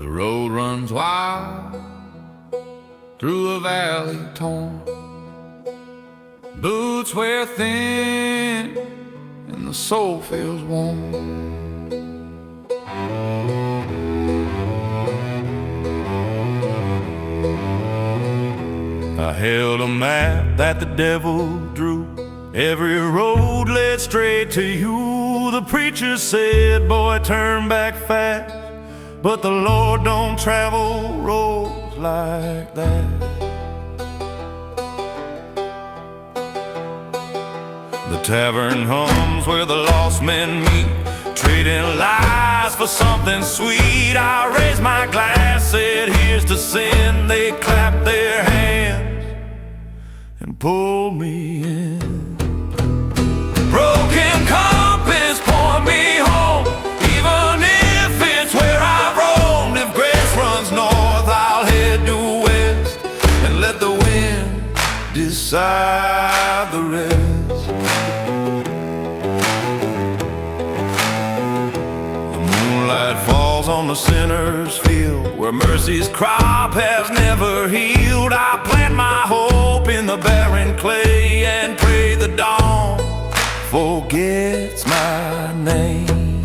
The road runs wild through a valley torn. Boots wear thin and the soul feels warm. I held a map that the devil drew. Every road led straight to you. The preacher said, boy, turn back fast, but the Lord don't travel roads like that. The tavern hums where the lost men meet, trading lies for something sweet. I raised my glass, said here's to sin. They clapped their hands and pulled me in. Broken compass, point me home, even if it's where I roamed. If grace runs north, I'll head due west and let the wind decide the rest. The moonlight falls on the sinner's field, where mercy's crop has never healed. I plant my hope in the barren clay and pray the dawn forgets my name.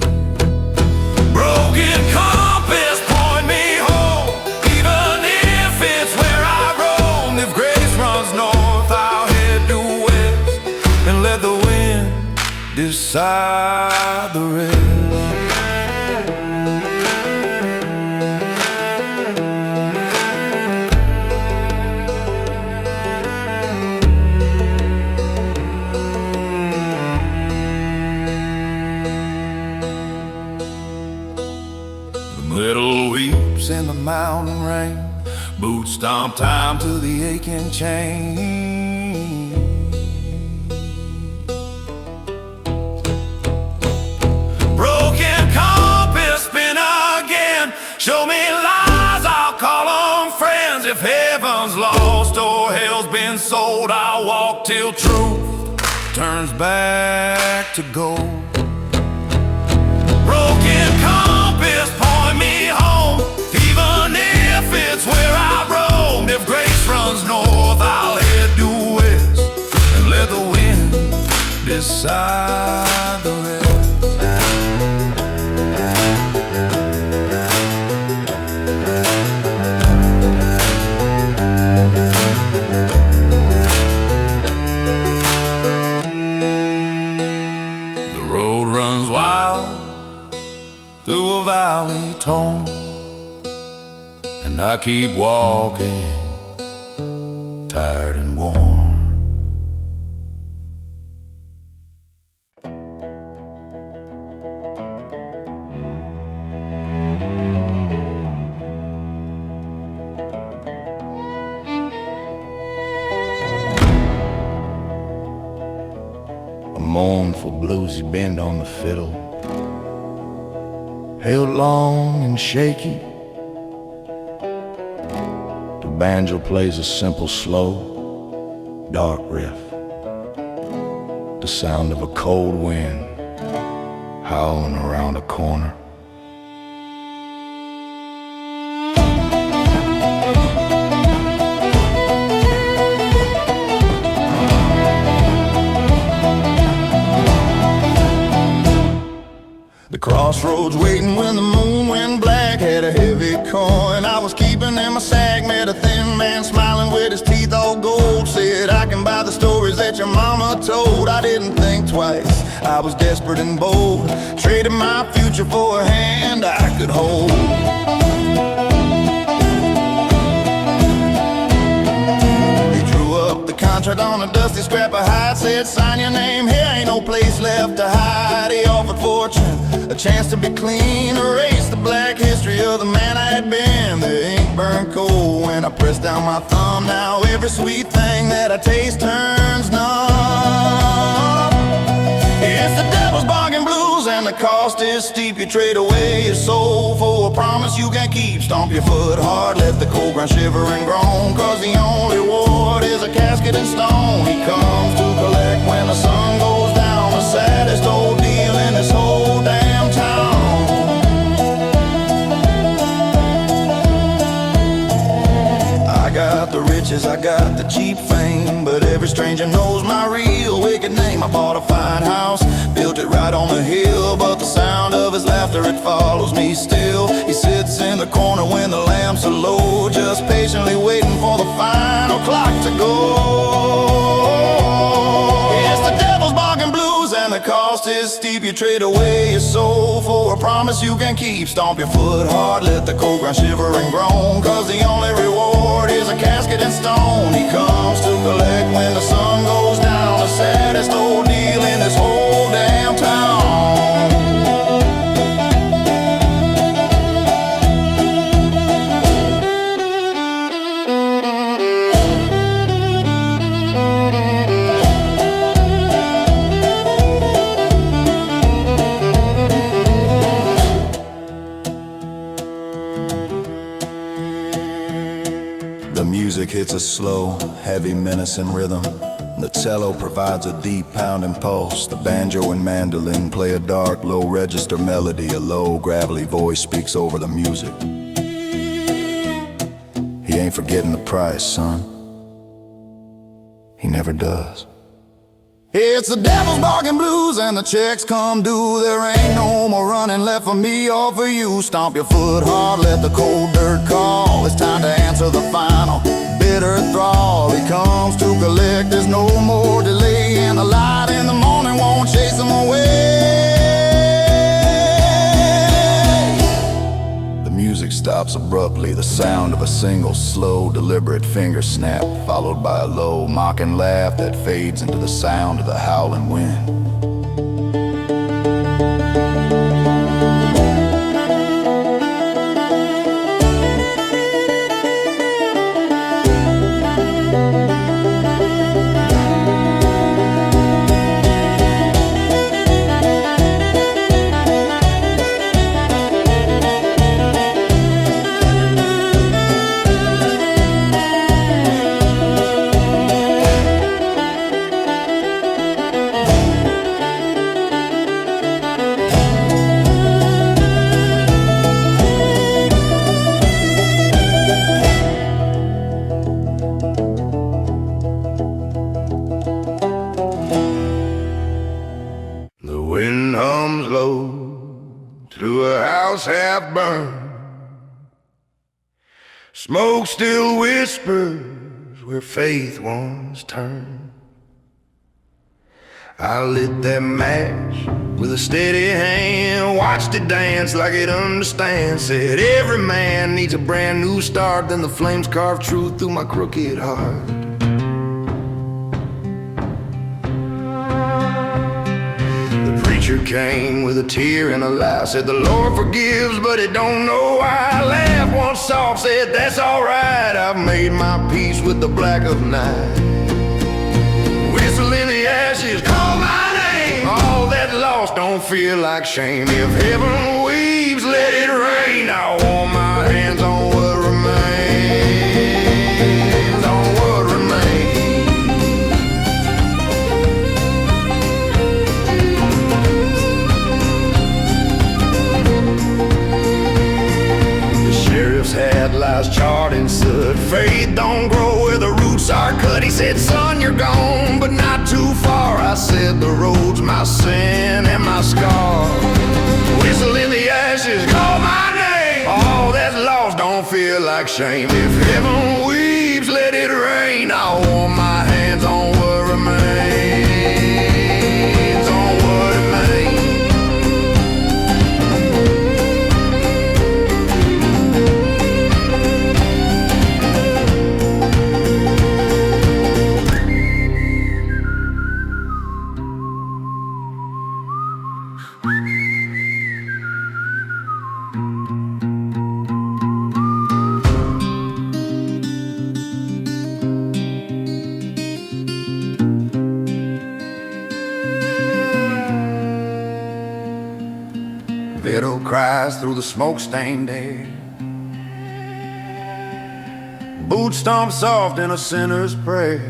Broken compass, point me home, even if it's where I roam. If grace runs north, I'll head due west and let the wind decide the rest. Little weeps in the mountain rain, boots stomp time to the aching chain. Broken compass, spin again, show me lies, I'll call on friends. If heaven's lost or hell's been sold, I'll walk till truth turns back to gold. Broken compass, point me home, even if it's where I roamed. If grace runs north, I'll head due west and let the wind decide the rest. The road runs wild through a valley torn, and I keep walking, tired and worn. A mournful bluesy bend on the fiddle, held long and shaky. The banjo plays a simple, slow, dark riff, the sound of a cold wind howling around a corner. The crossroads waiting when the moon went black, had a heavy coin I was keeping in my sack. Met a thin man smiling with his teeth all gold, said I can buy the stories that your mama told. I didn't think twice, I was desperate and bold, traded my future for a hand I could hold. He drew up the contract on a dusty scrap of hide, said sign your name, here ain't no place left to hide. He offered fortune, a chance to be clean, erase the black history of the man I had been. The ink burned cold when I pressed down my thumb. Now every sweet thing that I taste turns numb. It's the devil's bargain blues and the cost is steep. You trade away your soul for a promise you can't keep. Stomp your foot hard, let the cold ground shiver and groan, cause the only reward is a casket and stone. He comes to collect when the sun goes down, the saddest old deal in this whole damn town. the riches, I got the cheap fame, but every stranger knows my real wicked name. I bought a fine house, built it right on the hill, but the sound of his laughter, it follows me still. He sits in the corner when the lamps are low, just patiently waiting for the final clock to go. It's the devil's bargain blues, and the cost is steep. You trade away your soul for a promise you can keep. Stomp your foot hard, let the cold ground shiver and groan, cause the only reward is a casket and stone. He comes to collect when the sun goes down, the saddest old deal in this whole damn town. Hits a slow, heavy, menacing rhythm. The cello provides a deep pounding pulse. The banjo and mandolin play a dark, low register melody. A low, gravelly voice speaks over the music. He ain't forgetting the price, son. He never does. It's the devil's bargain blues, and the checks come due. There ain't no more running left for me or for you. Stomp your foot hard, let the cold dirt call. It's time to answer the final bitter thrall. He comes to collect, there's no more delay, and the light in the morning won't chase him away. The music stops abruptly, the sound of a single slow, deliberate finger snap, followed by a low, mocking laugh that fades into the sound of the howling wind. Half burned, smoke still whispers where faith once turned. I lit that match with a steady hand, watched it dance like it understands. Said every man needs a brand new start, then the flames carved truth through my crooked heart. Came with a tear and a laugh, said the Lord forgives, but he don't know why. I laughed once soft, said that's alright. I've made my peace with the black of night. Whistle in the ashes, call my name. All that lost don't feel like shame. If heaven weeps, let it rain. I warm my hands on what remains, on what remains. Hat lies charred in soot. Faith don't grow where the roots are cut. He said, son, you're gone, but not too far. I said, the road's my sin and my scar. Whistle in the ashes, call my name. All that's lost don't feel like shame. If heaven weeps, let it rain. I'll warm my hands on what remains, on what remains. Fiddle cries through the smoke-stained air. Boot stomp soft in a sinner's prayer.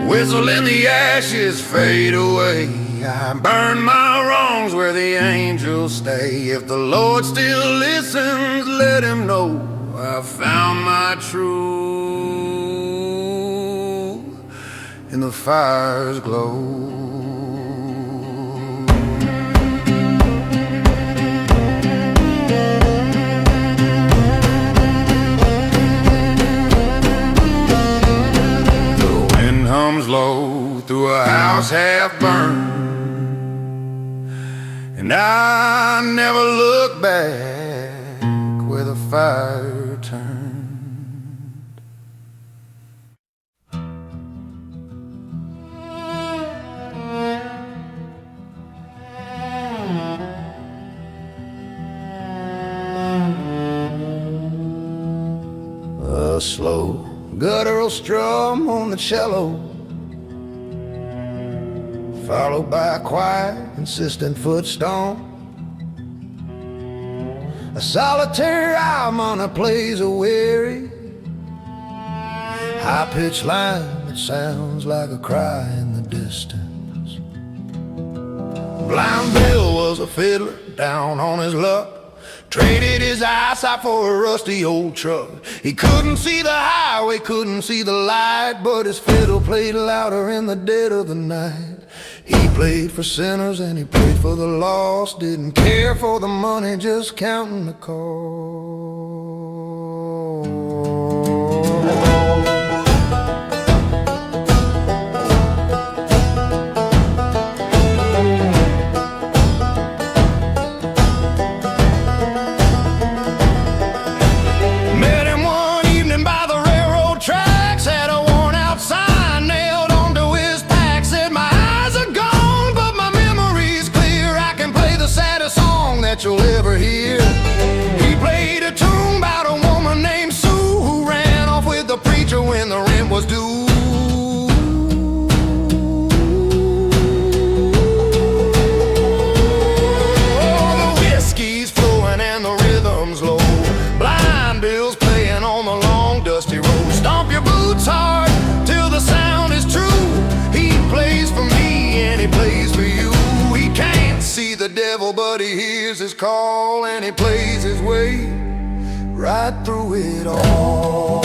Whistle in the ashes, fade away. I burn my wrongs where the angels stay. If the Lord still listens, let him know I found my truth in the fire's glow. Hums low through a house half burned, and I never look back where the fire turned. A slow guttural strum on the cello, followed by a quiet, insistent foot stomp. A solitary almond plays a weary, high-pitched line that sounds like a cry in the distance. Blind Bill was a fiddler down on his luck, traded his eyesight for a rusty old truck. He couldn't see the highway, couldn't see the light, but his fiddle played louder in the dead of the night. He played for sinners and he prayed for the lost, didn't care for the money, just counting the cost. You'll ever hear. He played a tune about a woman named Sue who ran off with the preacher when the rent was due. Oh, the whiskey's flowing and the rhythm's low. Blind Bill's playing on the long dusty road. Stomp your boots hard till the sound is true. He plays for me and he plays for you. He can't see the devil, but he hears his call and he plays his way right through it all.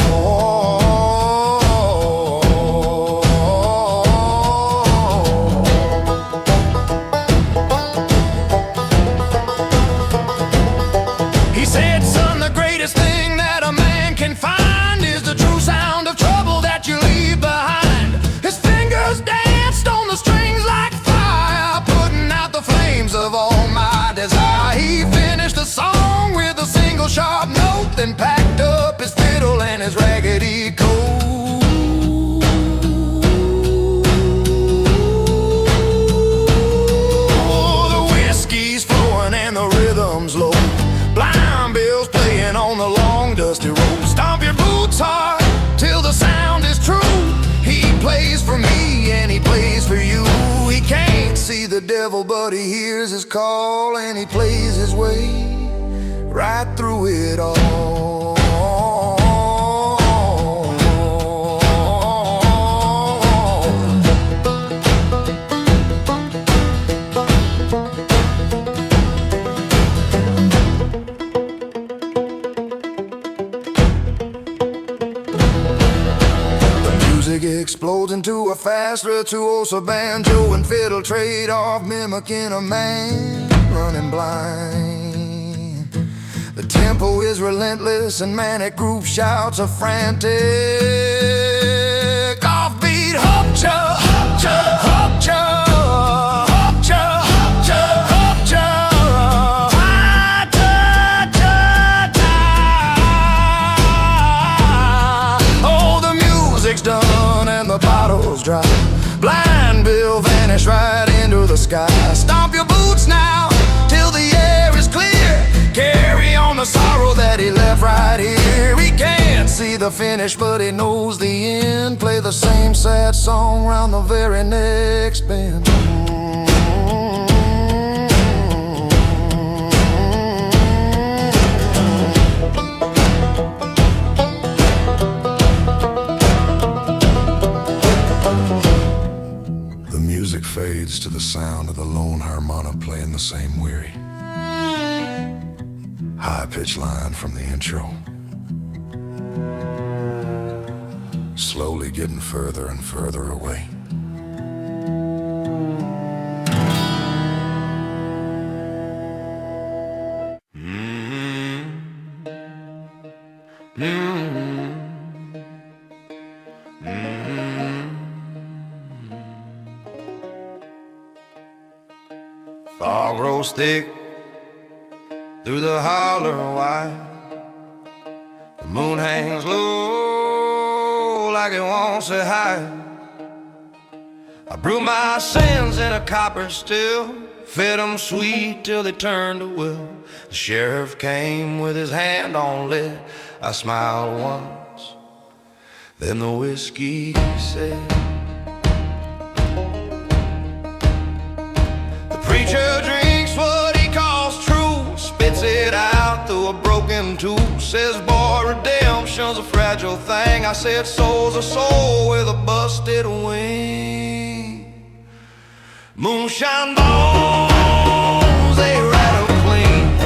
He said, son, the greatest thing that a man can find is the true sound of trouble that you leave behind. His fingers danced on the strings like fire, putting out the flames of all my desire. He finished the song with a single sharp note, then packed up his fiddle and his raggedy coat. Oh, the whiskey's flowing and the rhythm's low. Blind Bill's playing on the long dusty road. Stomp your boots hard till the sound is true. He plays for me and he plays for you. He can't see the devil, but he hears his call and he plays his way right through it all. Explodes into a fast virtuoso banjo and fiddle trade off, mimicking a man running blind. The tempo is relentless and manic group shouts are frantic. Offbeat hop-cha, hop-cha, hop-cha. Done and the bottles dry. Blind Bill vanished right into the sky. Stomp your boots now till the air is clear. Carry on the sorrow that he left right here. He can't see the finish, but he knows the end. Play the same sad song round the very next bend. Fades to the sound of high-pitched line from the intro, slowly getting further and further away. Fog grows thick through the holler wide. The moon hangs low like it won't say hi. I brewed my sins in a copper still, fed them sweet till they turned to will. The sheriff came with his hand on lead. I smiled once, then the whiskey said, the preacher drinks what he calls truth, spits it out through a broken tooth. Says, boy, redemption's a fragile thing. I said, soul's a soul with a busted wing. Moonshine bones, they rattle clean.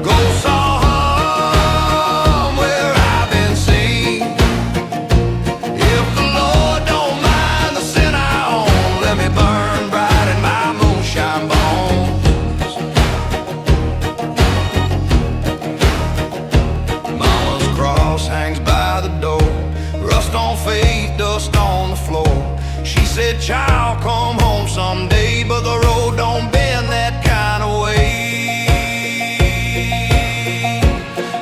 Ghosts all hum where I've been seen. If the Lord don't mind the sin I own, let me burn bright in my moonshine bones. Mama's cross hangs by the door, rust on faith, dust on the floor. She said, child, come home someday, but the road don't bend that kind of way.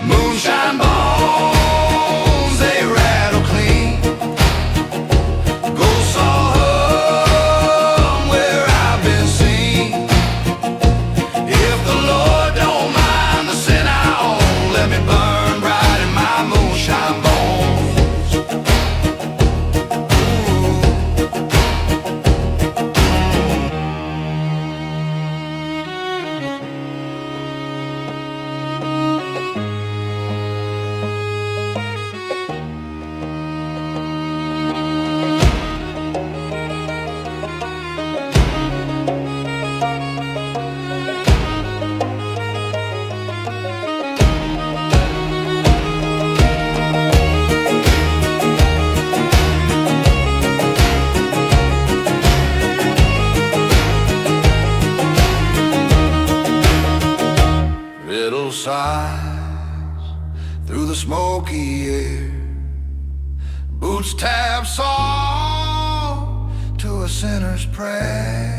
Moonshine bones, they rattle clean. Ghosts all hum where I've been seen. If the Lord don't mind the sin I own, let me burn bright in my moonshine bones. Little sighs through the smoky air, boots tap soft to a sinner's prayer.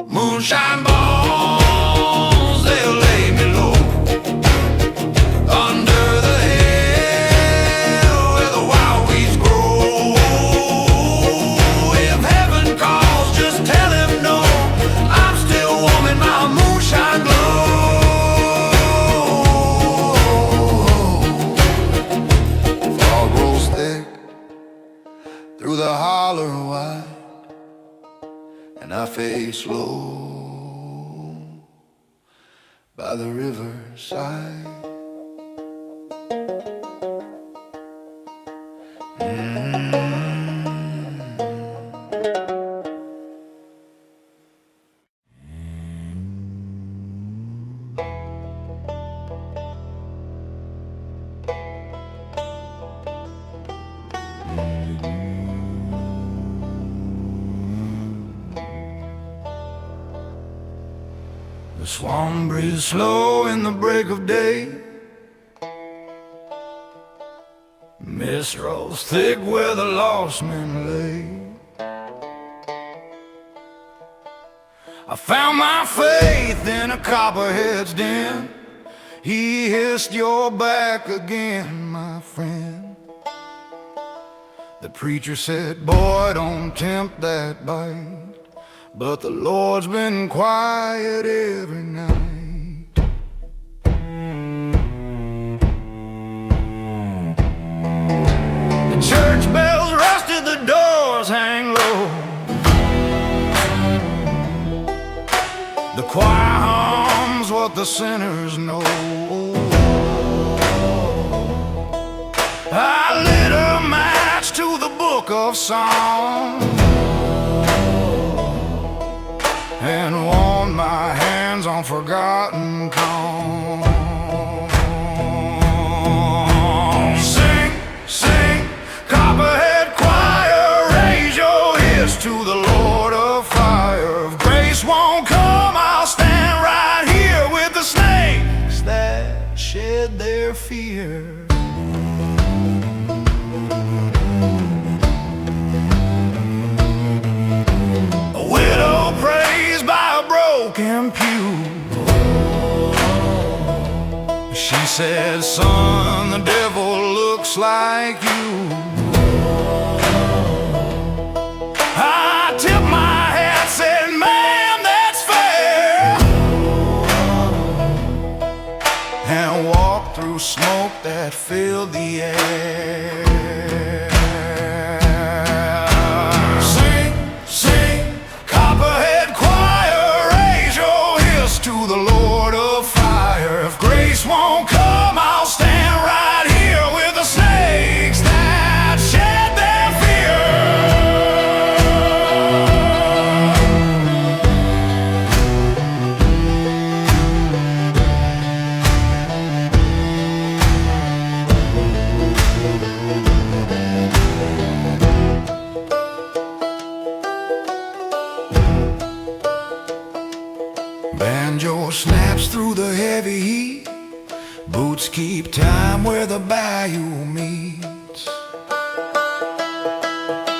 Moonshine bones, they'll lay me low under the hill where the wild weeds grow. If heaven calls, just tell him no. I'm still warm in my moonshine glow. Fog rolls thick through the holler wide, and I face low by the riverside. The swan breathes slow in the break of day. Mist rolls thick where the lost men lay. I found my faith in a copperhead's den. He hissed, you're back again, my friend. The preacher said, boy, don't tempt that bite. But the Lord's been quiet every night. The church bells rusted, the doors hang low. The choir hums what the sinners know. I lit a match to the book of Psalms and stands on forgotten calm. Sing, sing, Copperhead Choir, raise your ears to the Lord of Fire. If grace won't come, I'll stand right here with the snakes that shed their fear. Pew. She said, son, the devil looks like you. I tipped my hat, said, ma'am, that's fair, and walked through smoke that filled the air. Sing, sing, Copperhead Choir, to the Lord of Fire. If grace won't come, I'll stand right here with the snakes that shed their Banjo snaps through the heavy heat. Boots keep time where the bayou meets.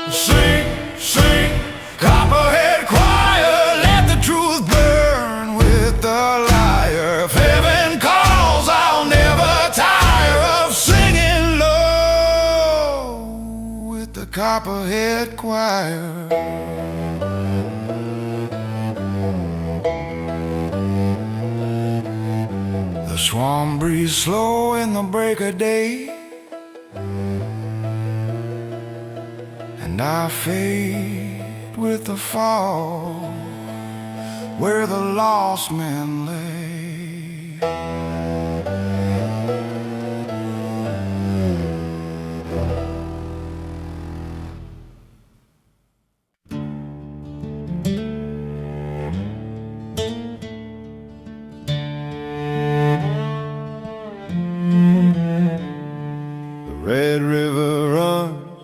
Sing, sing, Copperhead Choir, let the truth burn with the liar. If heaven calls, I'll never tire of singing low with the Copperhead Choir. The swan breeze slow in the break of day, and I fade with the fall where the lost men lay. Red River runs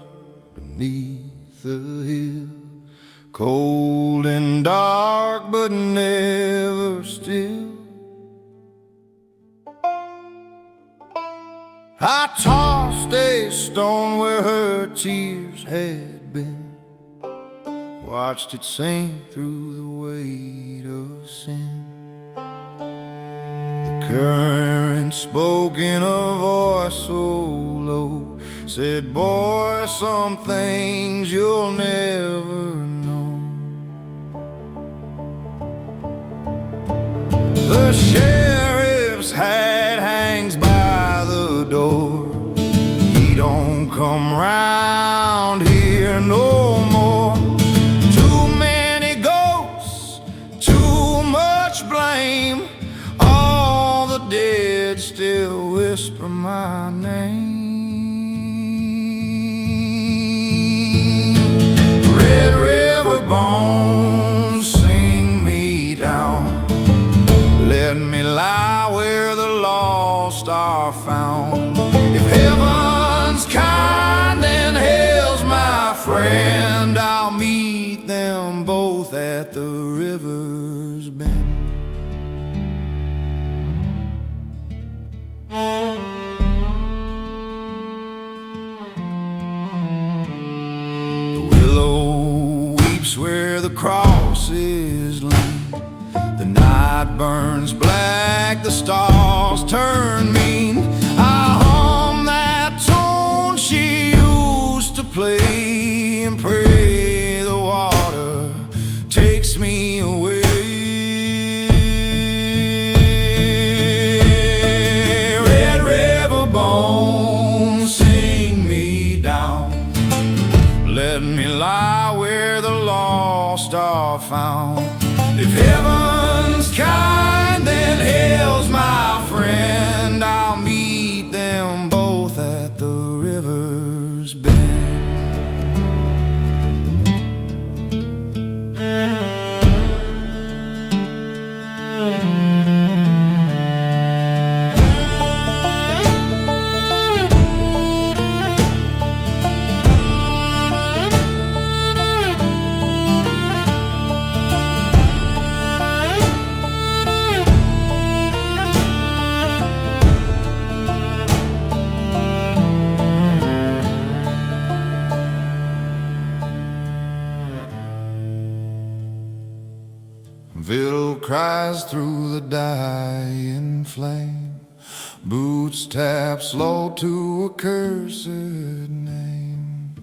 beneath the hill, cold and dark but never still. I tossed a stone where her tears had been, watched it sink through the weight of sin. The current spoke in a voice so low, said, boy, some things you'll never know. The sheriff's hat hangs by the door. He don't come round here no more. Too many ghosts, too much blame. All the dead still whisper my name. Red River bones, sing me down. Let me lie where the lost are found. If heaven's kind and hell's my friend, I'll meet them both at the river's bend. Where the cross is lean, the night burns black, the stars turn mean. I hum that tune she used to play and pray the water takes me away. Red River bones, sing me down. Let me lie where the lost are found. If heaven's kind, then hell's my friend. I'll meet them both at the river's bend. Fiddle cries through the dying flame, boots tap slow to a cursed name.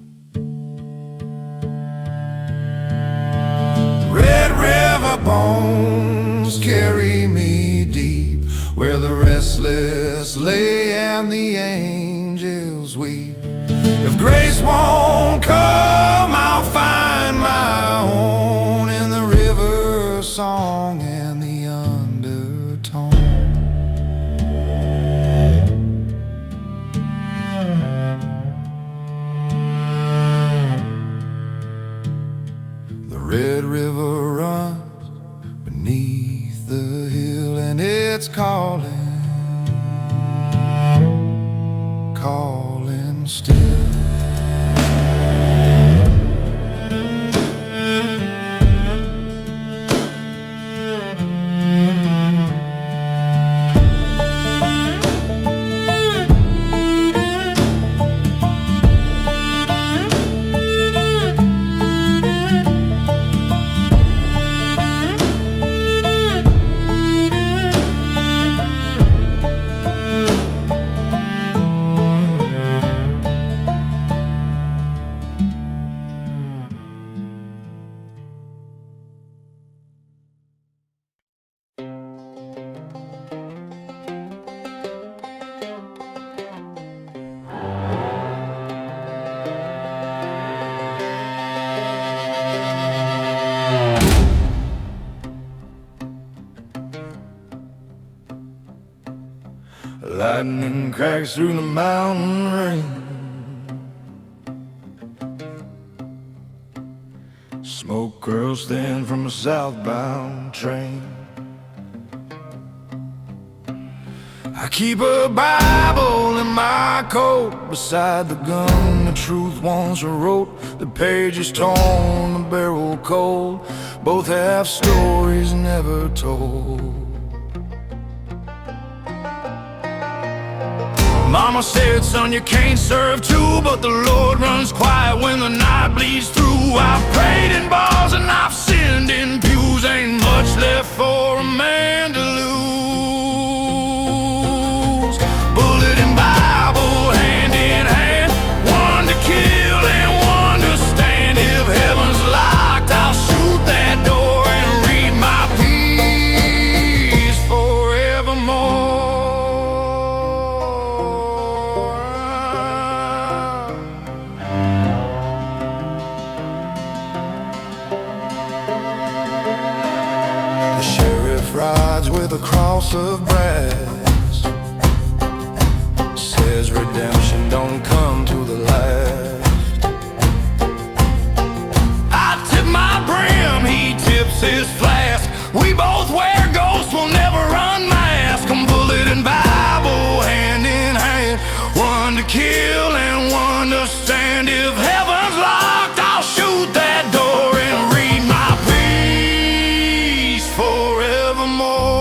Red River bones carry me deep, where the restless lay and the angels weep. If grace won't come, I'll find my own in the river song and the undertone. The Red River runs beneath the hill, and it's calling, calling still. Lightning cracks through the mountain rain, smoke curls thin from a southbound train. I keep a Bible in my coat beside the gun the truth once wrote. The page is torn, the barrel cold, both have stories never told. Mama said, son, you can't serve two, but the Lord runs quiet when the night bleeds through. I've prayed in bars and I've sinned in pews, ain't much left for a man to lose. Bullet and Bible hand in hand, one to kill and one to stand. If heaven's locked, I'll shoot that door and read my peace forevermore. Rides with a cross of brass, says redemption don't come to the last. I tip my brim, he tips his flask. We both wear ghosts, we'll never unmask. I'm bullet and Bible hand in hand, one to kill and one to stand. If heaven's locked, I'll shoot that door and read my peace forevermore.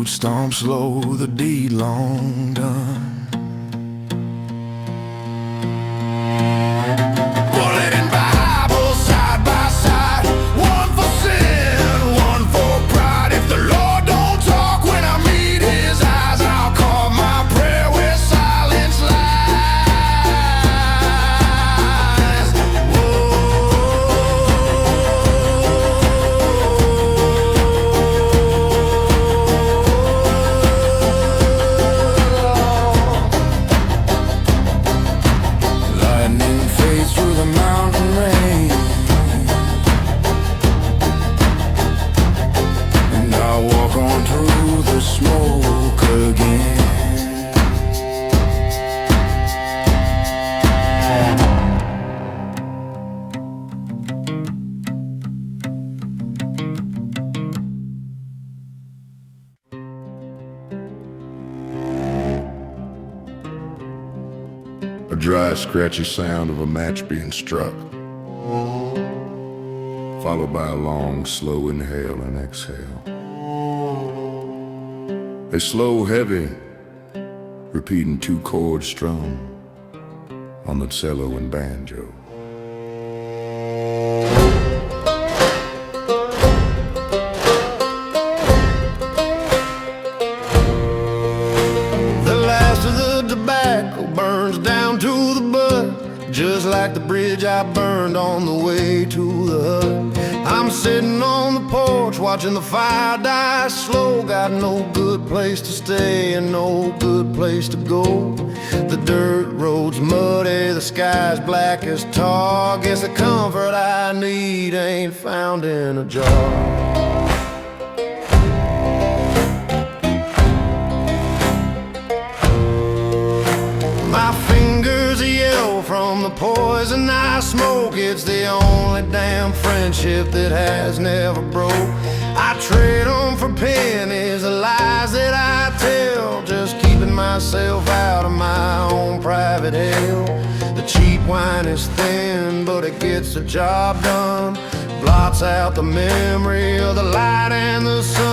Stomp slow, the deed long done. Bullet and Bible side by side, one for sin, one for pride. If the Lord don't talk when I meet his eyes, I'll call my prayer where silence lies. Whoa. dry, scratchy sound of a match being struck, followed by a long, slow inhale and exhale. A slow, heavy, repeating two chords strung on the cello and banjo. The last of the tobacco burns down to the bud, just like the bridge I burned on the way to the hut. I'm sitting on the porch watching the fire die slow. Got no good place to stay and no good place to go. The dirt road's muddy, the sky's black as tar. Guess the comfort I need ain't found in a jar. From the poison I smoke, it's the only damn friendship that has never broke. I trade them for pennies, the lies that I tell, just keeping myself out of my own private hell. The cheap wine is thin, but it gets the job done. Blots out the memory of the light and the sun.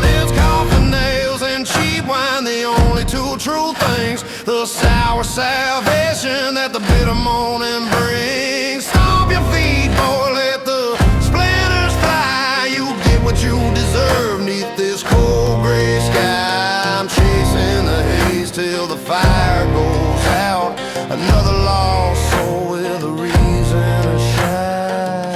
It's coffin nails and cheap wine, the only two true things. The sour salvation that the bitter morning brings. Stomp your feet, boy, let the splinters fly. You get what you deserve neath this cold gray sky. I'm chasing the haze till the fire goes out. Another lost soul with a reason to shine.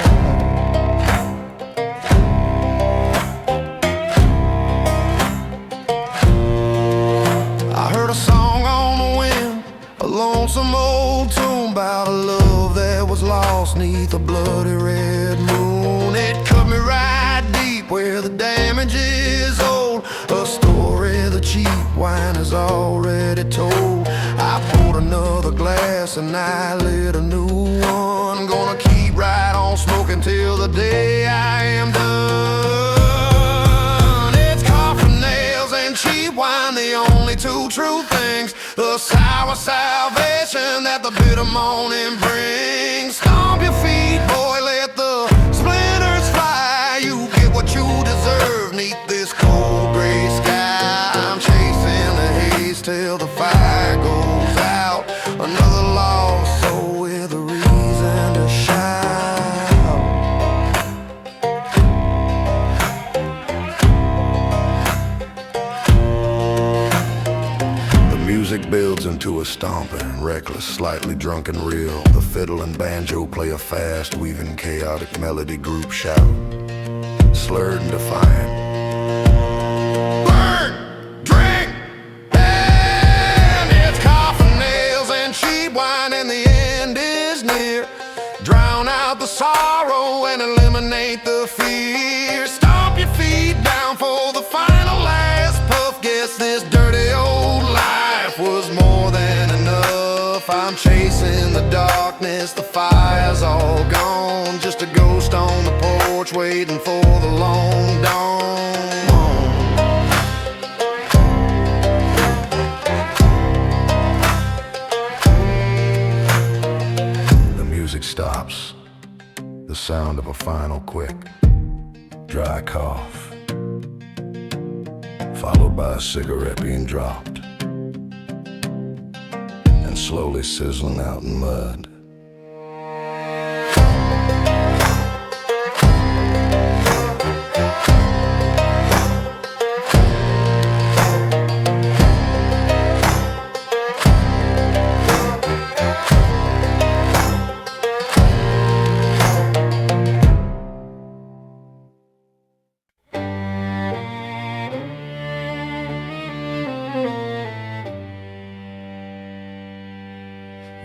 I heard a song on the wind, a lonesome old tune about a love that was lost neath a bloody red moon. It cut me right deep where the damage is old, a story the cheap wine has already told. I poured another glass and I lit a new one. Gonna keep right on smoking till the day I am done. It's coffin nails and cheap wine, the only two true things. The sour salvation that the bitter morning brings. Stomp your feet, boy, let the splinters fly. You get what you deserve neath this cold gray sky. I'm chasing the haze till the fire goes out. Another lost soul with a reason to shout. The music builds into a stomping, reckless, slightly drunken reel. The fiddle and banjo play a fast, weaving chaotic melody group shout, slurred and defiant. Burn, drink, and it's coffin nails and cheap wine, and the end is near. Drown out the sorrow and eliminate the fear. Stomp your feet down for the final last puff. Guess this dirty old life was more than enough. I'm chasing the darkness, the fire's all gone. Just a ghost on the porch waiting for the long dawn. The music stops. The sound of a final quick, dry cough, followed by a cigarette being dropped and slowly sizzling out in mud.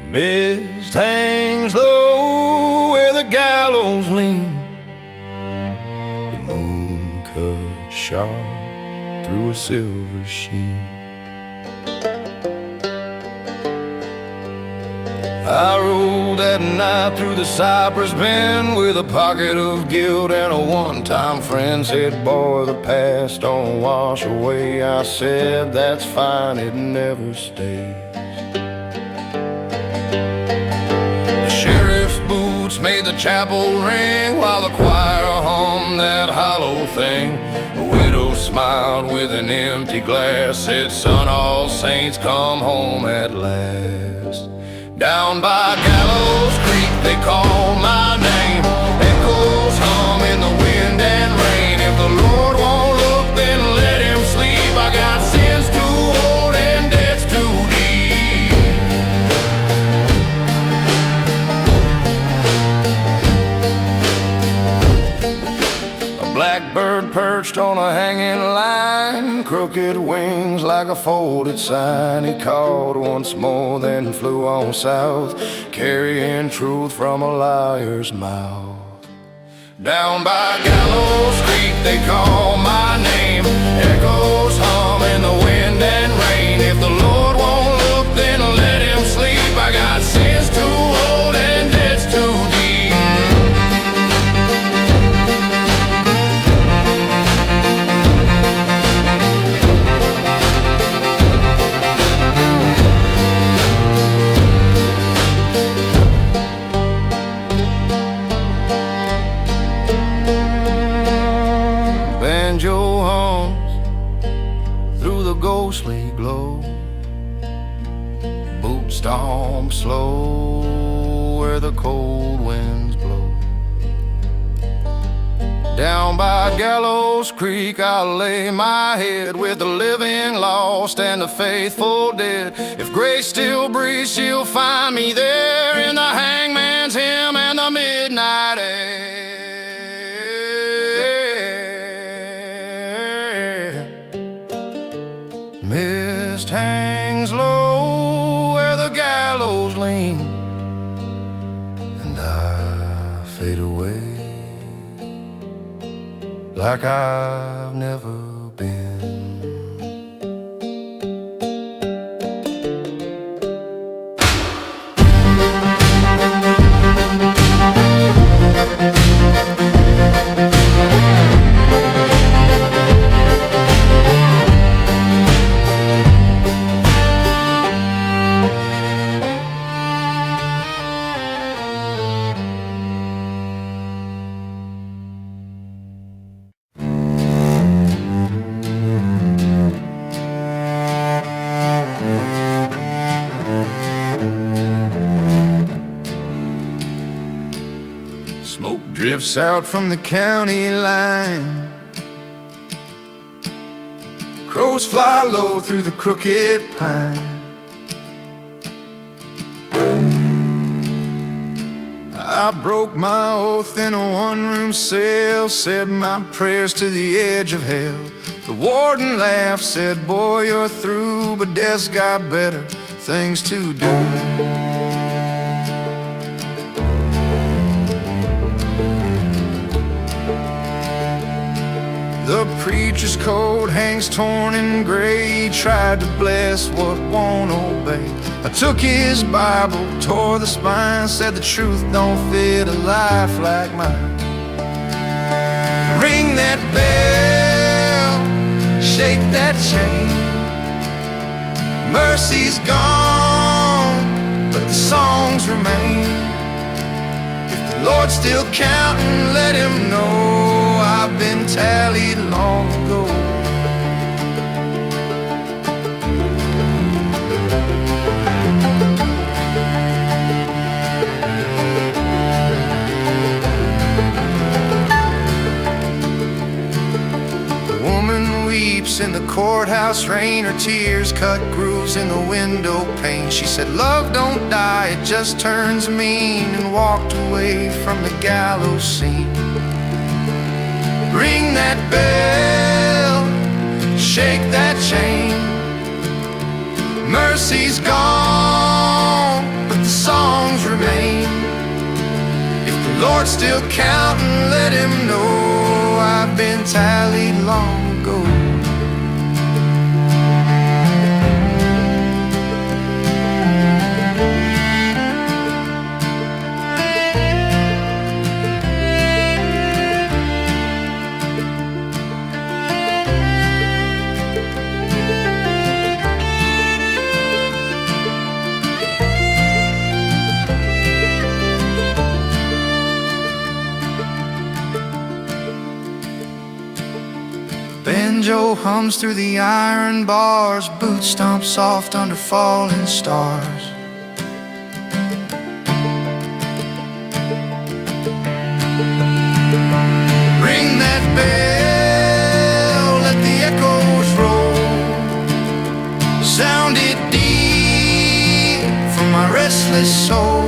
Mist hangs low where the gallows lean. The moon cut sharp through a silver sheen. I rode rode that night through the cypress bend with a pocket of guilt and a one-time friend. Said, boy, the past don't wash away. I said, that's fine, it never stays. The sheriff's boots made the chapel ring while the choir hummed that hollow thing. The widow smiled with an empty glass, said, son, all saints come home at last. Down by Gallows Creek they call my name. Echoes hum in the wind and rain. If the Lord won't look, then let him sleep. I got sins too old and debts too deep. A blackbird perched on a hanging line, crooked wings like a folded sign. He called once more, then flew on south, carrying truth from a liar's mouth. Down by Gallows Creek they call my name. Echoes hum in the wind and rain. If the Lord won't look, then let him sleep. I got sins too old and debts too deep. Banjo hums through the ghostly glow. Boot stomp slow where the cold winds blow. Down by Gallows Creek I'll lay my head, with the living lost and the faithful dead. If grace still breathes, she'll find me there, in the hangman's hymn and the midnight air. Mist hangs low where the gallows lean, and I fade away like I've never been. Drifts out from the county line. Crows fly low through the crooked pine. I broke my oath in a one-room cell, said my prayers to the edge of hell. The warden laughed, said, boy, you're through, but death's got better things to do. The preacher's coat hangs torn and gray. He tried to bless what won't obey. I took his Bible, tore the spine, said the truth don't fit a life like mine. Ring that bell, shake that chain. Mercy's gone, but the songs remain. If the Lord's still counting, let him know I've been tallied long ago. The woman weeps in the courthouse rain. Her tears cut grooves in the window pane. She said, love don't die, it just turns mean, and walked away from the gallows scene. Ring that bell, shake that chain. Mercy's gone, but the songs remain. If the Lord's still counting, let him know I've been tallied long ago. echo hums through the iron bars, boots stomp soft under falling stars. Ring that bell, let the echoes roll. Sound it deep from my restless soul.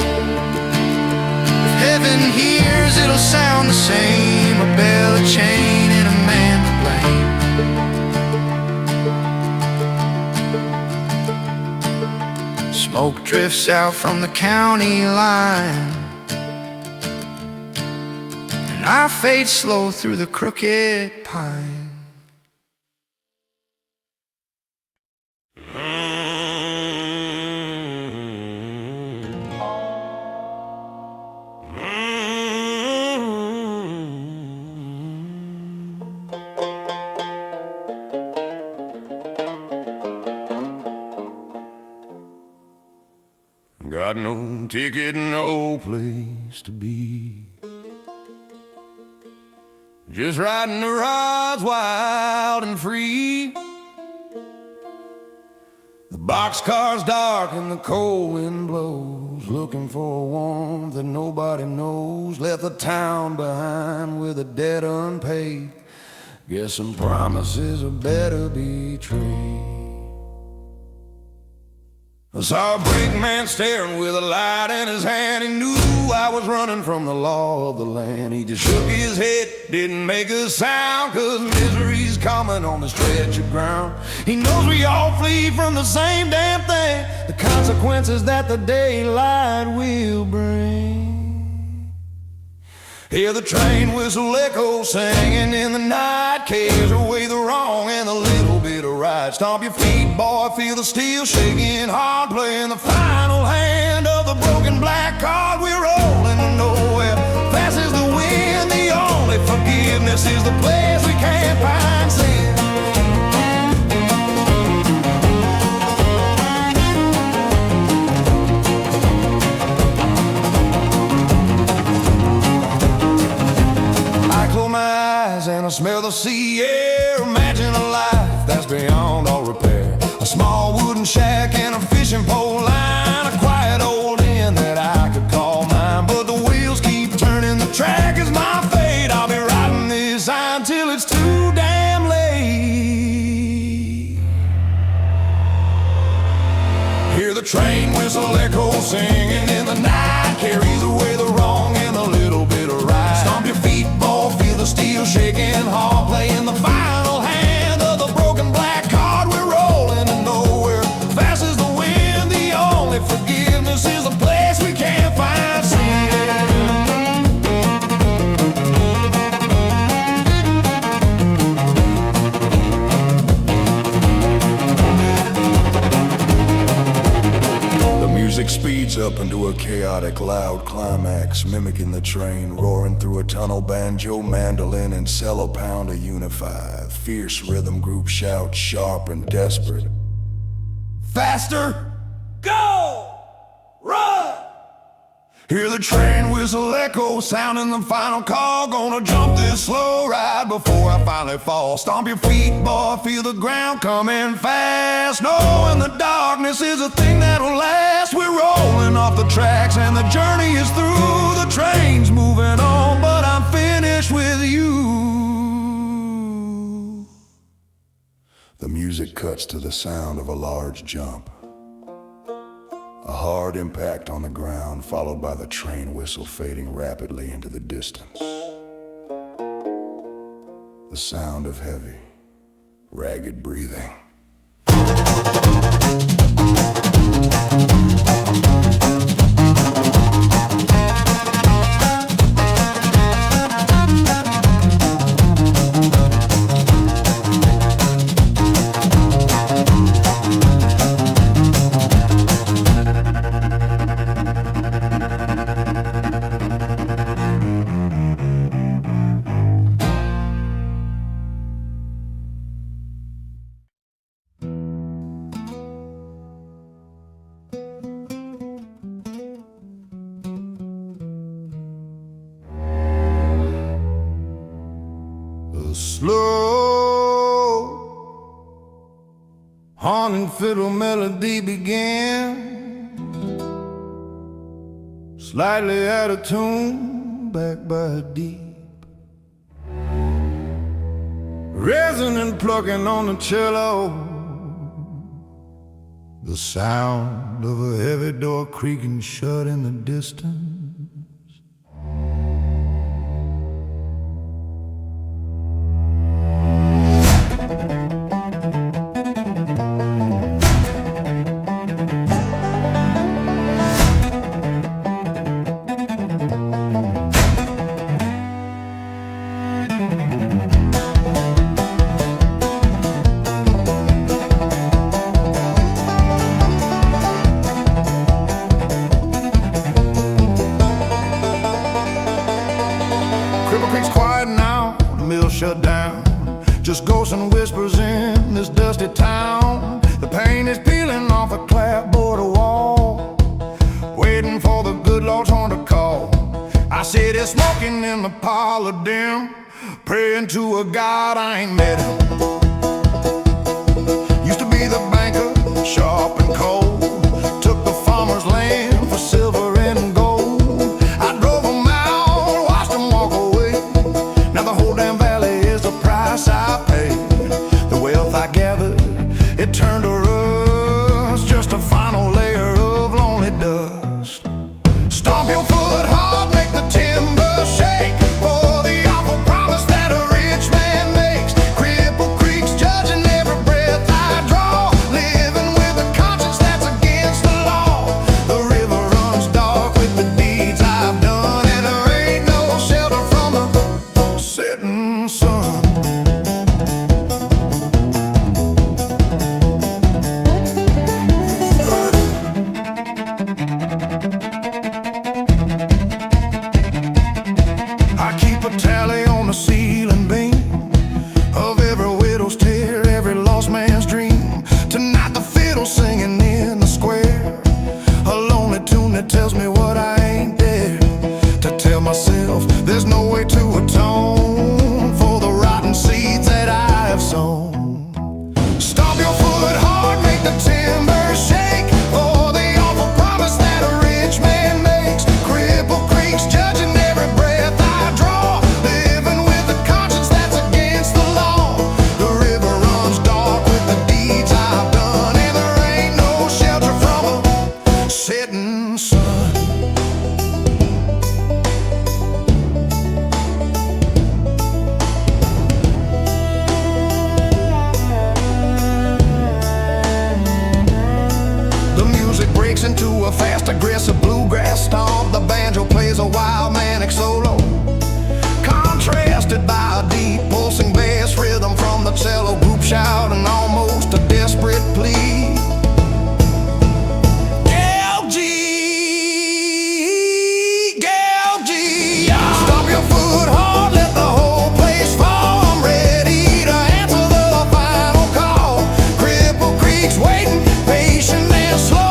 If heaven hears, it'll sound the same. A bell, a chain, and a man to blame. Smoke drifts out from the county line, and I fade slow through the crooked pine. Got no ticket, no place to be. Just riding the rods wild and free. The boxcar's dark and the cold wind blows, looking for a warmth that nobody knows. Left the town behind with a debt unpaid. Guess some promises are better betrayed. I saw a brakeman staring with a light in his hand. He knew I was running from the law of the land. He just shook his head, didn't make a sound, 'cause misery's coming on the stretch of ground. He knows we all flee from the same damn thing, the consequences that the daylight will bring. Hear the train whistle echo singing in the night, carries away the wrong and a little bit of right. Stomp your feet, boy, feel the steel shaking hard, playing the final hand of the broken black card. We're rolling to nowhere, fast as the wind. The only forgiveness is the place we can't find sin. And I smell the sea air. Imagine a life that's beyond all repair. A small wooden shack and a fishing pole line, a quiet old inn that I could call mine. But the wheels keep turning, the track is my fate. I'll be riding this sign till it's too damn late. Hear the train whistle echo singing in the night, carries away the wrong and a little bit of right. Stomp your feet, boy, feel the steel shaking hard, playing the final hand of the broken black card. We're rolling to nowhere, fast as the wind. The only forgiveness is a place we can't find sin. Music speeds up into a chaotic, loud climax, mimicking the train roaring through a tunnel. Banjo, mandolin, and cello pound a unified, fierce rhythm group shout, sharp and desperate. Faster! Go! Run! Hear the train whistle echo, sounding the final call. Gonna jump this slow ride before I finally fall. Stomp your feet, boy, feel the ground coming fast. Knowing the darkness is a thing that'll last. We're rolling off the tracks and the journey is through. The train's moving on, but I'm finished with you. The music cuts to the sound of a large jump. A hard impact on the ground, followed by the train whistle fading rapidly into the distance. The sound of heavy, ragged breathing. haunting fiddle melody began, slightly out of tune, backed by a deep resonant plucking on the cello, the sound of a heavy door creaking shut in the distance. Shut down, just ghosts and whispers in this dusty town. The paint is peeling off a clapboard wall, waiting for the good Lord's horn to call. I sit here smoking in the parlor dim, praying to a God I ain't met him. Used to be the banker, sharp and cold, took the farmer's land for silver and gold. I drove him out, watched him walk away. Now the whole damn I paid, the wealth I gathered, it turned to rust, just a final layer of lonely dust. Stomp your foot hard, make the timber shake, for the awful promise that a rich man makes. Cripple creeks judging every breath I draw, living with a conscience that's against the law. The river runs dark with the deeds I've done, and there ain't no shelter from the setting sun. Tells me what I ain't there to tell myself. There's no way to atone for the rotten seeds that I have sown. Stomp your foot hard, make the timber shake, for the awful promise that a rich man makes. Cripple creeks judging every breath I draw, living with a conscience that's against the law. The river runs dark with the deeds I've done, and there ain't no shelter from a setting sun. Into a fast, aggressive bluegrass stomp. The banjo plays a wild manic solo, contrasted by a deep pulsing bass rhythm from the cello group shouting almost a desperate plea. Gal G, stomp your foot hard, let the whole place fall. I'm ready to answer the final call. Cripple Creek's waiting, patient and slow.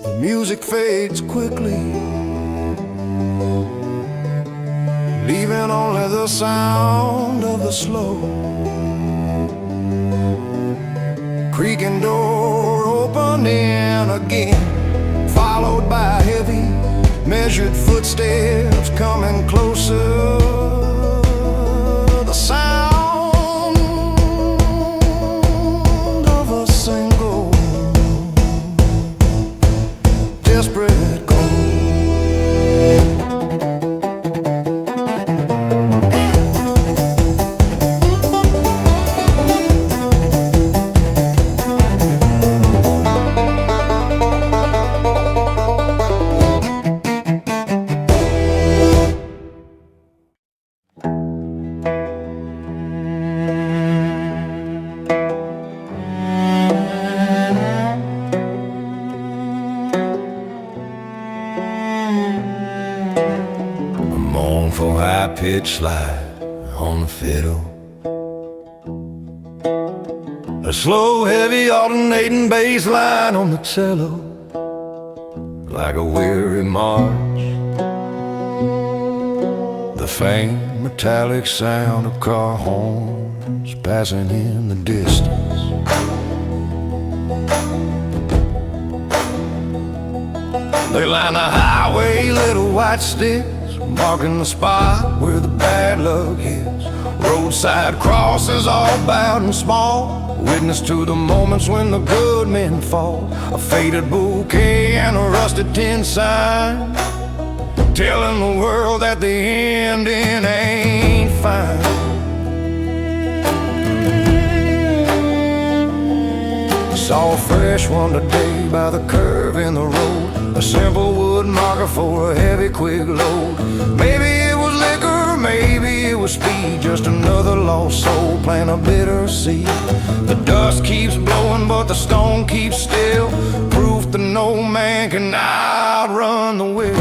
The music fades quickly, leaving only the sound of the slow creaking door opening again, followed by heavy measured footsteps coming closer. The sound of a single desperate call. mournful high-pitched slide on the fiddle. A slow, heavy, alternating bass line on the cello, like a weary march. The faint metallic sound of car horns passing in the distance. They line the highway, little white sticks, marking the spot where the bad luck hits. Roadside crosses all bowed and small, witness to the moments when the good men fall. A faded bouquet and a rusted tin sign, telling the world that the ending ain't fine. Saw a fresh one today by the curve in the road, a simple wood marker for a heavy quick load. Maybe it was liquor, maybe it was speed, just another lost soul planting a bitter seed. The dust keeps blowing but the stone keeps still, proof that no man can outrun the will.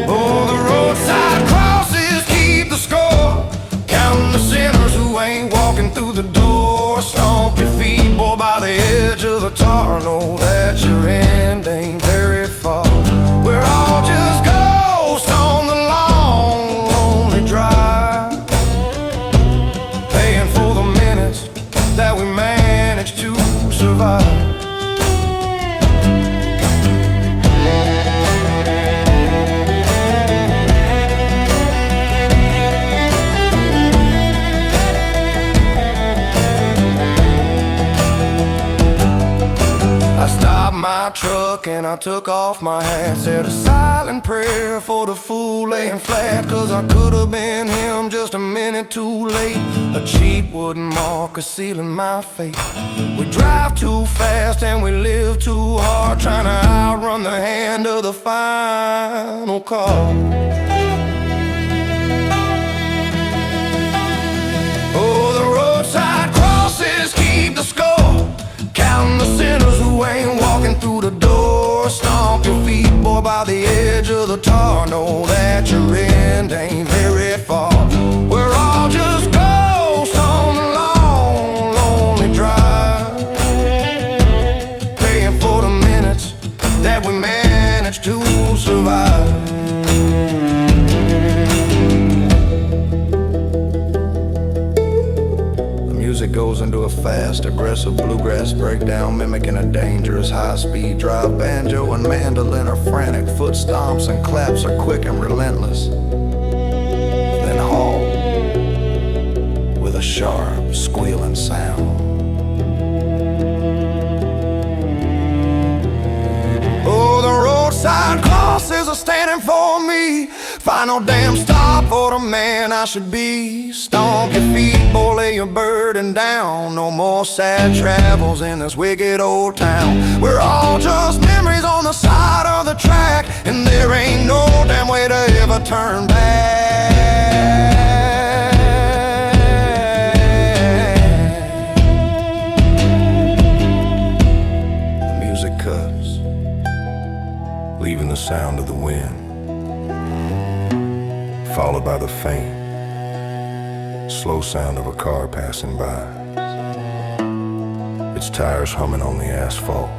Oh, the roadside crosses keep the score, counting the sinners who ain't walking through the door. Stomp your feet, boy, by the edge of the tar. Know that your end ain't very far. We're all just ghosts on the long, lonely drive, paying for the minutes that we managed to survive. My truck and I took off my hat, said a silent prayer for the fool laying flat, cause I could have been him just a minute too late. A cheap wooden marker sealing my fate. We drive too fast and we live too hard, trying to outrun the hand of the final call. Oh, the roadside crosses keep the score, counting the sinners who ain't walking through the door. Stomp your feet, boy, by the edge of the tar. Know that your end ain't very far. We're all just ghosts on the long, lonely drive, paying for the minutes that we managed to survive. Music goes into a fast, aggressive bluegrass breakdown, mimicking a dangerous high-speed drive. Banjo and mandolin are frantic, foot stomps and claps are quick and relentless, then halt with a sharp, squealing sound. Oh, the roadside crosses are standing for me, final damn stop for the man I should be. Stomp your feet, boy, lay your burden down. No more sad travels in this wicked old town. We're all just memories on the side of the track, and there ain't no damn way to ever turn back. The music cuts, leaving the sound of the wind, followed by the faint, slow sound of a car passing by, its tires humming on the asphalt,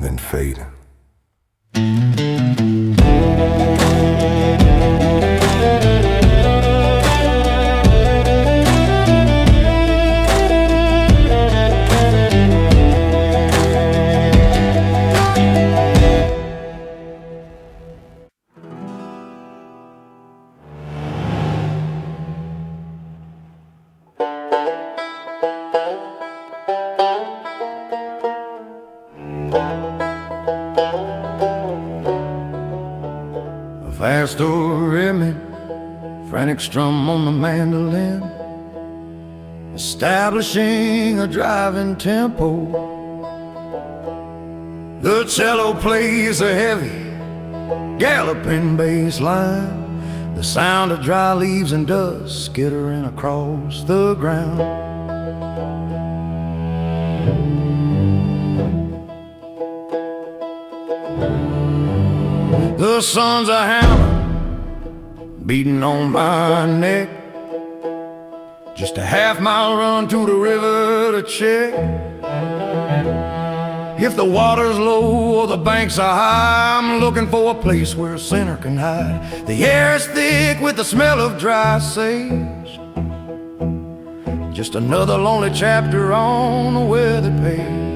then fading. Fast rhythm, frantic strum on the mandolin, establishing a driving tempo. The cello plays a heavy, galloping bass line, the sound of dry leaves and dust skittering across the ground. The sun's a hammer, beating on my neck. Just a half-mile run to the river to check if the water's low or the banks are high. I'm looking for a place where a sinner can hide. The air is thick with the smell of dry sage. Just another lonely chapter on a weathered page.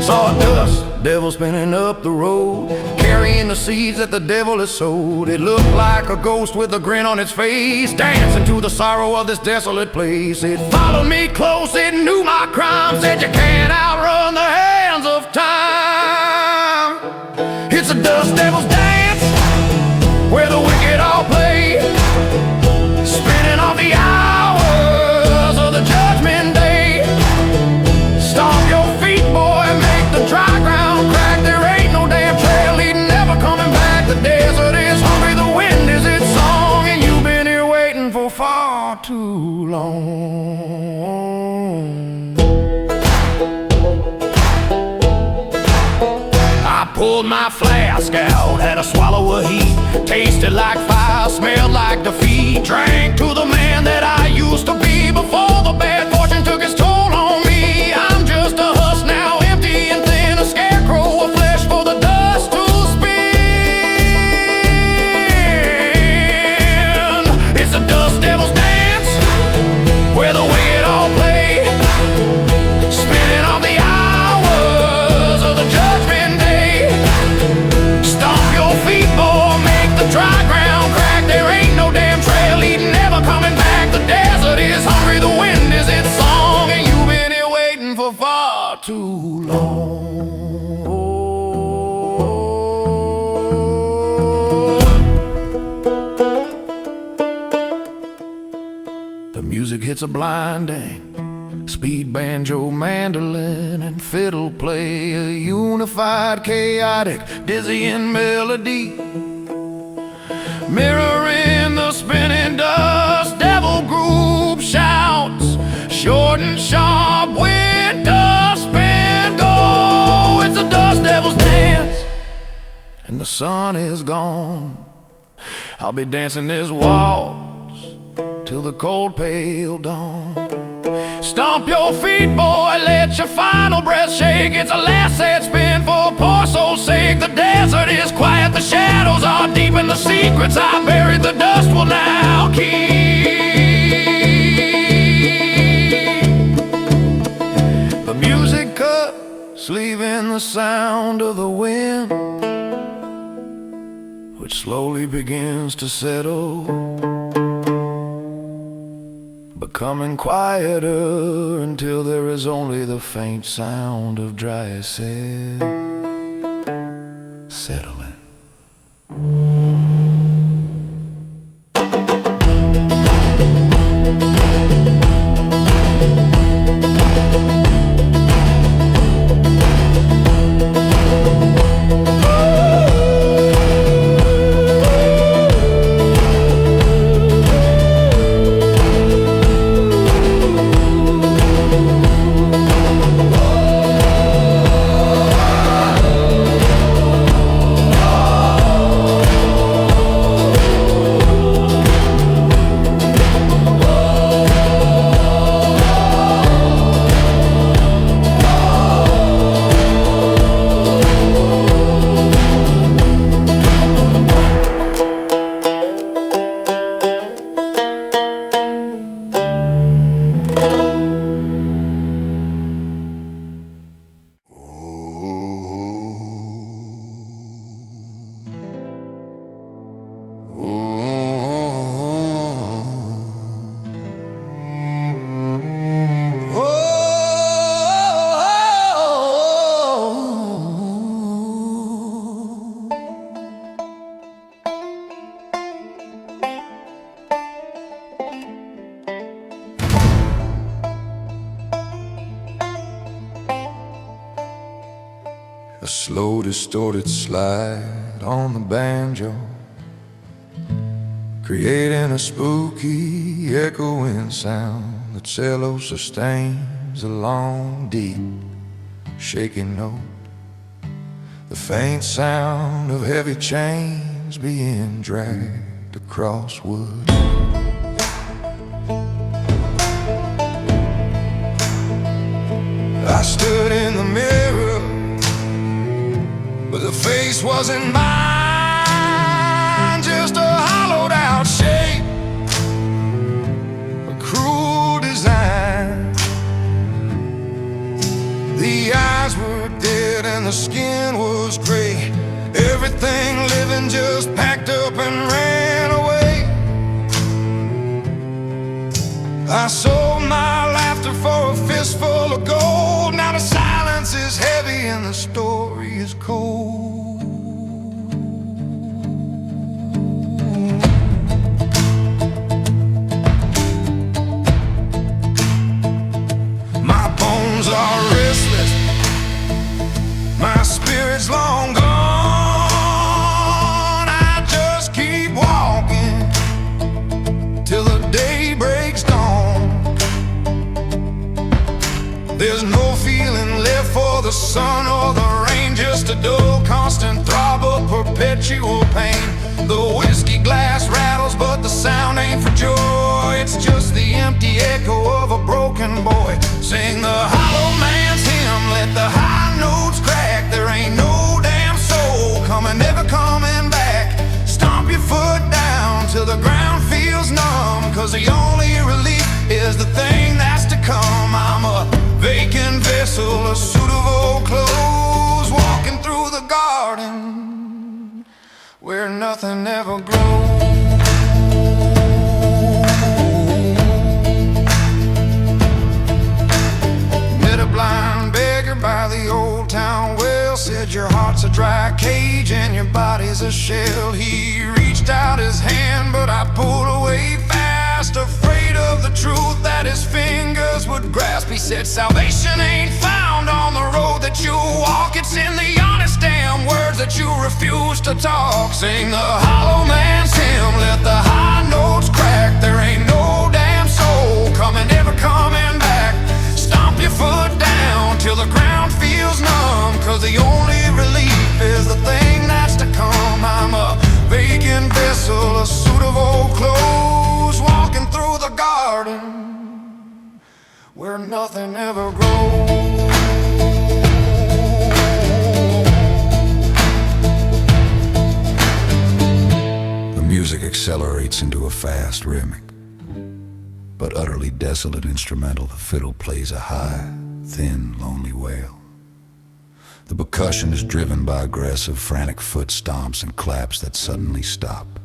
Saw a dust devil spinning up the road, carrying the seeds that the devil has sowed. It looked like a ghost with a grin on its face, dancing to the sorrow of this desolate place. It followed me close, it knew my crime, said you can't outrun the hands of time. It's a dust devil's dance, where the wicked all play, spinning off the hours of the judgment day. Stomp your feet, boy, make the dry ground crack. There ain't no damn trail leading, never coming back. The desert is hungry, the wind is its song, and you've been here waiting for far too long. I pulled my flask out, had a swallow of heat, tasted like fire, smelled like defeat. Drank to the man that I used to be before the bad fortune took its toll on me. I'm just a husk now, empty and thin, a scarecrow of flesh for the dust to spin. It's a dust devil's dance, where the wicked all play, spinning on the hours of the judgment day. Stomp your feet, boy, make the dry ground crack. There ain't no damn trail leading, never coming back. The desert is hungry, the wind is its song, and you've been here waiting for far too long. The music hits a blinding, speed banjo, mandolin, and fiddle play a unified, chaotic, dizzying melody, mirroring the spinning dust. Devil group shouts, short and sharp, wind, dust, spin, go. It's a dust devil's dance, and the sun is gone. I'll be dancing this waltz till the cold pale dawn. Stomp your feet, boy, let your final breath shake. It's a last sad spin for a poor soul's sake. The desert is quiet, the shadows are deep, and the secrets I buried the dust will now keep. The music cuts, leaving the sound of the wind, which slowly begins to settle, becoming quieter until there is only the faint sound of dry sail settling. A slow distorted slide on the banjo, creating a spooky echoing sound. The cello sustains a long, deep, shaky note. The faint sound of heavy chains chains being dragged across wood. I stood in the mirror, but the face wasn't mine, just a hollowed out shape, a cruel design. The eyes were dead and the skin was gray. Everything living just packed up and ran away. I sold my laughter for a fistful of gold. Now the silence is heavy and the story is cold. My bones are restless, my spirit's long gone. I just keep walking till the day breaks dawn. There's no feeling left for the sun or the rain, just a dull constant throb of perpetual pain. The whiskey glass rattles but the sound ain't for joy. It's just the empty echo of a broken boy. Sing the hollow man's hymn, let the high notes crack. There ain't no damn soul coming, never coming back. Stomp your foot down till the ground feels numb, cause the only relief is the thing that's to come. I'm a vacant vessel, a suit of old clothes, walking through the garden where nothing ever grows. Met a blind beggar by the old town well, said your heart's a dry cage and your body's a shell. He reached out his hand but I pulled away fast, afraid of the truth that his fingers would grasp. He said salvation ain't found on the road that you walk, it's in the honest damn words that you refuse to talk. Sing the hollow man's hymn, let the high notes crack. There ain't no damn soul coming, never coming back. Stomp your foot down till the ground feels numb, cause the only relief is the thing that's to come. I'm a vacant vessel, a suit of old clothes, walking through the garden where nothing ever grows. The music accelerates into a fast rhythmic, but utterly desolate instrumental. The fiddle plays a high, thin, lonely wail. The percussion is driven by aggressive, frantic foot stomps and claps that suddenly stop,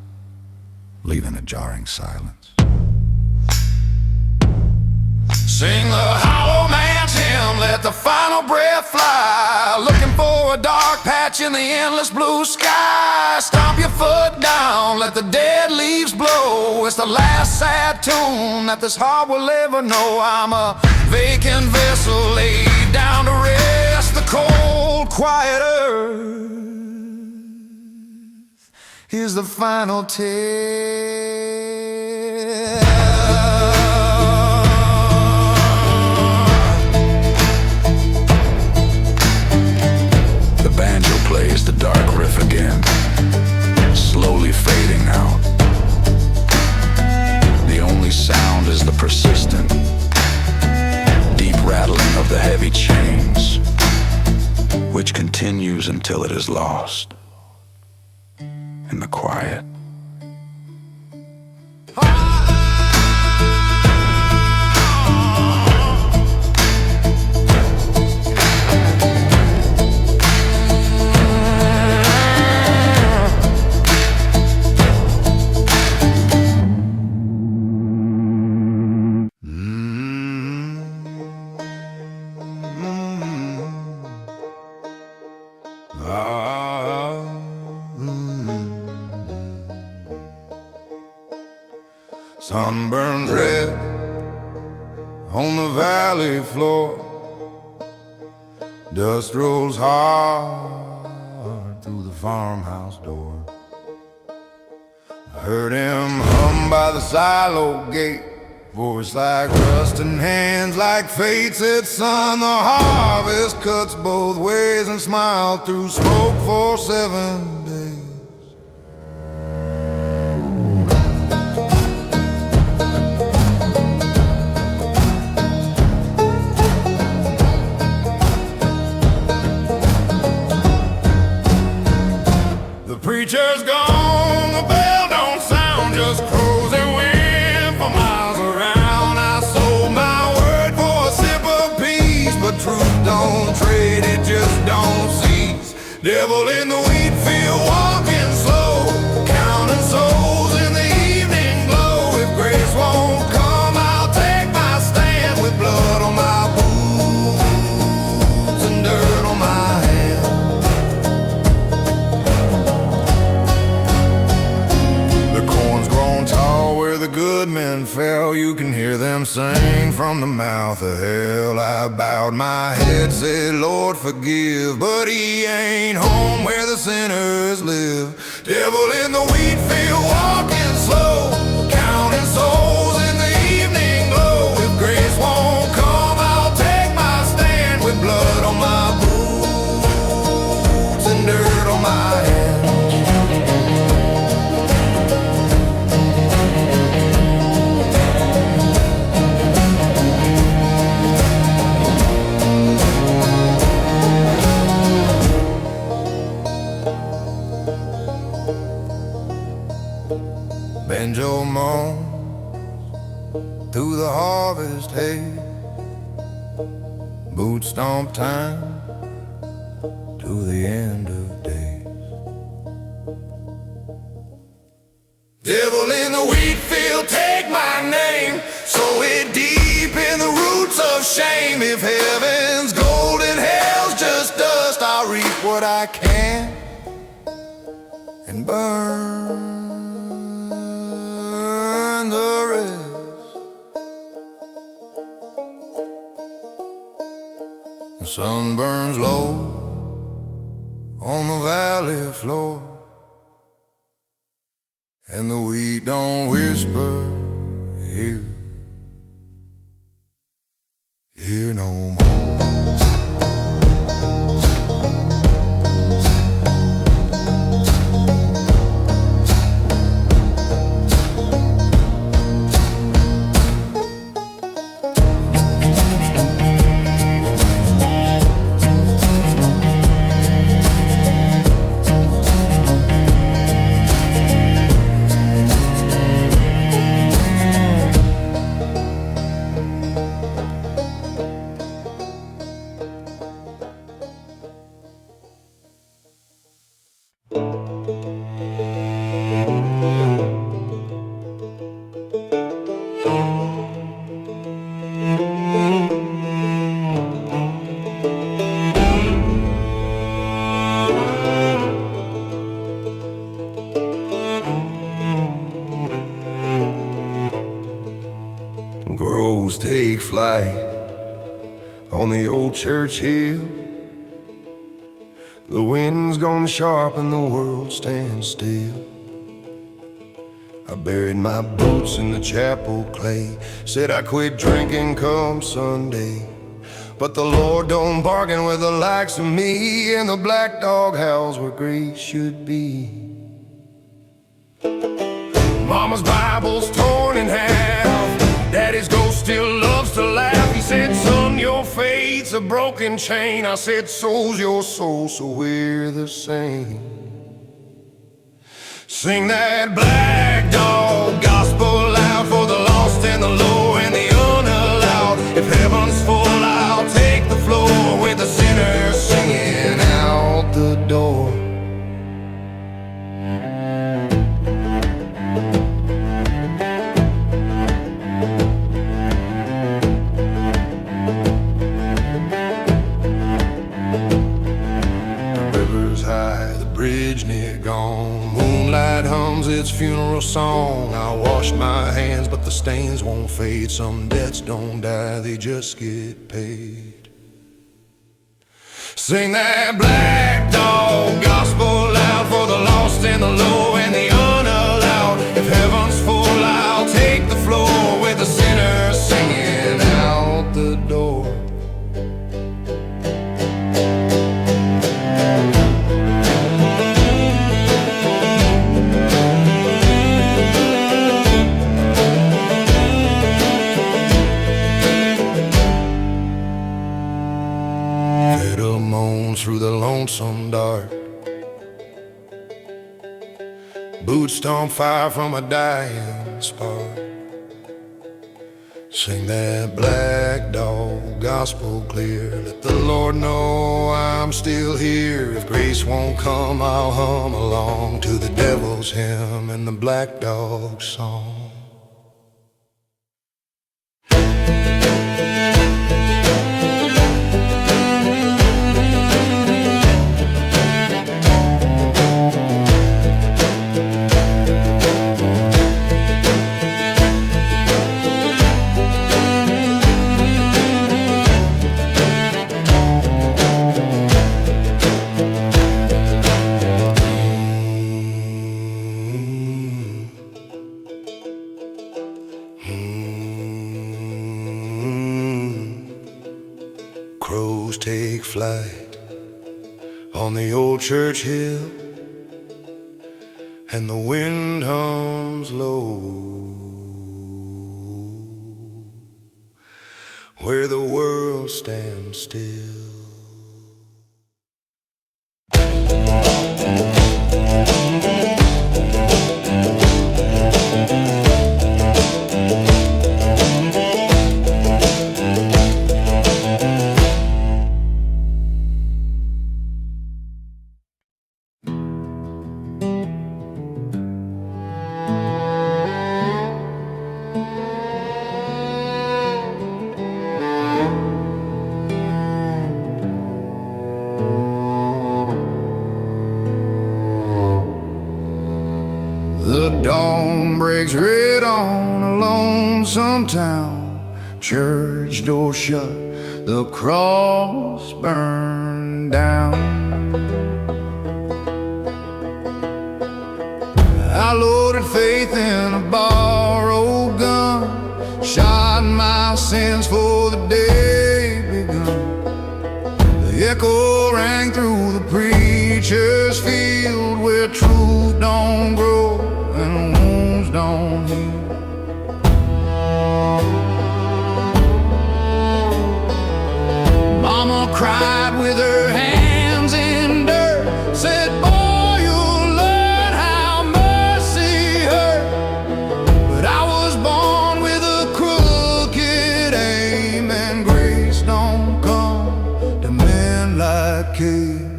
leaving a jarring silence. Sing the hollow man's hymn, let the final breath fly, looking for a dark patch in the endless blue sky. Stomp your foot down, let the dead leaves blow. It's the last sad tune that this heart will ever know. I'm a vacant vessel laid down to rest. The cold, quiet earth is the final test. The banjo plays the dark riff again, slowly fading out. The only sound is the persistent, deep rattling of the heavy chains, which continues until it is lost in the quiet. Sunburned red on the valley floor, dust rolls hard through the farmhouse door. I heard him hum by the silo gate, voice like rusting hands, like fate said, son, the harvest cuts both ways, and smiled through smoke for 7 days. preacher's gone, the bell don't sound, just crows and wind for miles around. I sold my word for a sip of peace, but truth don't trade, it just don't cease. Devil in the wheat field, walking slow, counting souls in the evening glow. If grace won't come, I'll take my stand with blood on my boots and dirt on my hands. The corn's grown tall where the good men fell. You can hear them sing from the mouth of hell. I bowed my head, said, Lord, forgive, but he ain't home where the sinners live. Devil in the wheat field, walking slow, counting souls in the evening glow. If grace won't come, I'll take my stand with blood on my boots and dirt on my hands. Banjo moans through the harvest hay, boot stomp time to the end of days. Devil in the wheat field, take my name, sow it deep in the roots of shame. If heaven's gold and hell's just dust, I'll reap what I can and burn the rest. The sun burns low on the valley floor, and the wheat don't whisper here no more. Crows take flight on the old church hill. The wind's gone sharp and the world stands still. I buried my boots in the chapel clay, said I quit drinking come Sunday. But the Lord don't bargain with the likes of me, and the black dog howls where grace should be. Mama's Bible's torn in half, Daddy's ghost still loves to laugh. He said, son, your faith's a broken chain. I said, soul's your soul, so we're the same. Sing that black dog gospel loud for the lost and the low and the unallowed. If heaven's full, I'll take the floor with the sinners singing out the door. Gone. Moonlight hums its funeral song. I washed my hands, but the stains won't fade. Some debts don't die, they just get paid. Sing that black dog gospel loud for the lost and the low and the unallowed. If heaven's full, I'll take the floor with the sinners singing out the door. Through the lonesome dark, boots on fire from a dying spark. Sing that black dog gospel clear. Let the Lord know I'm still here. If grace won't come, I'll hum along to the devil's hymn and the black dog song. Crows take flight on the old church hill, and the wind hums low where the world stands still. The dawn breaks red on a lonesome town. Church door shut, the cross burned down. I loaded faith in a borrowed gun, shot my sins for the day begun. The echo rang through the preacher's field where truth don't grow and wounds don't heal. Mama cried with her hands in dirt, said, boy, you'll learn how mercy hurt. But I was born with a crooked aim, and grace don't come to men like Cain.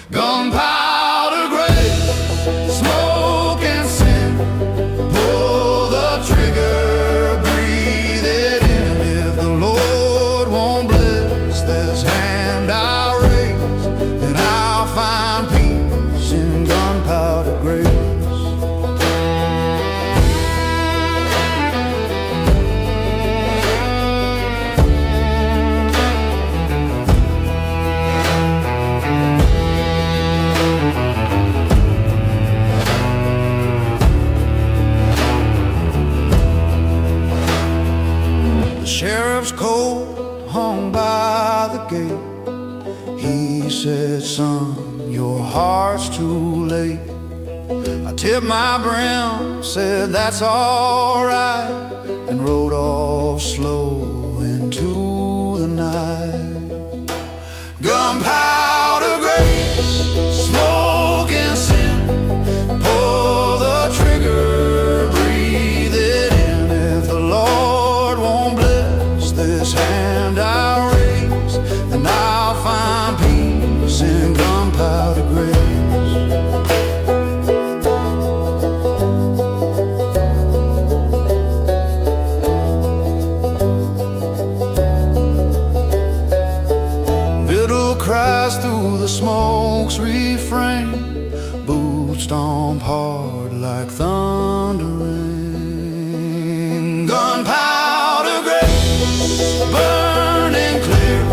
Gunpowder grace, smoke and sin. Pull the trigger, breathe it in. If the Lord won't bless this hand I raise, then I'll find peace in gunpowder grace. The sheriff's coat hung by the gate. He said, son, your heart's too late. I tipped my brim, said that's all right, and rode off slow into the night. Gunpowder grace, smoke and sin. Pull the trigger, breathe it in. If the Lord won't bless this hand I raise, then I'll find peace in gunpowder grace. Fiddle cries through the smoke's refrain. Boots stomp hard like thundering. Gunpowder grace, burning clear.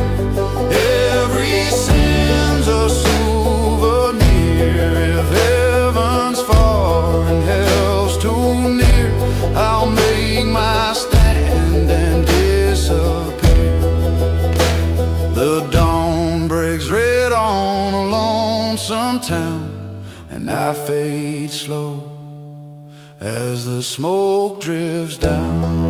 Every sin's a souvenir. If heaven's far and hell's too near, I'll make my stand and disappear. The dawn breaks red on a lonesome town, and I fade slow as the smoke drifts down.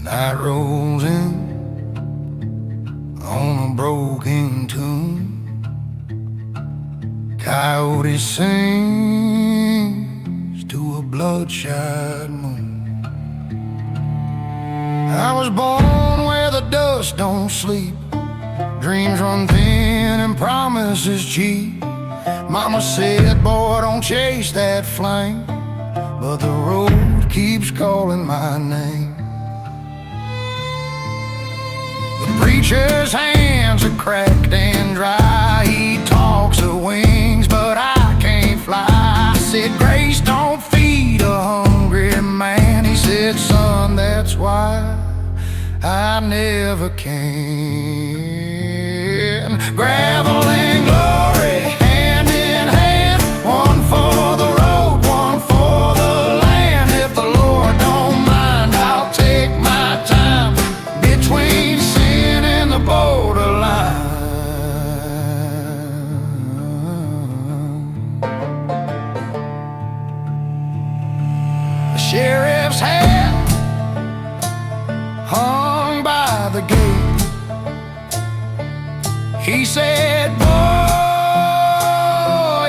Night rolls in on a broken tune. Coyote sings to a bloodshot moon. I was born where the dust don't sleep. Dreams run thin and promises cheap. Mama said, boy, don't chase that flame, but the road keeps calling my name. The preacher's hands are cracked and dry. He talks of wings, but I can't fly. I said, grace don't feed a hungry man. He said, son, that's why I never can. Gravel and glory, hand in hand, one for the road, one for the land. If the Lord don't mind, I'll take my time between sin and the borderline. The sheriff's hat hung by the gate. He said, boy,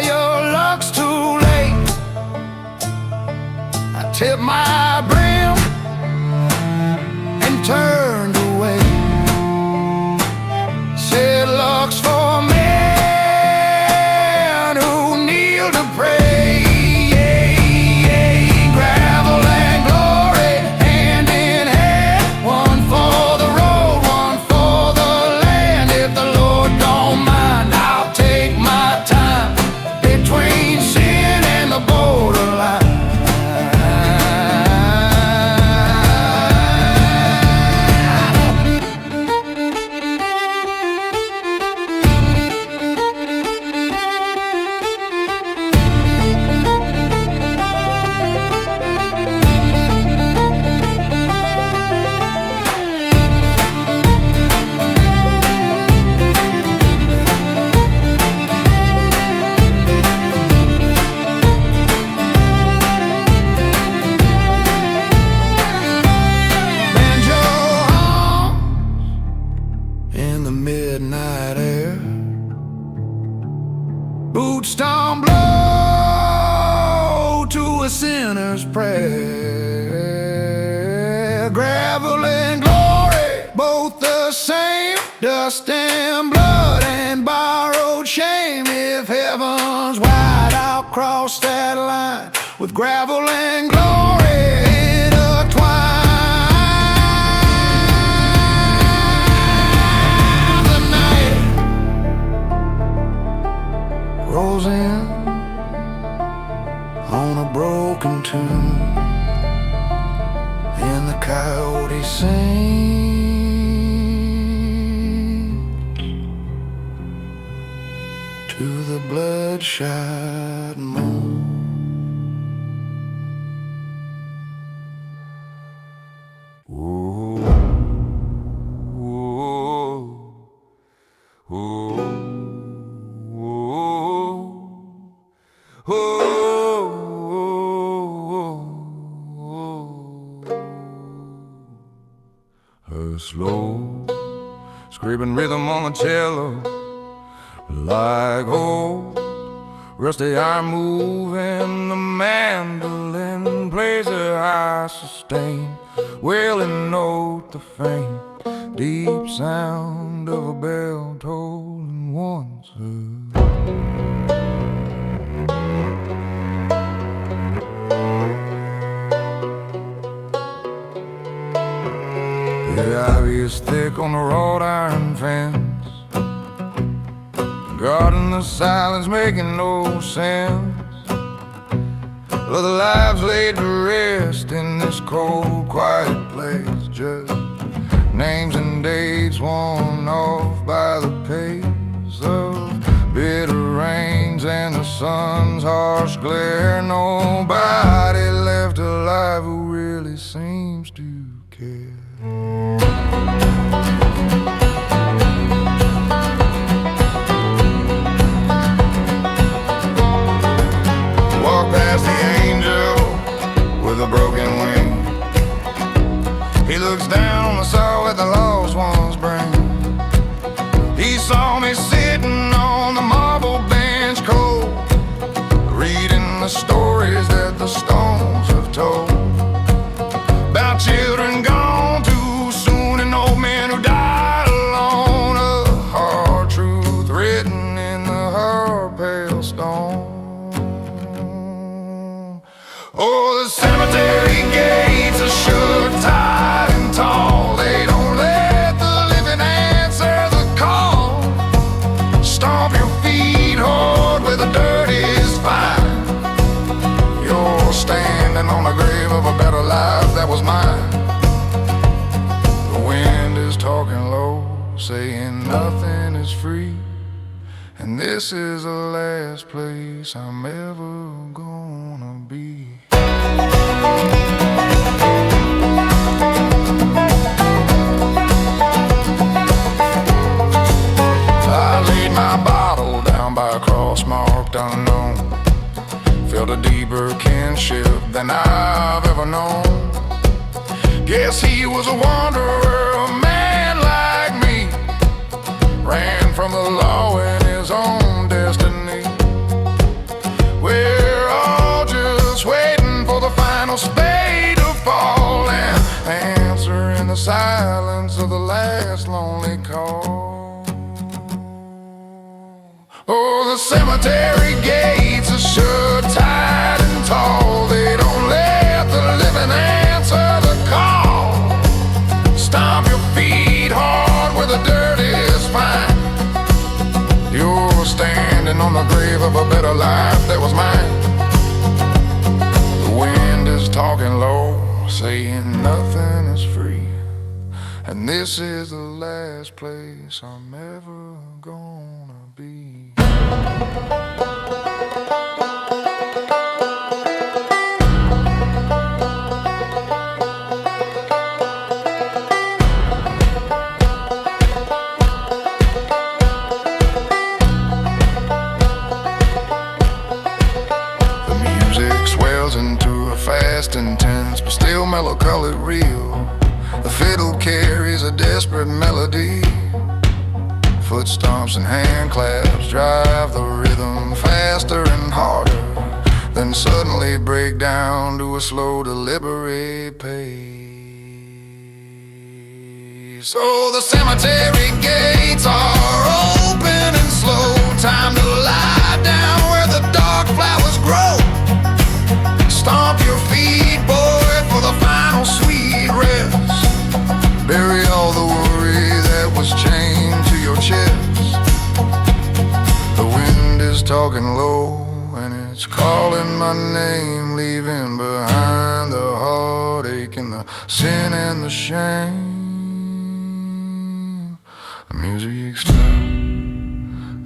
your luck's too late. I tipped my brim and turned away. Said, luck's for men who kneel to pray. Gravel and glory, hand in hand, one for the road, one for the land. If the Lord don't mind, I'll take my time between sin and the borderline. Banjo hums in the midnight air. Boots don't blow to a sinner's prayer. Gravel and glory, both the same. Dust and blood and borrowed shame. If heaven's wide, I'll cross that line with gravel and glory intertwined. The night rolls in on a broken tune, and the coyote sings to the bloodshot moon. Ooh, ooh, ooh, ooh, ooh. Her slow scraping rhythm on the cello, like old rusty iron moving. The mandolin plays a high sustain, wailing note, the faint deep sound of a bell tolling once heard. The ivy is thick on the wrought iron fence, guarding the silence, making no sense. Well, the lives laid to rest in this cold, quiet place, just names and dates worn off by the pace of bitter rains and the sun's harsh glare. Nobody left alive who really seems to care. Walk past the angel with a broken wing. He looks down that the stones have told about children gone too soon and old men who died alone. A hard truth written in the hard pale stone. Oh, the cemetery gates are shut tight and tall. They don't let the living answer the call. Stomp your feet hard where the dirt is fine. You're standing on the grave of a better life that was mine. The wind is talking low, saying nothing is free, and this is the last place I'm ever gonna be. I laid my bottle down by a cross marked unknown. Felt a deeper kinship than I've ever known. Guess he was a wanderer, a man like me. Ran from the law and his own destiny. We're all just waiting for the final spade to fall and answer in the silence of the last lonely call. Oh, the cemetery gates are shut tight and tall. They don't let the living answer the call. Stomp your feet hard where the dirt is fine. You're standing on the grave of a better life that was mine. The wind is talking low, saying nothing is free, and this is the last place I'm ever gonna be. Fast and tense, but still mellow-colored real. The fiddle carries a desperate melody. Foot stomps and hand claps drive the rhythm faster and harder, then suddenly break down to a slow, deliberate pace. So the cemetery gates are open and slow. Time to lie down where the dark flowers grow. Stomp your feet, boy, for the final sweet rest. Bury all the worry that was chained to your chest. The wind is talking low, and it's calling my name, leaving behind the heartache and the sin and the shame. The music's down.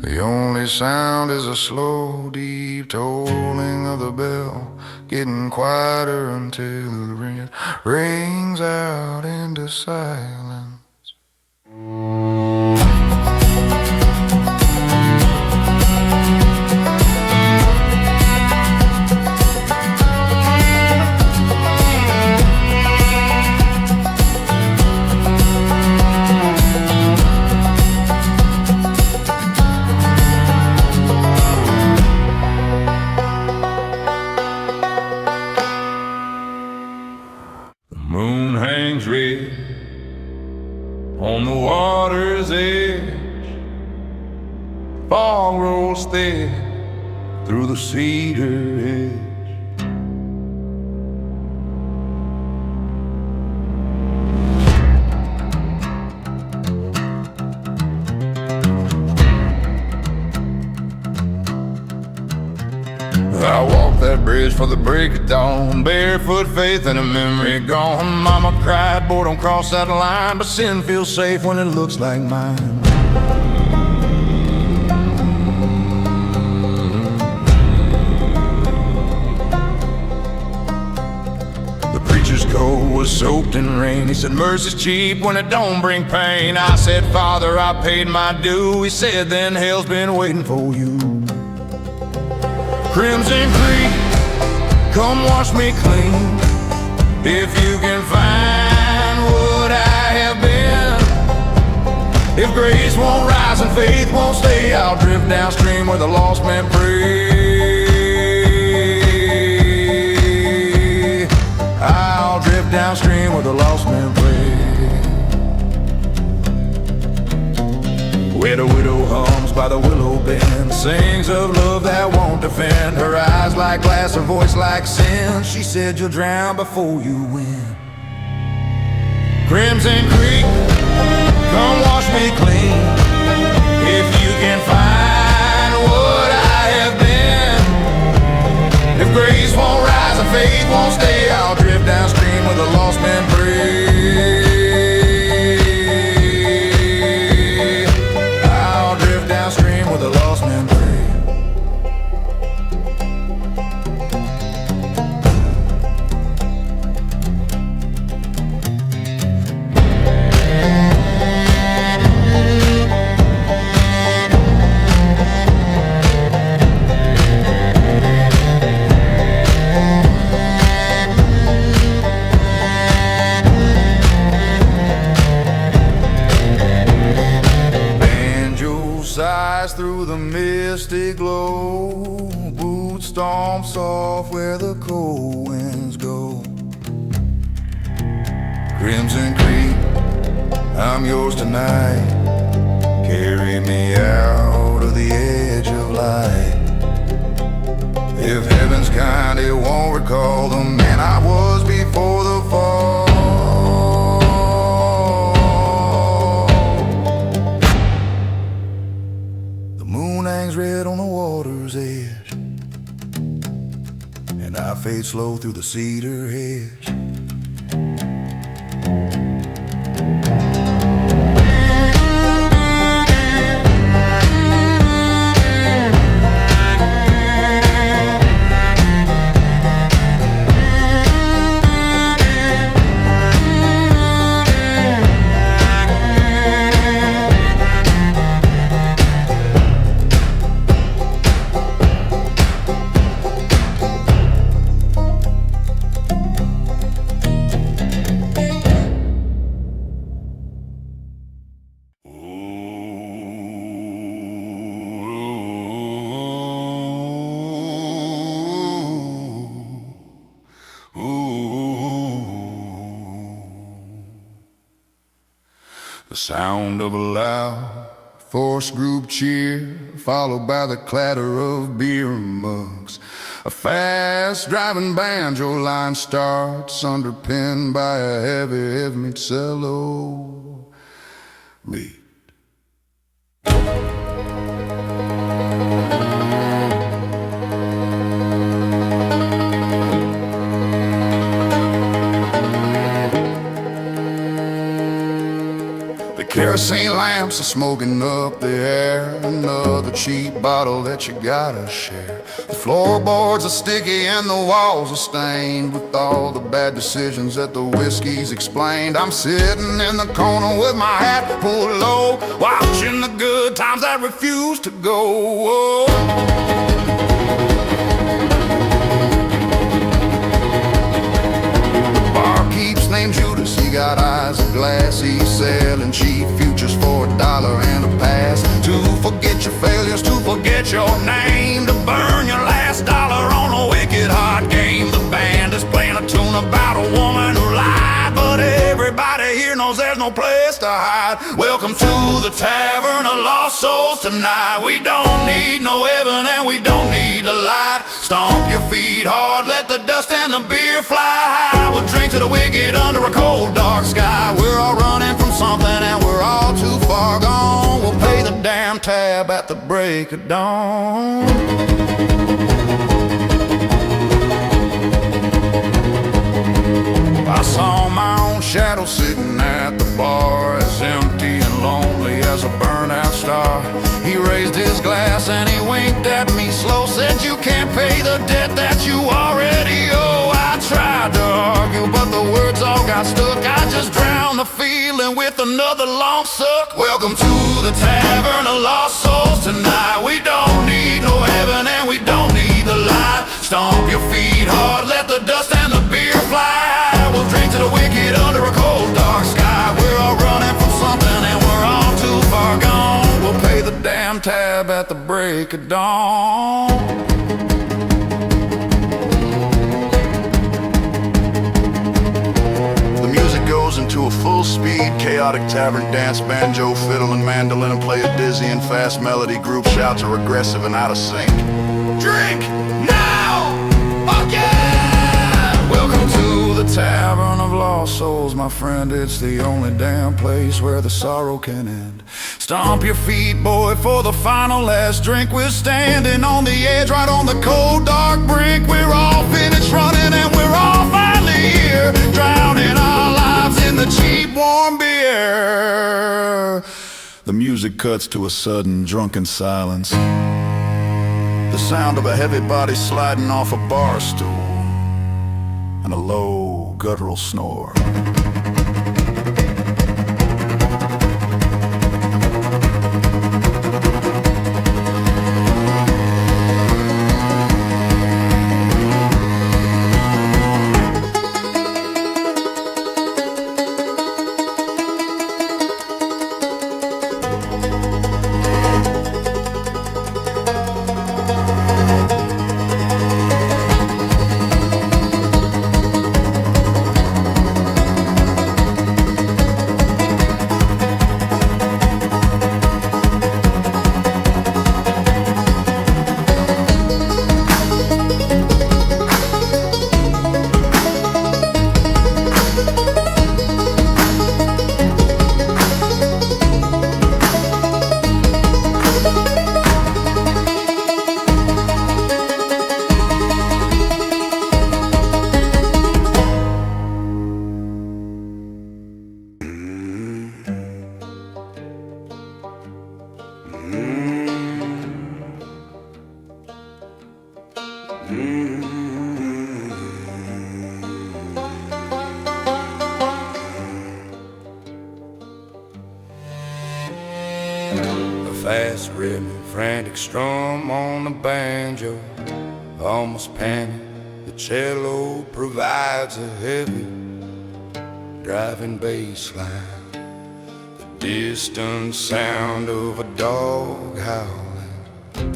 The only sound is a slow, deep tolling of the bell, getting quieter until it rings out into silence. On the water's edge, fog rolls thick through the cedar hedge. I walked that bridge for the break of dawn, barefoot faith and a memory gone. Mama cried, boy, don't cross that line, but sin feels safe when it looks like mine. The preacher's coat was soaked in rain. He said, mercy's cheap when it don't bring pain. I said, Father, I paid my due. He said, then hell's been waiting for you. Crimson Creek, come wash me clean. If you can find what I have been. If grace won't rise and faith won't stay, I'll drift downstream where the lost men pray. downstream where the lost men pray. Where the widow hums by the willow bend, sings of love that won't defend. Her eyes like glass, her voice like sin. She said you'll drown before you win. Crimson Creek, come wash me clean. If you can find what I have been. If grace won't rise and faith won't stay, I'll drift downstream where the lost men pray. I'll drift downstream where the lost men pray. Through the misty glow, boot stomps off where the cold winds go. Crimson Creek, I'm yours tonight. Carry me out of the edge of light. If heaven's kind, it won't recall the man I was before the fall. Red on the water's edge, and I fade slow through the cedar hedge. The sound of a loud, forced group cheer, followed by the clatter of beer mugs. A fast driving banjo line starts, underpinned by a heavy, heavy cello beat. Kerosene lamps are smoking up the air. Another cheap bottle that you gotta share. The floorboards are sticky and the walls are stained with all the bad decisions that the whiskey's explained. I'm sitting in the corner with my hat pulled low, watching the good times that refuse to go. Barkeep's named Judas, he got eyes of glass. He's selling cheap futures for $1 and a pass. To forget your failures, to forget your name, to burn your last dollar on a wicked hard game. The band is playing a tune about a woman who lied, but everybody here knows there's no place to hide. Welcome to the tavern of lost souls tonight. We don't need no heaven and we don't need a light. Stomp your feet hard, let the dust and the beer fly high. We'll drink to the wicked under a cold dark sky. We're all running from something and we're all too far gone. We'll pay the damn tab at the break of dawn. I saw my own shadow sitting at the bar, as empty and lonely as a burnout star. He raised his glass and he winked at me slow, said you can't pay the debt that you already owe. I tried to argue but the words all got stuck. I just drowned the feeling with another long suck. Welcome to the tavern of lost souls tonight. We don't need no heaven and we don't need the light. Stomp your feet hard, let the dust and the beer fly. We'll drink to the wicked under a cold dark sky. We're all running from something and we're all too far gone. We'll pay the damn tab at the break of dawn. chaotic tavern dance, banjo, fiddle, and mandolin play a dizzy and fast melody. Group shouts are aggressive and out of sync. Drink now, again! Welcome to the Tavern of Lost Souls, my friend. It's the only damn place where the sorrow can end. Stomp your feet, boy, for the final last drink. We're standing on the edge, right on the cold, dark brink. We're all finished running and we're all finally here, drowning our lives in the cheap, warm beer. The music cuts to a sudden, drunken silence. The sound of a heavy body sliding off a bar stool, and a low, guttural snore. Fast rhythm, frantic strum on the banjo, almost panic. The cello provides a heavy driving bass line, the distant sound of a dog howling.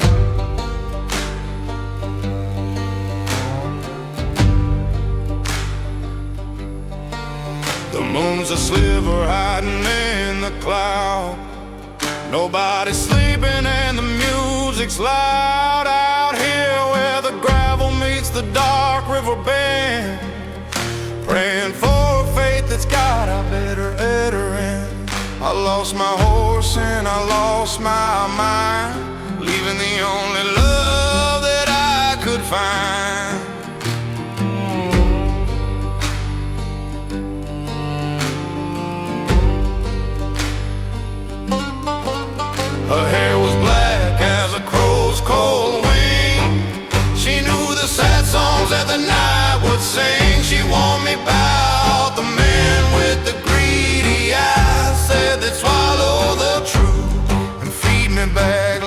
The moon's a sliver hiding in the cloud. Nobody's sleeping and the music's loud out here where the gravel meets the dark river bend. Praying for a faith that's got a better end. I lost my horse and I lost my mind, leaving the only love that I could find. Her hair was black as a crow's cold wing. She knew the sad songs that the night would sing. She warned me about the man with the greedy eyes, said they'd swallow the truth and feed me back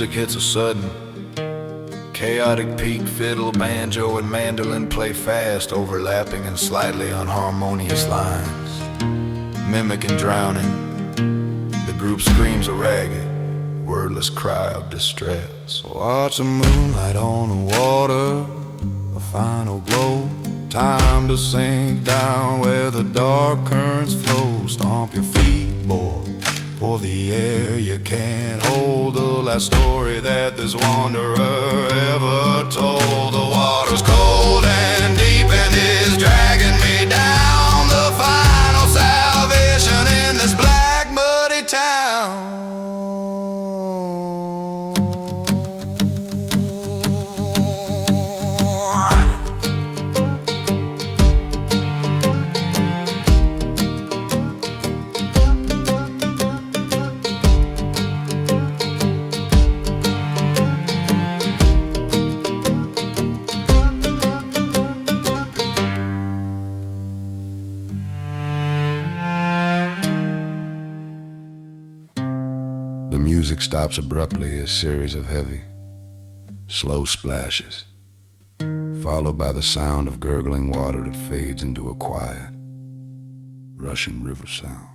music hits a sudden chaotic peak. Fiddle, banjo, and mandolin play fast, overlapping in slightly unharmonious lines, mimicking drowning. The group screams a ragged, wordless cry of distress. Watch the moonlight on the water, a final glow. Time to sink down where the dark currents flow. Stomp your feet, boy, for the air you can't hold. The last story that this wanderer ever told. The water's cold and deep and is dragging me down. The final salvation in this black muddy town. Music stops abruptly, a series of heavy, slow splashes, followed by the sound of gurgling water that fades into a quiet, rushing river sound.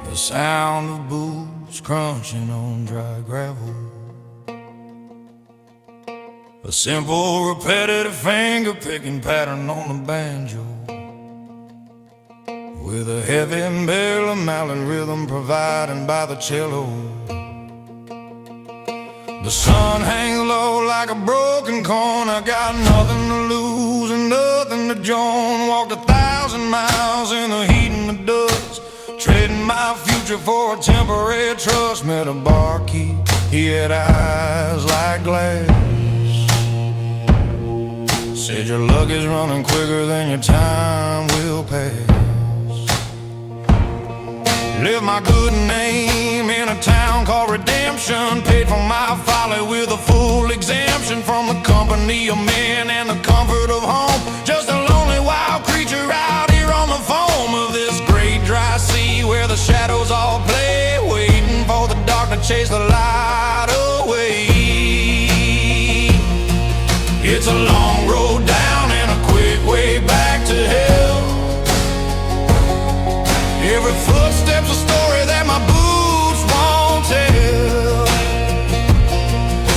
The sound of boots crunching on dry gravel, a simple repetitive finger-picking pattern on the banjo, with a heavy barrel of mallet rhythm provided by the cello. The sun hangs low like a broken coin. I got nothing to lose and nothing to join. Walked 1,000 miles in the heat and the dust, trading my future for a temporary trust. Met a barkeep, he had eyes like glass. Said your luck is running quicker than your time will pass. Live my good name in a town called Redemption. Paid for my folly with a full exemption from the company of men and the comfort of home. Just a lonely wild creature out here on the foam of this great dry sea, where the shadows all play, waiting for the dark to chase the light away. It's a long road down and a quick way back to hell. Every footstep's a story that my boots won't tell.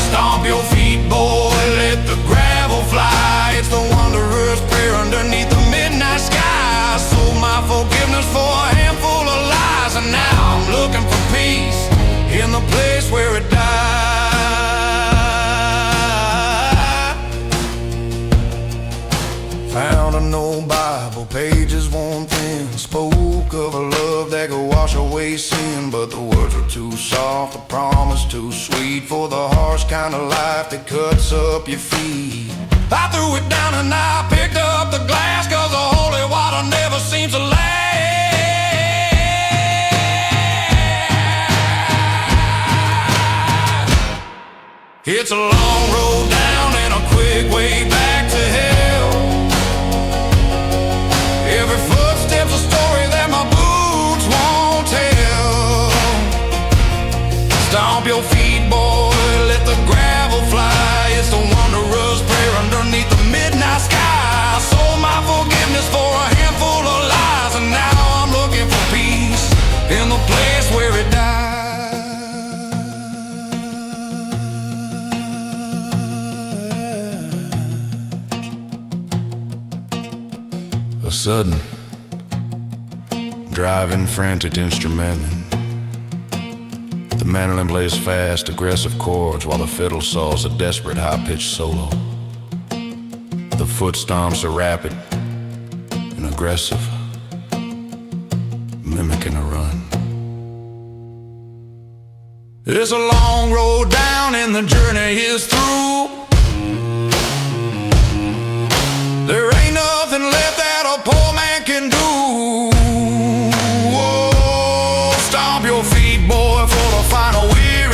Stomp your feet, boy, let the gravel fly. It's the wanderer's prayer underneath the midnight sky. I sold my forgiveness for a handful of lies, and now I'm looking for peace in the place where it died. Found an old Bible, pages worn thin, spoke of a love that could wash away sin, but the words were too soft, the promise too sweet, for the harsh kind of life that cuts up your feet. I threw it down and I picked up the glass, cause the holy water never seems to last. It's a long road down and a quick way back to hell. Every footstep's a story that my boots won't tell. Stomp your feet, boy, let the gravel fly. It's the wanderer's prayer underneath the midnight sky. I sold my forgiveness for a handful of lies, and now I'm looking for peace in the place where it died. A sudden, driving frantic instrumenting. The mandolin plays fast, aggressive chords, while the fiddle saws a desperate high-pitched solo. The foot stomps are rapid and aggressive, mimicking a run. It's a long road down and the journey is through. There ain't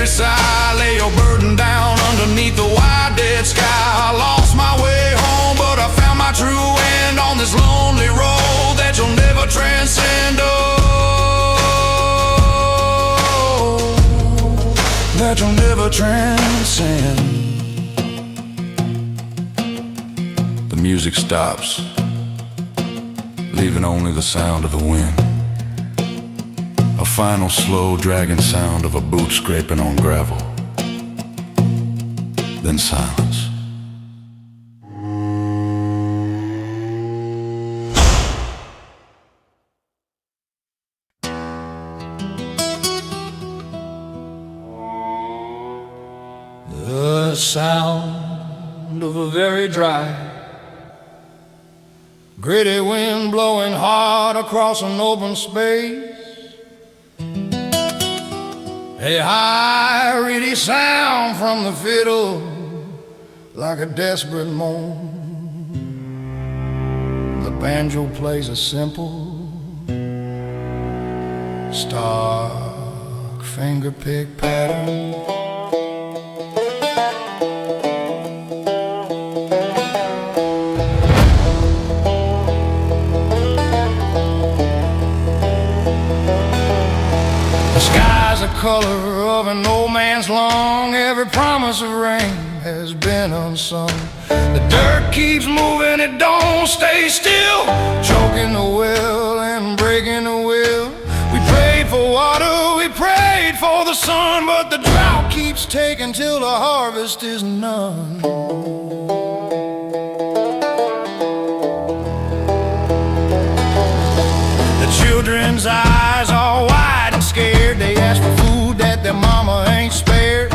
sigh, lay your burden down underneath the wide dead sky. I lost my way home, but I found my true end on this lonely road that you'll never transcend. Oh, that you'll never transcend. The music stops, leaving only the sound of the wind. A final slow dragging sound of a boot scraping on gravel. Then silence. The sound of a very dry, gritty wind blowing hard across an open space. A high, reedy sound from the fiddle, like a desperate moan. The banjo plays a simple, stark finger-pick pattern. Color of an old man's lung, every promise of rain has been unsung. The dirt keeps moving, it don't stay still, choking the well and breaking the will. We prayed for water, we prayed for the sun, but the drought keeps taking till the harvest is none. The children's eyes are wide and scared, they ask for food that their mama ain't spared.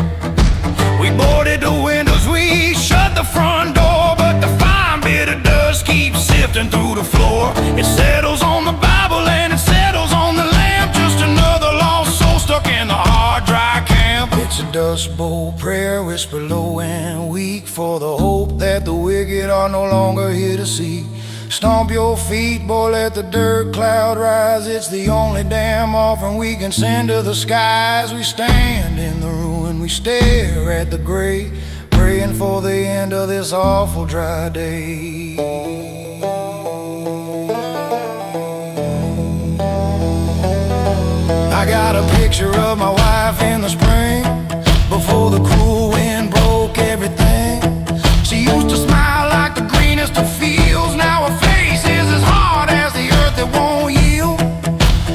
We boarded the windows, we shut the front door, but the fine bit of dust keeps sifting through the floor. It settles on the Bible and it settles on the lamp, just another lost soul stuck in the hard, dry camp. It's a dust bowl prayer, whisper low and weak, for the hope that the wicked are no longer here to see. Stomp your feet, boy, let the dirt cloud rise. It's the only damn offering we can send to the skies. We stand in the ruin, we stare at the gray, praying for the end of this awful dry day. I got a picture of my wife in the spring, before the cruel wind broke everything. She used to smile like the greenest of fields, now her face is as hard as the earth that won't yield.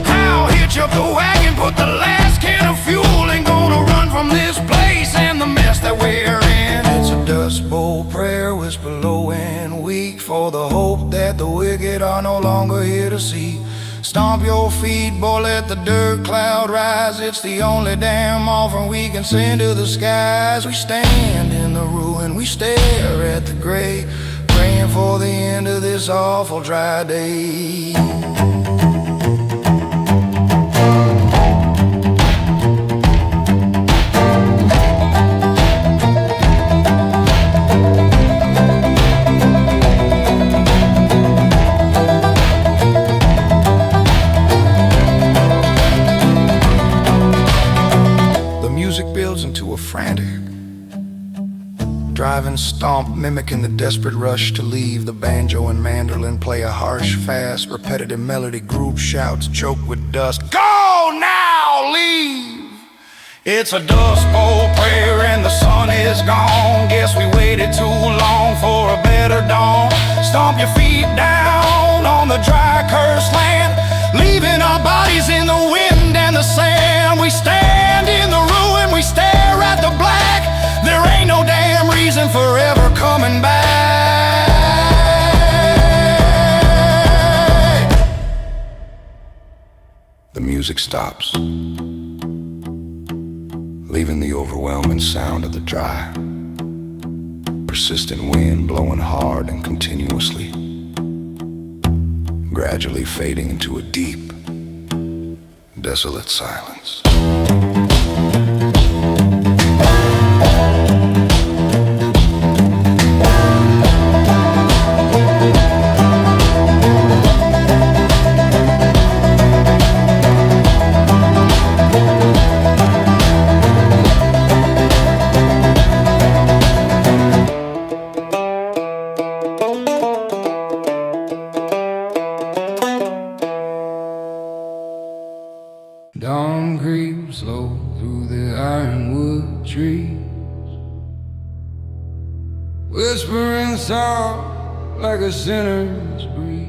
I'll hitch up the wagon, put the last can of fuel, ain't gonna run from this place and the mess that we're in. It's a dust bowl prayer, whisper low and weak, for the hope that the wicked are no longer here to see. Stomp your feet, boy, let the dirt cloud rise. It's the only damn offering we can send to the skies. We stand in the ruin, we stare at the gray, praying for the end of this awful dry day. Into a frantic drive and stomp, mimicking the desperate rush to leave. The banjo and mandolin play a harsh, fast, repetitive melody. Group shouts choked with dust, go now, leave. It's a dust bowl prayer and the sun is gone. Guess we waited too long for a better dawn. Stomp your feet down on the dry, cursed land, leaving our bodies in the wind and the sand. We stand in the ruin, we stare at the black. There ain't no damn reason for ever coming back. The music stops, leaving the overwhelming sound of the dry, persistent wind blowing hard and continuously, gradually fading into a deep, desolate silence. through the ironwood trees, whispering soft like a sinner's breeze.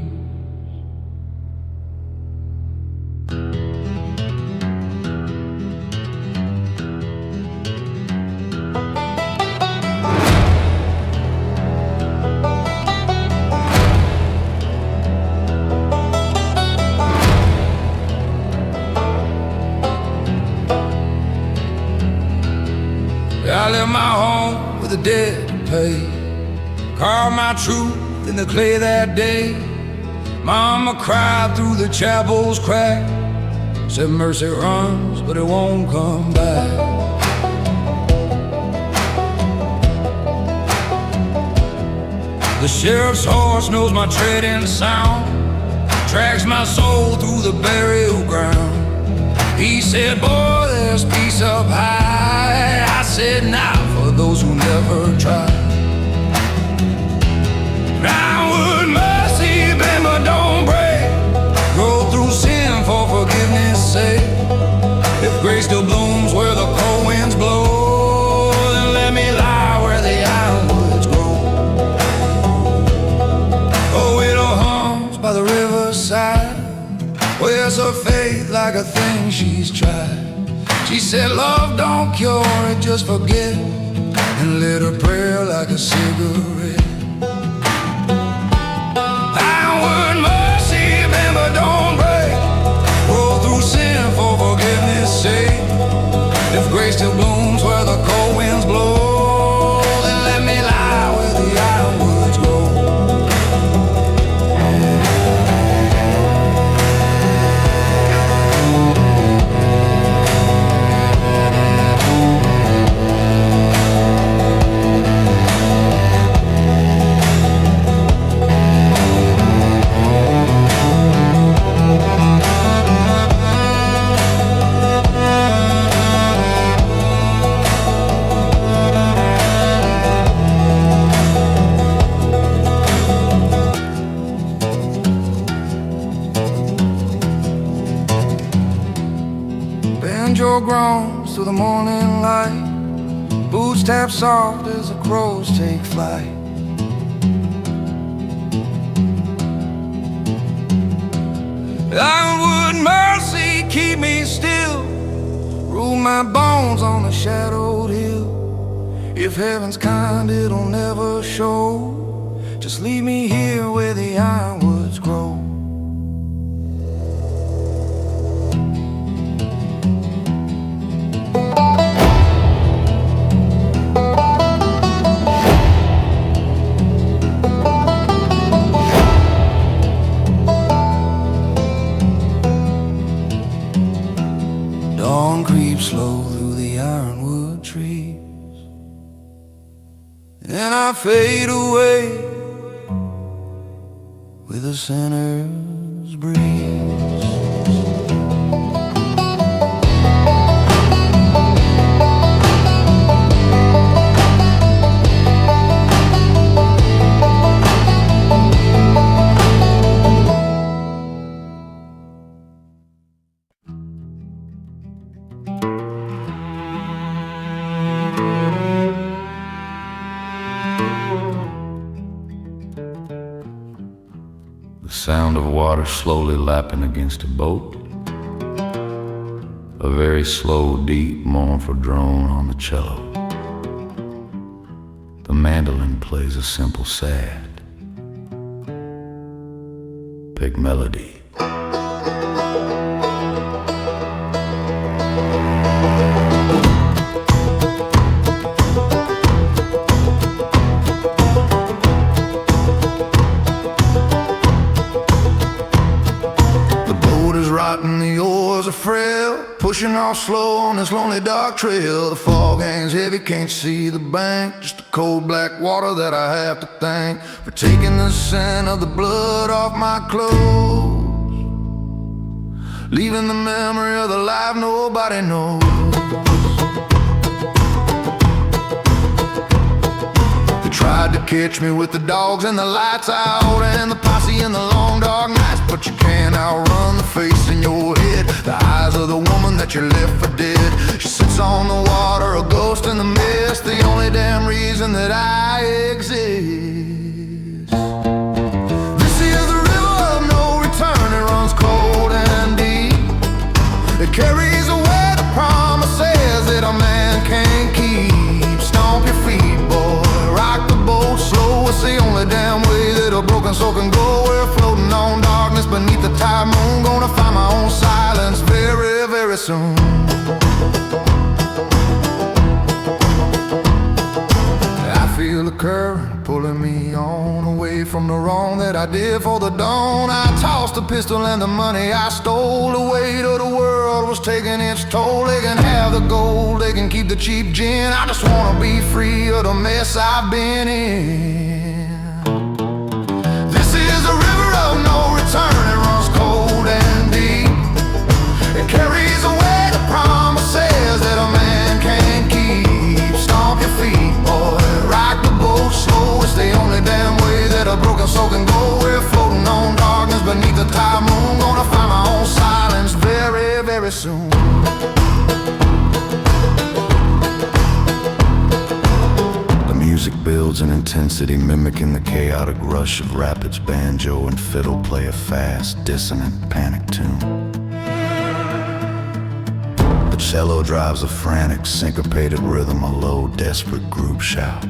I left my home with a debt to pay, carved my truth in the clay that day. Mama cried through the chapel's crack, said mercy runs but it won't come back. The sheriff's horse knows my treading sound, tracks my soul through the burial ground. He said, boy, there's peace up high. I said, now for those who never tried. Ironwood, mercy, bend but don't break. Go through sin for forgiveness' sake. If grace still blooms where the cold winds blow, then let me lie where the ironwoods grow. A widow hums by the riverside, wears her faith like a thing she's tried. She said, love don't cure it, just forget, and lit her prayer like a cigarette. Ironwood, mercy, bend but don't break. Roll through sin for forgiveness' sake. If grace still blooms where the cold winds blow, then let me lie where the ironwoods grow. Banjo groans through the morning light, boots tap soft as the crows take flight. Ironwood, mercy, keep me still, rule my bones on the shadowed hill. If heaven's kind, it'll never show, just leave me here where the ironwoods grow. Dawn creeps slow through the ironwood trees, and I fade away with a sinner's breeze. Sound of water slowly lapping against a boat, a very slow, deep, mournful drone on the cello. The mandolin plays a simple, sad, big melody. The oars are frail, pushing off slow on this lonely dark trail. The fog hangs heavy, can't see the bank, just the cold black water that I have to thank for taking the scent of the blood off my clothes, leaving the memory of the life nobody knows. They tried to catch me with the dogs and the lights out and the posse in the long dark nights. but you can't outrun the face in your head, the eyes of the woman that you left for dead. She sits on the water, a ghost in the mist, the only damn reason that I exist. This is the river of no return, it runs cold and deep. It carries away the promises that a man can't keep. Stomp your feet, boy, rock the boat slow. It's the only damn way that a broken soul can go. We're floating on darkness beneath the tide moon, gonna find my own silence very, very soon. I feel the current pulling me on, away from the wrong that I did for the dawn. I tossed the pistol and the money I stole. The weight of the world was taking its toll. They can have the gold, they can keep the cheap gin. I just wanna be free of the mess I've been in. This is a river of no return, it runs cold and deep. It carries away the promises that a man can't keep. Stomp your feet, boy, rock the boat slow. It's the only damn way that a broken soul can go. We're floating on darkness beneath the tide moon, gonna find my own silence very, very soon. The music builds in intensity, mimicking the chaotic rush of rapids. Banjo and fiddle play a fast, dissonant panic tune. The cello drives a frantic, syncopated rhythm, a low, desperate group shout.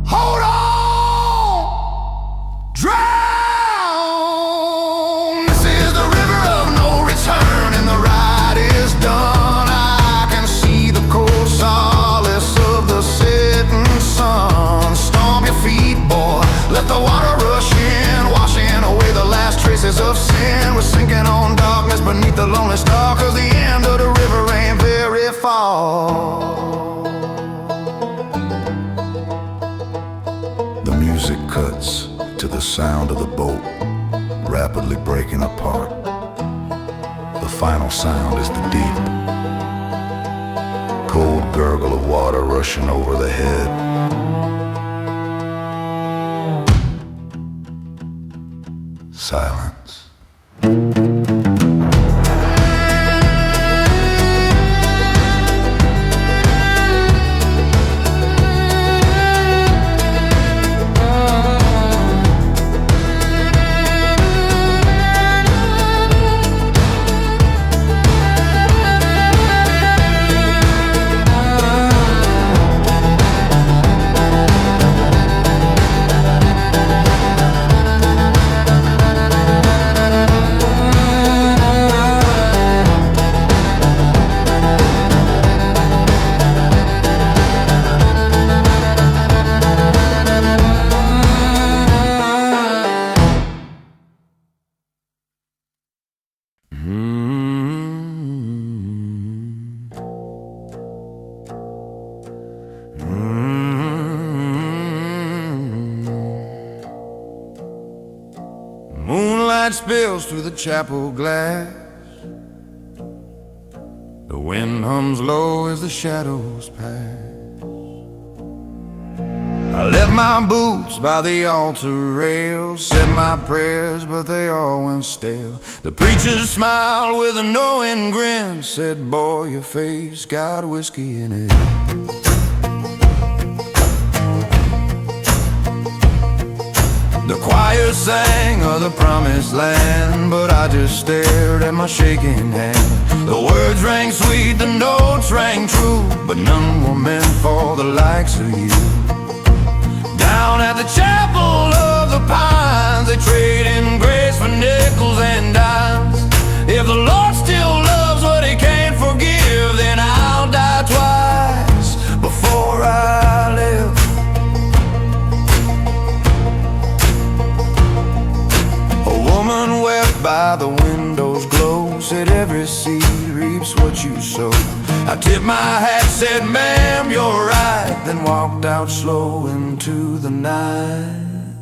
Hold on! Drown! This is the river of no return, and the ride is done. I can see the cold solace of the setting sun. Stomp your feet, boy, let the water rush in, washing away the last traces of sin. We're sinking on darkness beneath the lonely star, 'cause the end of the river ain't very far. The music cuts to the sound of the boat rapidly breaking apart. The final sound is the deep, cold gurgle of water rushing over the head. Silence. Moonlight spills through the chapel glass. The wind hums low as the shadows pass. I left my boots by the altar rails, said my prayers, but they all went stale. The preacher smiled with a knowing grin, said, boy, your face got whiskey in it. The choir sang of the promised land, but I just stared at my shaking hand. The words rang sweet, the notes rang true, but none were meant for the likes of you. Down at the chapel of the pines, they trade in grace for nickels and dimes. If the Lord still loves what he can't forgive, then I'll die twice before I live. A woman wept by the window's glow, said every seed reaps what you sow. I tipped my hat, said ma'am, you're right, then walked out slow into the night.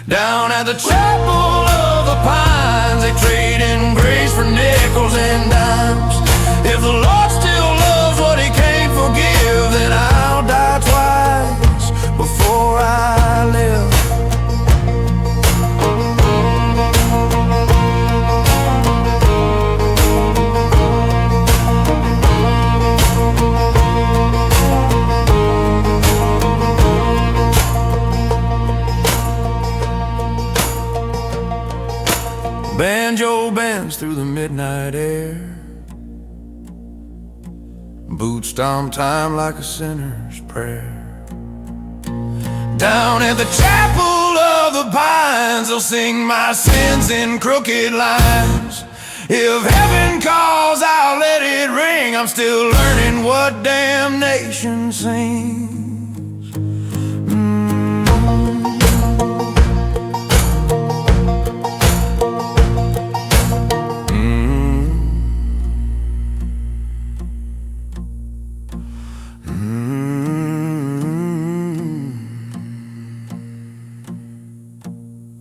Down at the chapel of the pines, they trade in grace for nickels and dimes. If the Lord still loves what he can't forgive, then I'll die twice before I live. banjo bends through the midnight air. Boots stomp time like a sinner's prayer. Down at the chapel of the pines, they'll sing my sins in crooked lines. If heaven calls, I'll let it ring. I'm still learning what damnation sings.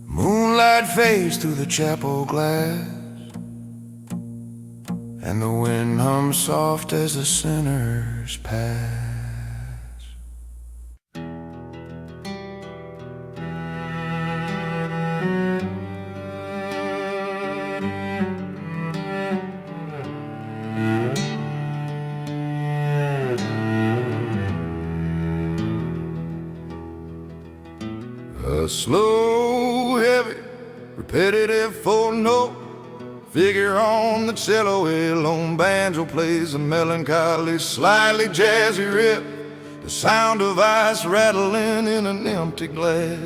Moonlight fades through the chapel glass, and the wind hums soft as the sinners pass. A slow, heavy, repetitive four note figure on the cello, a lone banjo plays a melancholy, slightly jazzy riff, the sound of ice rattling in an empty glass.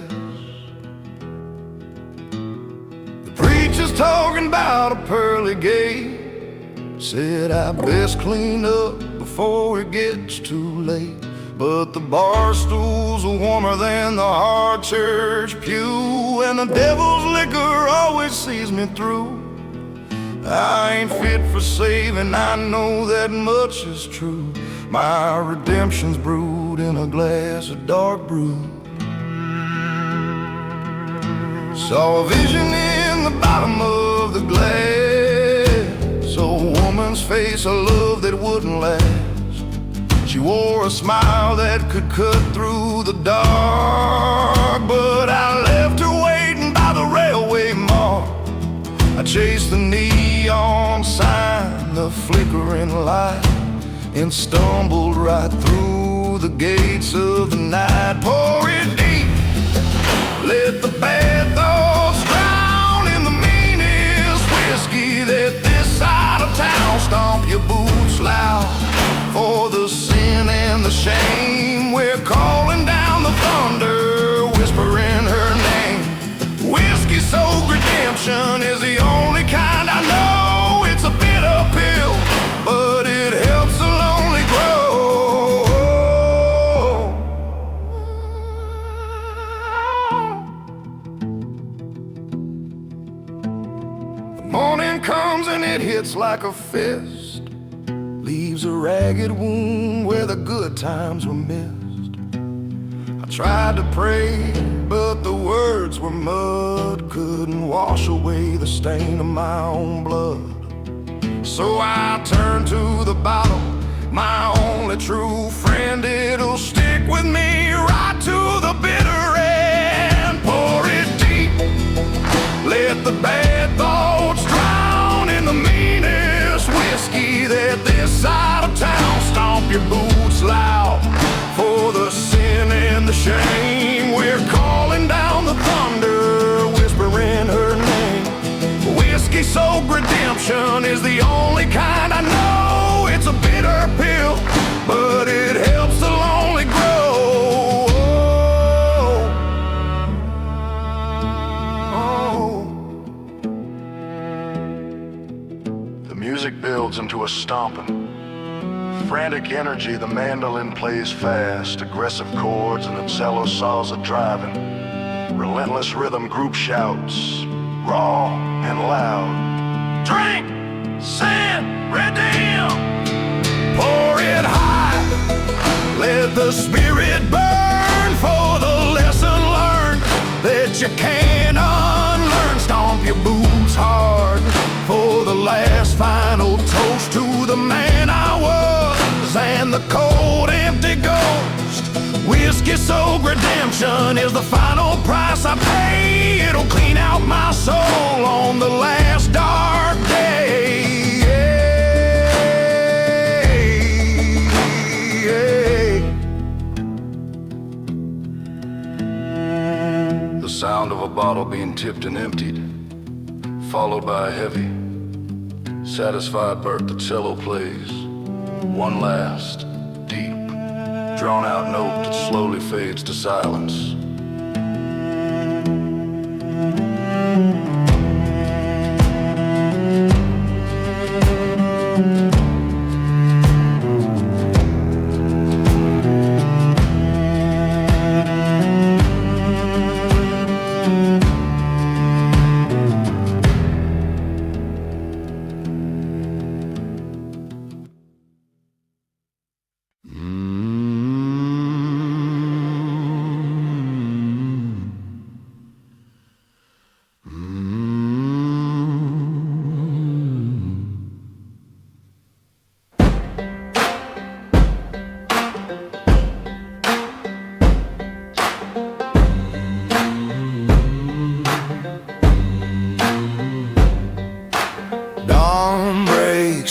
The preacher's talking about a pearly gate, said I best clean up before it gets too late. But the bar stools are warmer than the hard church pew, and the devil's liquor always sees me through. I ain't fit for saving, I know that much is true. My redemption's brewed in a glass of dark brew. Saw a vision in the bottom of the glass, a woman's face, a love that wouldn't last. She wore a smile that could cut through the dark, but I left her waiting by the railway mark. I chased the neon sign, the flickering light, and stumbled right through the gates of the night. Pour it deep, let the bad thoughts drown in the meanest whiskey that this side of town. Stomp your boots loud for the sin and the shame. We're calling down the thunder, whispering her name. Whiskey soaked redemption is the only kind I know. It's a bitter pill, but it helps the lonely grow. The morning comes and it hits like a fist, leaves a ragged wound where the good times were missed. I tried to pray, but the words were mud, couldn't wash away the stain of my own blood. So I turned to the bottle, my only true friend. It'll stick with me right to the bitter end. Pour it deep, let the bad thoughts drown in the meanest whiskey that this side of town. Stomp your boots loud for the sin and the shame. We're calling down the thunder, whispering her name. Whiskey soaked redemption is the only kind I know. It's a bitter pill, but it helps the lonely grow. The music builds into a stomping, frantic energy. The mandolin plays fast, aggressive chords, and the cello saws a driving. Relentless rhythm, group shouts, raw and loud. Drink, sin, redeem. Pour it high, let the spirit burn for the lesson learned that you can't unlearn. Stomp your boots hard for the last final toast to the man I was and the cold empty ghost. Whiskey soaked redemption is the final price I pay. It'll clean out my soul on the last dark day. The sound of a bottle being tipped and emptied followed by a heavy, satisfied Bert the cello plays. One last, deep, drawn-out note that slowly fades to silence.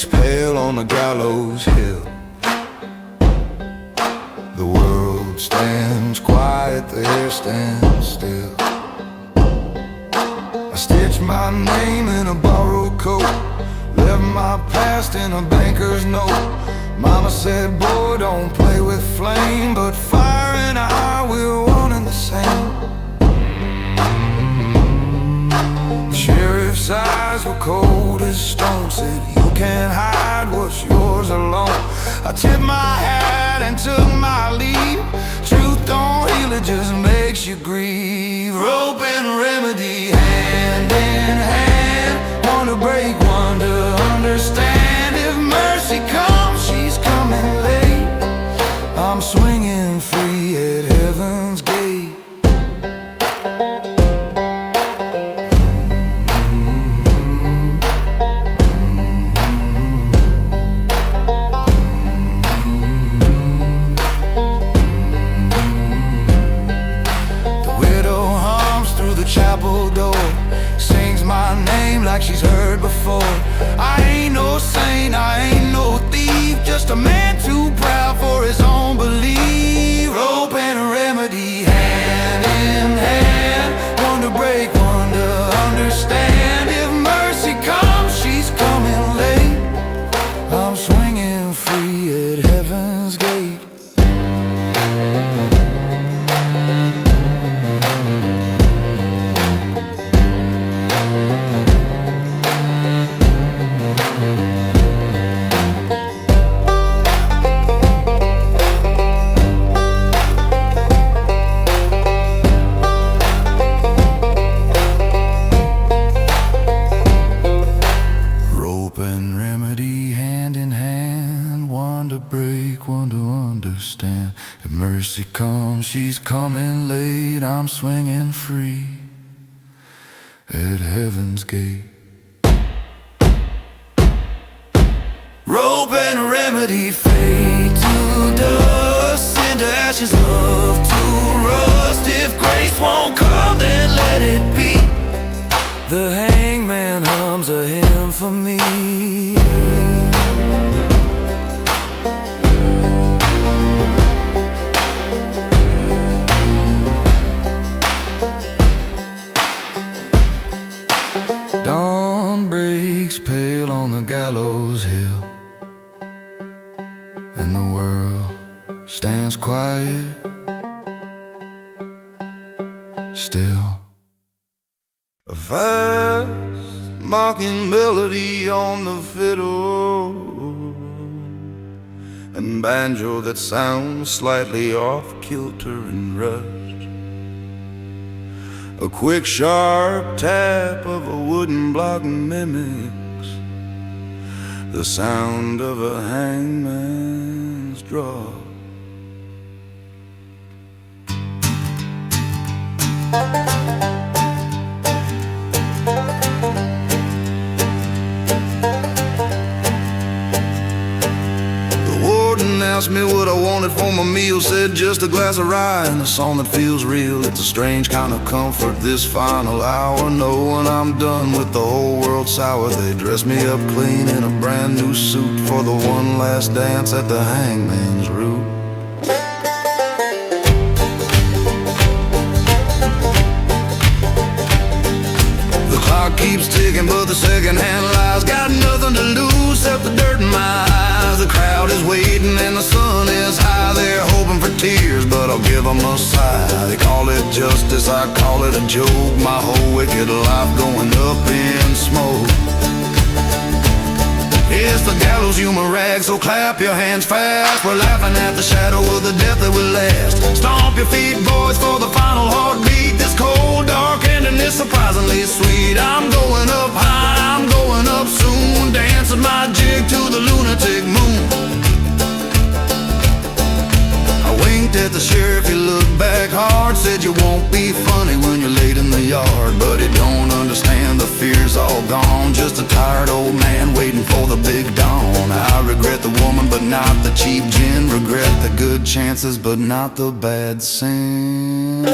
Pale on the gallows hill, the world stands quiet, the air stands still. I stitched my name in a borrowed coat, left my past in a banker's note. Mama said, boy, don't play with flame, but fire and I, we're one and the same. The sheriff's eyes were cold as stone, said, you can't hide what's yours alone. I tipped my hat and took my leave. Truth don't heal, it just makes you grieve. Rope and remedy, hand in hand, one to break, one to understand. If mercy comes, she's coming late. I'm swinging free at heaven's gate. Chapel door, sings my name like she's heard before. I ain't no saint, I ain't no thief, just a man too proud for his own belief. Rope and remedy, hand in hand, one to break, one to understand. If mercy comes, she's coming late. I'm swinging free at heaven's gate. Mercy comes, she's coming late. I'm swinging free at heaven's gate. Rope and remedy, fade to dust, into ashes, love to rust. If grace won't come, then let it be. The hangman hums a hymn for me. Dawn breaks pale on the gallows hill, and the world stands quiet, still. A fast mocking melody on the fiddle, and banjo that sounds slightly off kilter and rushed. A quick sharp tap of a wooden block mimics the sound of a hangman's draw. Asked me what I wanted for my meal, said just a glass of rye and a song that feels real. It's a strange kind of comfort this final hour, knowing I'm done with the whole world sour. They dress me up clean in a brand new suit for the one last dance at the hangman's root. The clock keeps ticking, but I'll give them a sigh. They call it justice, I call it a joke. My whole wicked life going up in smoke. It's the gallows humor rag, so clap your hands fast. We're laughing at the shadow of the death that will last. Stomp your feet, boys, for the final heartbeat. This cold, dark ending is surprisingly sweet. I'm going up high, I'm going up soon. Dancing my jig to the lunatic moon. I winked at the sheriff, he looked back hard. Said you won't be funny when you're laid in the yard. But he don't understand, the fear's all gone. Just a tired old man waiting for the big dawn. I regret the woman but not the cheap gin. Regret the good chances but not the bad sin.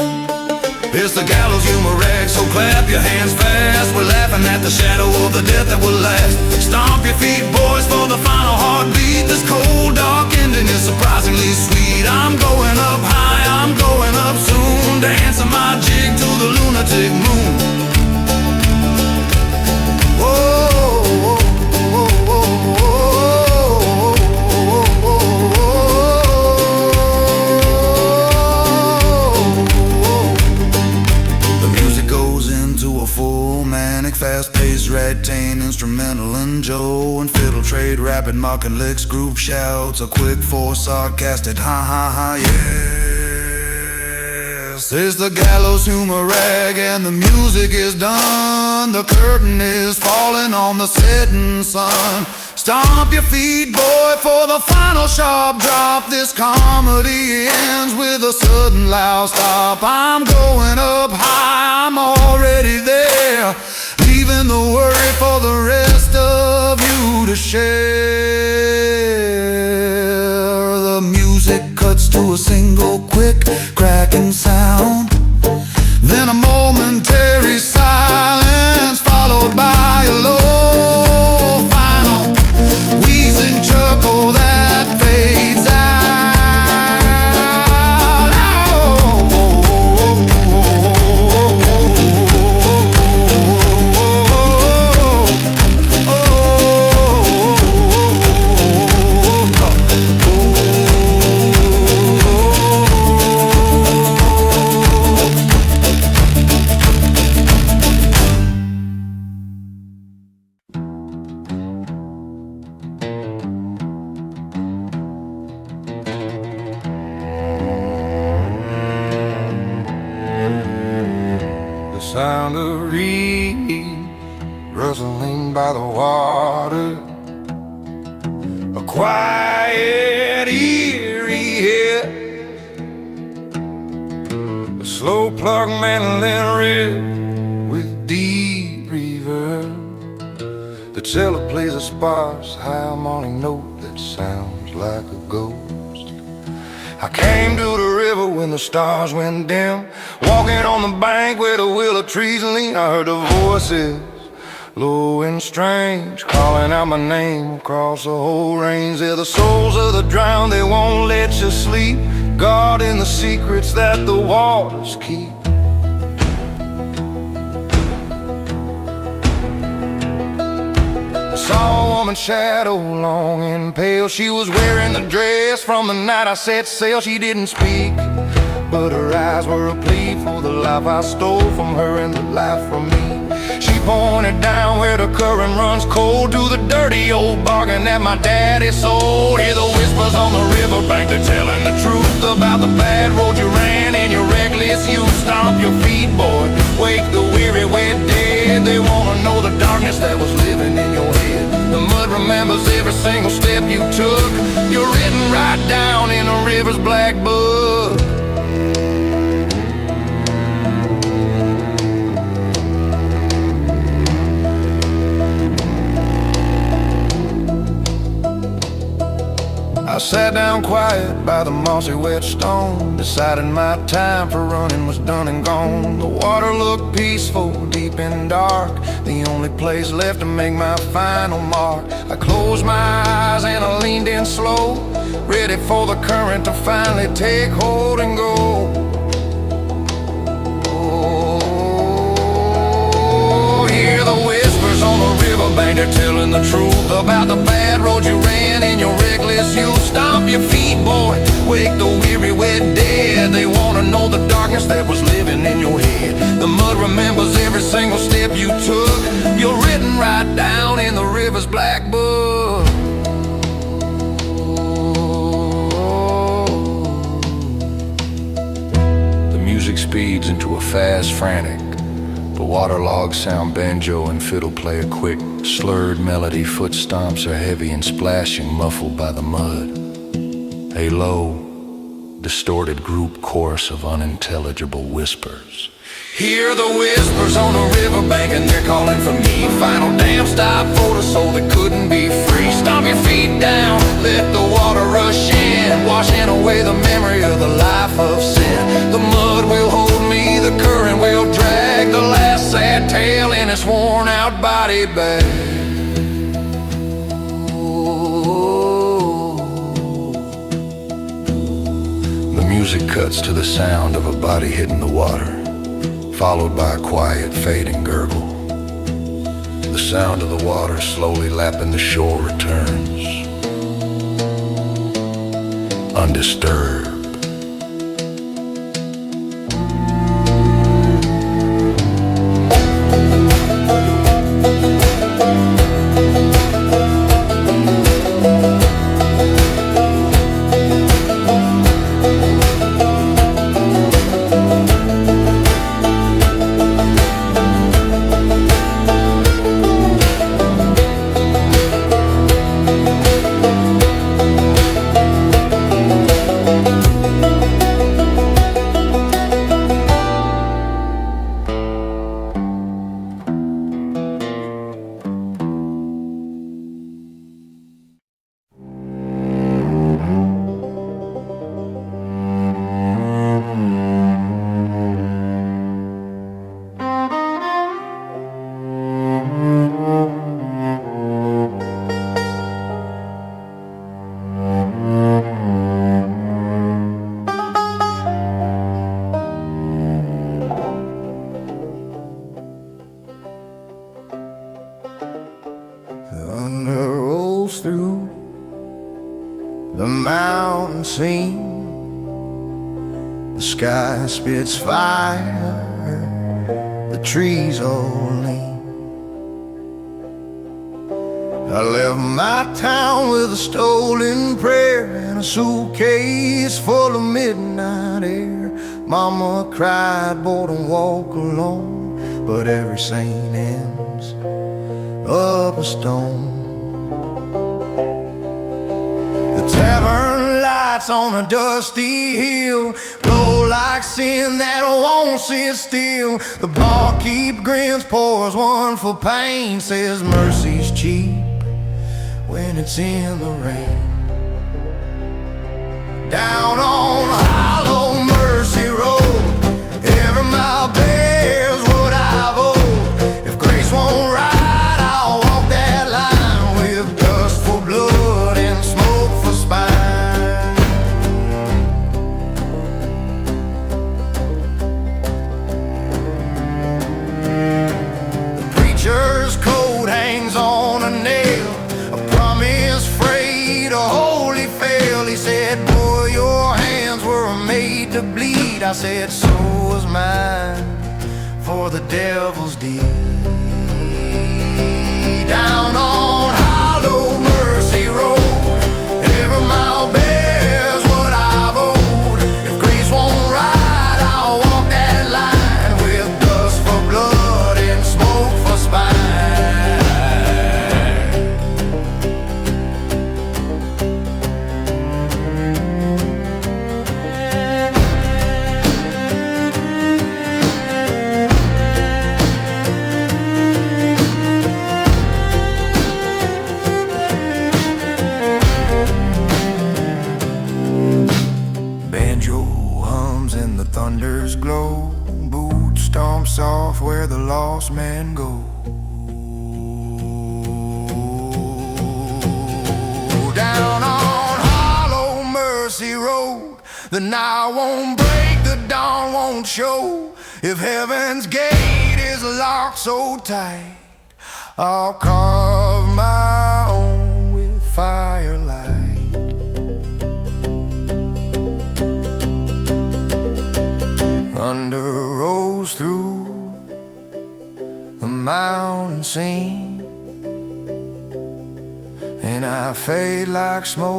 It's the gallows humor rag, so clap your hands fast. We're laughing at the shadow of the death that will last. Stomp your feet, boys, for the final heartbeat. This cold, dark ending is surprisingly sweet. I'm going up high, I'm going up soon. Dancing my jig to the lunatic moon. Whoa, whoa, whoa, whoa. Fast-paced ragtime, instrumental and Joe and fiddle trade, rapid mocking licks, group shouts, a quick four sarcastic ha ha ha yes. It's the gallows humor rag and the music is done. The curtain is falling on the setting sun. Stomp your feet, boy, for the final sharp drop. This comedy ends with a sudden loud stop. I'm going up high, I'm already there. Leaving the worry for the rest of you to share. The music cuts to a single quick cracking sound. Then a momentary silence followed by a low final wheezing chuckle that fades out. Sound of reeds rustling by the water, a quiet, eerie hit, a slow plug mandolin riff with deep reverb. The cello plays a sparse harmonic note that sounds like a ghost. I came to the river when the stars went dim, walking on the bank where the willow trees lean. I heard the voices, low and strange, calling out my name across the whole range. They're the souls of the drowned, they won't let you sleep, guarding the secrets that the waters keep. Saw a woman's shadow, long and pale. She was wearing the dress from the night I set sail. She didn't speak, but her eyes were a plea for the life I stole from her and the life from me. She pointed down where the current runs cold to the dirty old bargain that my daddy sold. Hear the whispers on the riverbank, they're telling the truth about the bad road you ran in your reckless youth. Stomp your feet, boy, wake the weary wet dead. They wanna know the darkness that was living in your head. The mud remembers every single step you took. You're written right down in the river's black book. I sat down quiet by the mossy wet stone, decided my time for running was done and gone. The water looked peaceful, deep and dark, the only place left to make my final mark. I closed my eyes and I leaned in slow, ready for the current to finally take hold and go. Oh, hear the whispers on the riverbank, they're telling the truth about the bad road you ran in your reckless youth. Stomp your feet, boy, wake the weary wet dead. darkness that was living in your head. The mud remembers every single step you took. You're written right down in the river's black book. The music speeds into a fast frantic. The waterlogged sound banjo and fiddle play a quick, slurred melody. Foot stomps are heavy and splashing, muffled by the mud. A low, distorted group chorus of unintelligible whispers. Hear the whispers on the riverbank and they're calling for me. Final damn stop for the soul that couldn't be free. Stomp your feet down, let the water rush in, washing away the memory of the life of sin. The mud will hold me, the current will drag the last sad tale in its worn out body bag. The music cuts to the sound of a body hitting the water, followed by a quiet, fading gurgle. The sound of the water slowly lapping the shore returns, undisturbed. Spits fire, the trees all lean. I left my town with a stolen prayer and a suitcase full of midnight air. Mama cried, boy, don't walk alone, but every saint ends up a stone. The tavern lights on a dusty hill glow like sin that won't sit still. The barkeep grins, pours one for pain, says mercy's cheap when it's in the rain. Down on Hollow Mercy Road, every mile bears what I've owed. If grace won't ride, I'll walk that line with dust for blood and smoke for spine. Coat hangs on a nail, a promise freight, a holy fail. He said, boy, your hands were made to bleed. I said, so was mine for the devil's deed. Down on Hollow Mercy Road, every mile bears what I've owed. If grace won't ride, I'll walk that line with dust for blood and smoke for spine. Thunder's glow, boot stomps off where the lost men go. Down on Hollow Mercy Road, the night won't break, the dawn won't show. If heaven's gate is locked so tight, I'll carve my own with firelight. Thunder rolls through the mountain scene, and I fade like smoke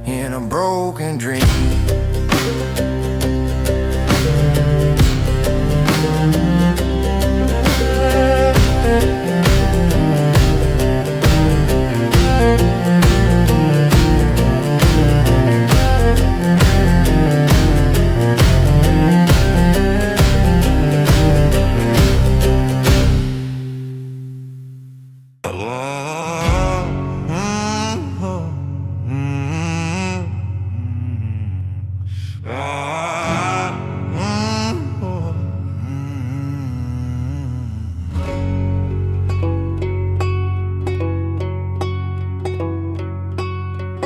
in a broken dream.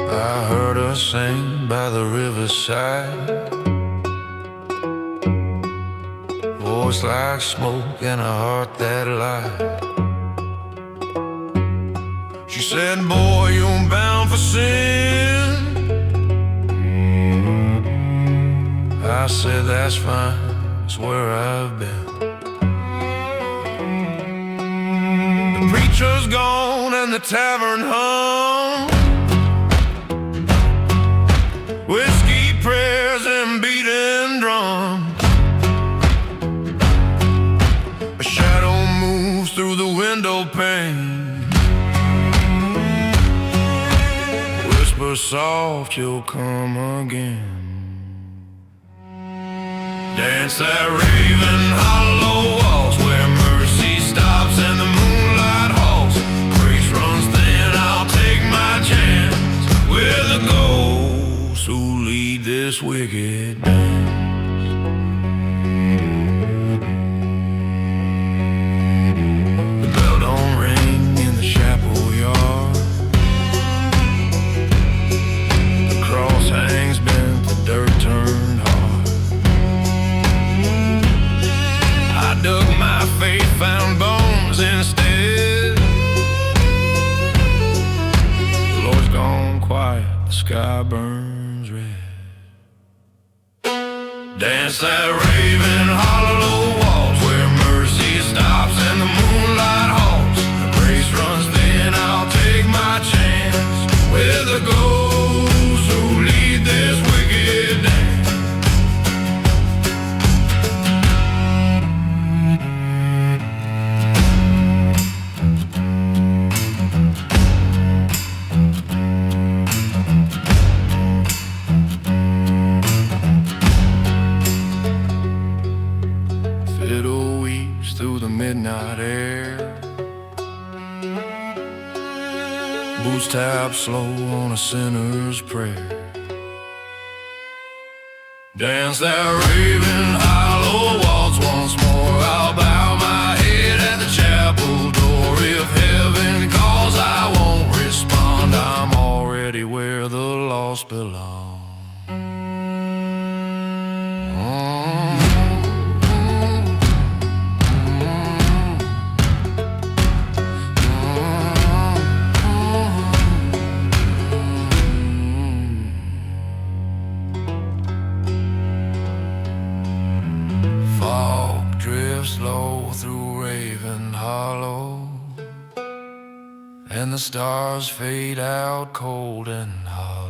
I heard her sing by the riverside, voice like smoke and a heart that lied. She said, boy, you're bound for sin. I said, that's fine, it's where I've been. The preacher's gone and the tavern hung, whiskey, prayers, and beating drums. A shadow moves through the window pane, whisper soft, you'll come again. Dance that Raven Hollow waltz where mercy stops and the moonlight halts. Grace runs thin, I'll take my chance with the ghosts who lead this wicked dance. The bell don't ring in the chapel yard, the cross hangs bent, the dirt turned hard. I dug my faith, found bones instead. The Lord's gone quiet, the sky burns red. Dance that Raven Hollow waltz where mercy stops and the moonlight halts. The grace runs thin, I'll take my chance with the ghosts who lead this wicked dance. Midnight air, boots tap slow on a sinner's prayer. Dance that Raven Hollow waltz once more. I'll bow my head at the chapel door. If heaven calls, I won't respond. I'm already where the lost belong. Slow through Raven Hollow, and the stars fade out cold and hollow.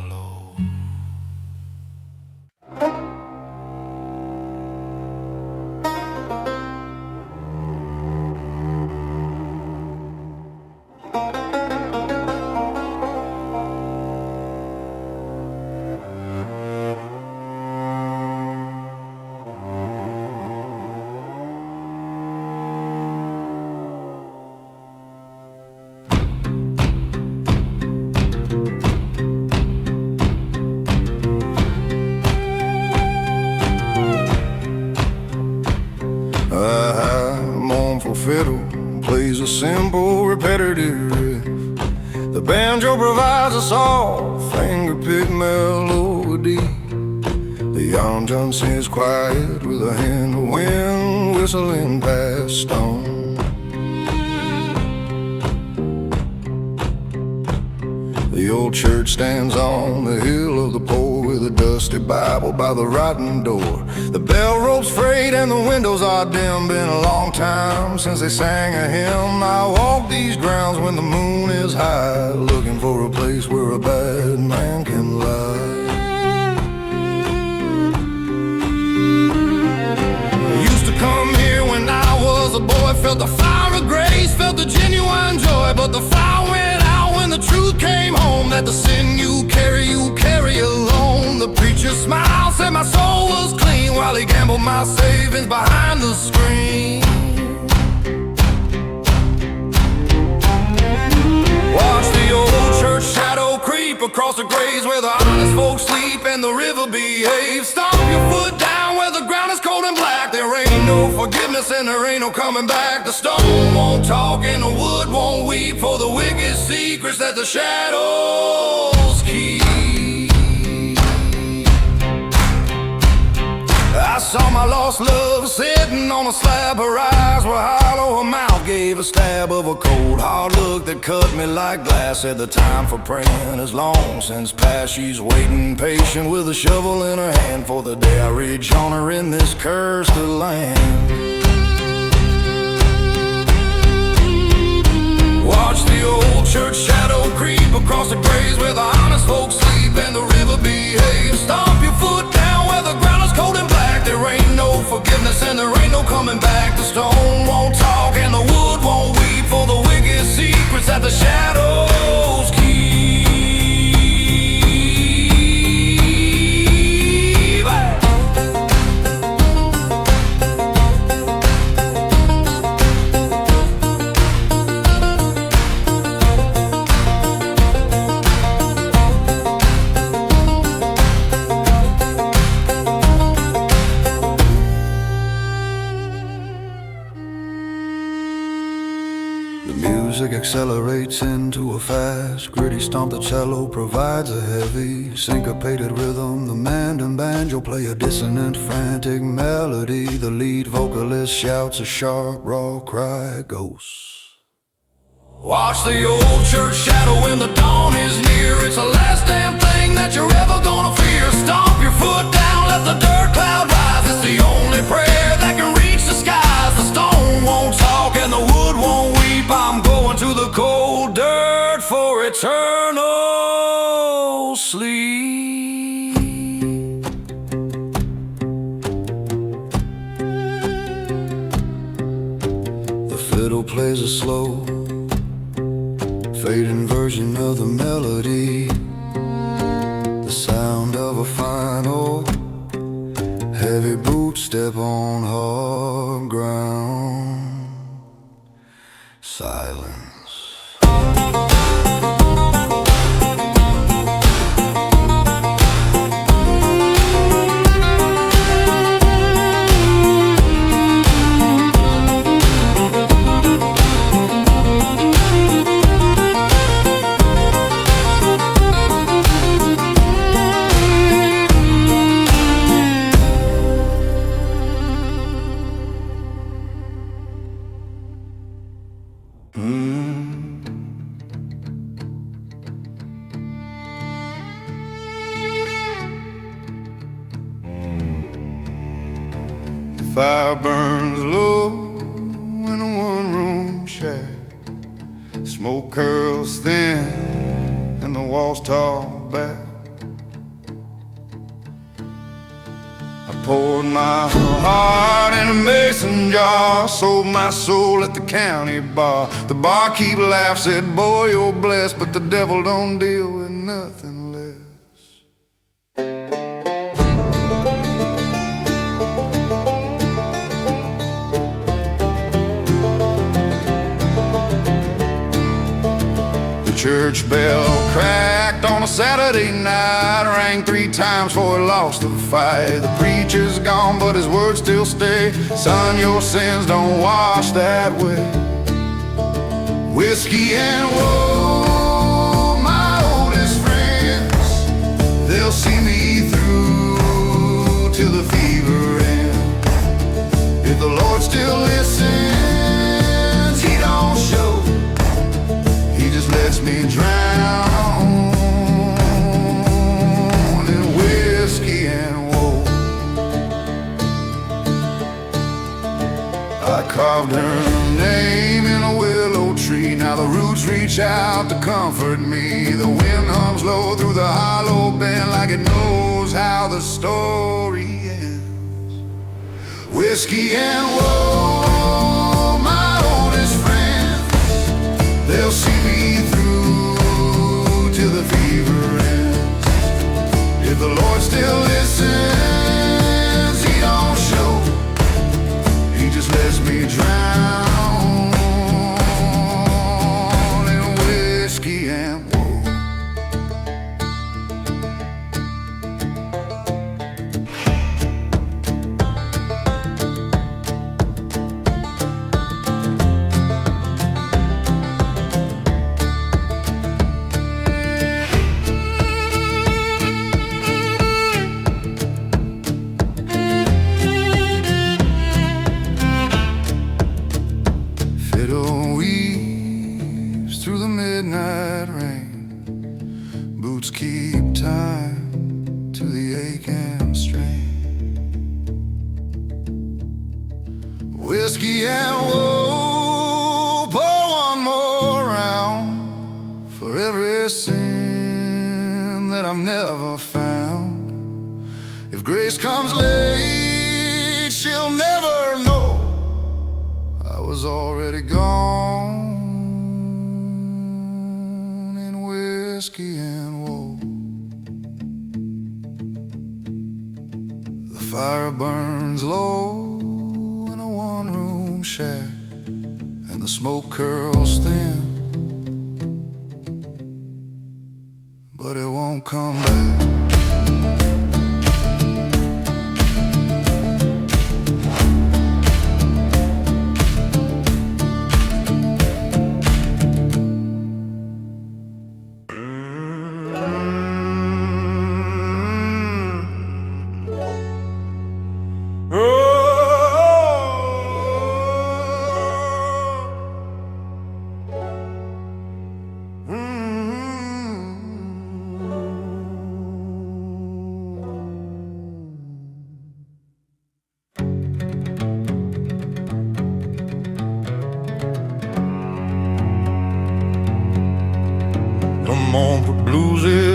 Fiddle plays a simple repetitive riff. The banjo provides a soft finger-picked melody. The yon John sings quiet with a hand of wind whistling past stone. The old church stands on the hill of the pole with a dusty Bible by the rotten door. The bell rope's frayed and the windows are dim. Been a long time since they sang a hymn. I walk these grounds when the moon is high, looking for a place where a bad man can lie. Used to come here when I was a boy, felt the fire of grace, felt the genuine joy, but the fire went out when the truth came home, that the sin you carry alone. The preacher smiled, said my soul was clean, while he gambled my savings behind the screen. Watch the old church shadow creep across the graves where the honest folks sleep and the river behaves. Stomp your foot down where the ground is cold and black. There ain't no forgiveness and there ain't no coming back. The stone won't talk and the wood won't weep for the wicked secrets that the shadows keep. I saw my lost love sitting on a slab. Her eyes were hollow, her mouth gave a stab of a cold hard look that cut me like glass. Said the time for praying is long since past. She's waiting patient with a shovel in her hand for the day I reach on her in this cursed land. Watch the old church shadow creep across the graves where the honest folks sleep and the river behaves. Stomp your foot down where the ground is cold and black. There ain't no forgiveness and there ain't no coming back. The stone won't talk and the wood won't weep for the wicked secrets that the shadows keep. Music accelerates into a fast, gritty stomp. The cello provides a heavy, syncopated rhythm. The mandolin banjo play a dissonant, frantic melody. The lead vocalist shouts a sharp, raw cry, ghosts. Watch the old church shadow when the dawn is near. It's the last damn thing that you're ever gonna fear. Stomp your foot down, let the dirt cloud rise. It's the only prayer that can reach the skies. The stone won't talk and the wood won't weep. I'm going to the cold dirt for eternal sleep. The fiddle plays a slow, fading version of the melody. The sound of a final, heavy boot step on hard ground. Silence. Fire burns low in a one-room shack. Smoke curls thin and the walls tall back. I poured my heart in a mason jar, sold my soul at the county bar. The barkeep laughed, said, boy, you're blessed, but the devil don't deal with nothing less. Church bell cracked on a Saturday night, rang 3 times before he lost the fight. The preacher's gone, but his words still stay. Son, your sins don't wash that way. Whiskey and woe, my oldest friends, they'll see me through till the fever ends. If the Lord still listens, he don't show, he just lets me drown in whiskey. carved her name in a willow tree. Now the roots reach out to comfort me. The wind hums low through the hollow bend like it knows how the story ends. Whiskey and woe, my oldest friends, they'll see me through till the fever ends. If the Lord still listens, he don't show, he just lets me drown in whiskey and woe. Whiskey and woe, pour one more round for every sin that I've never found. If grace comes late, she'll never know I was already gone in whiskey and woe. The fire burns low, shack, and the smoke curls thin, but it won't come back.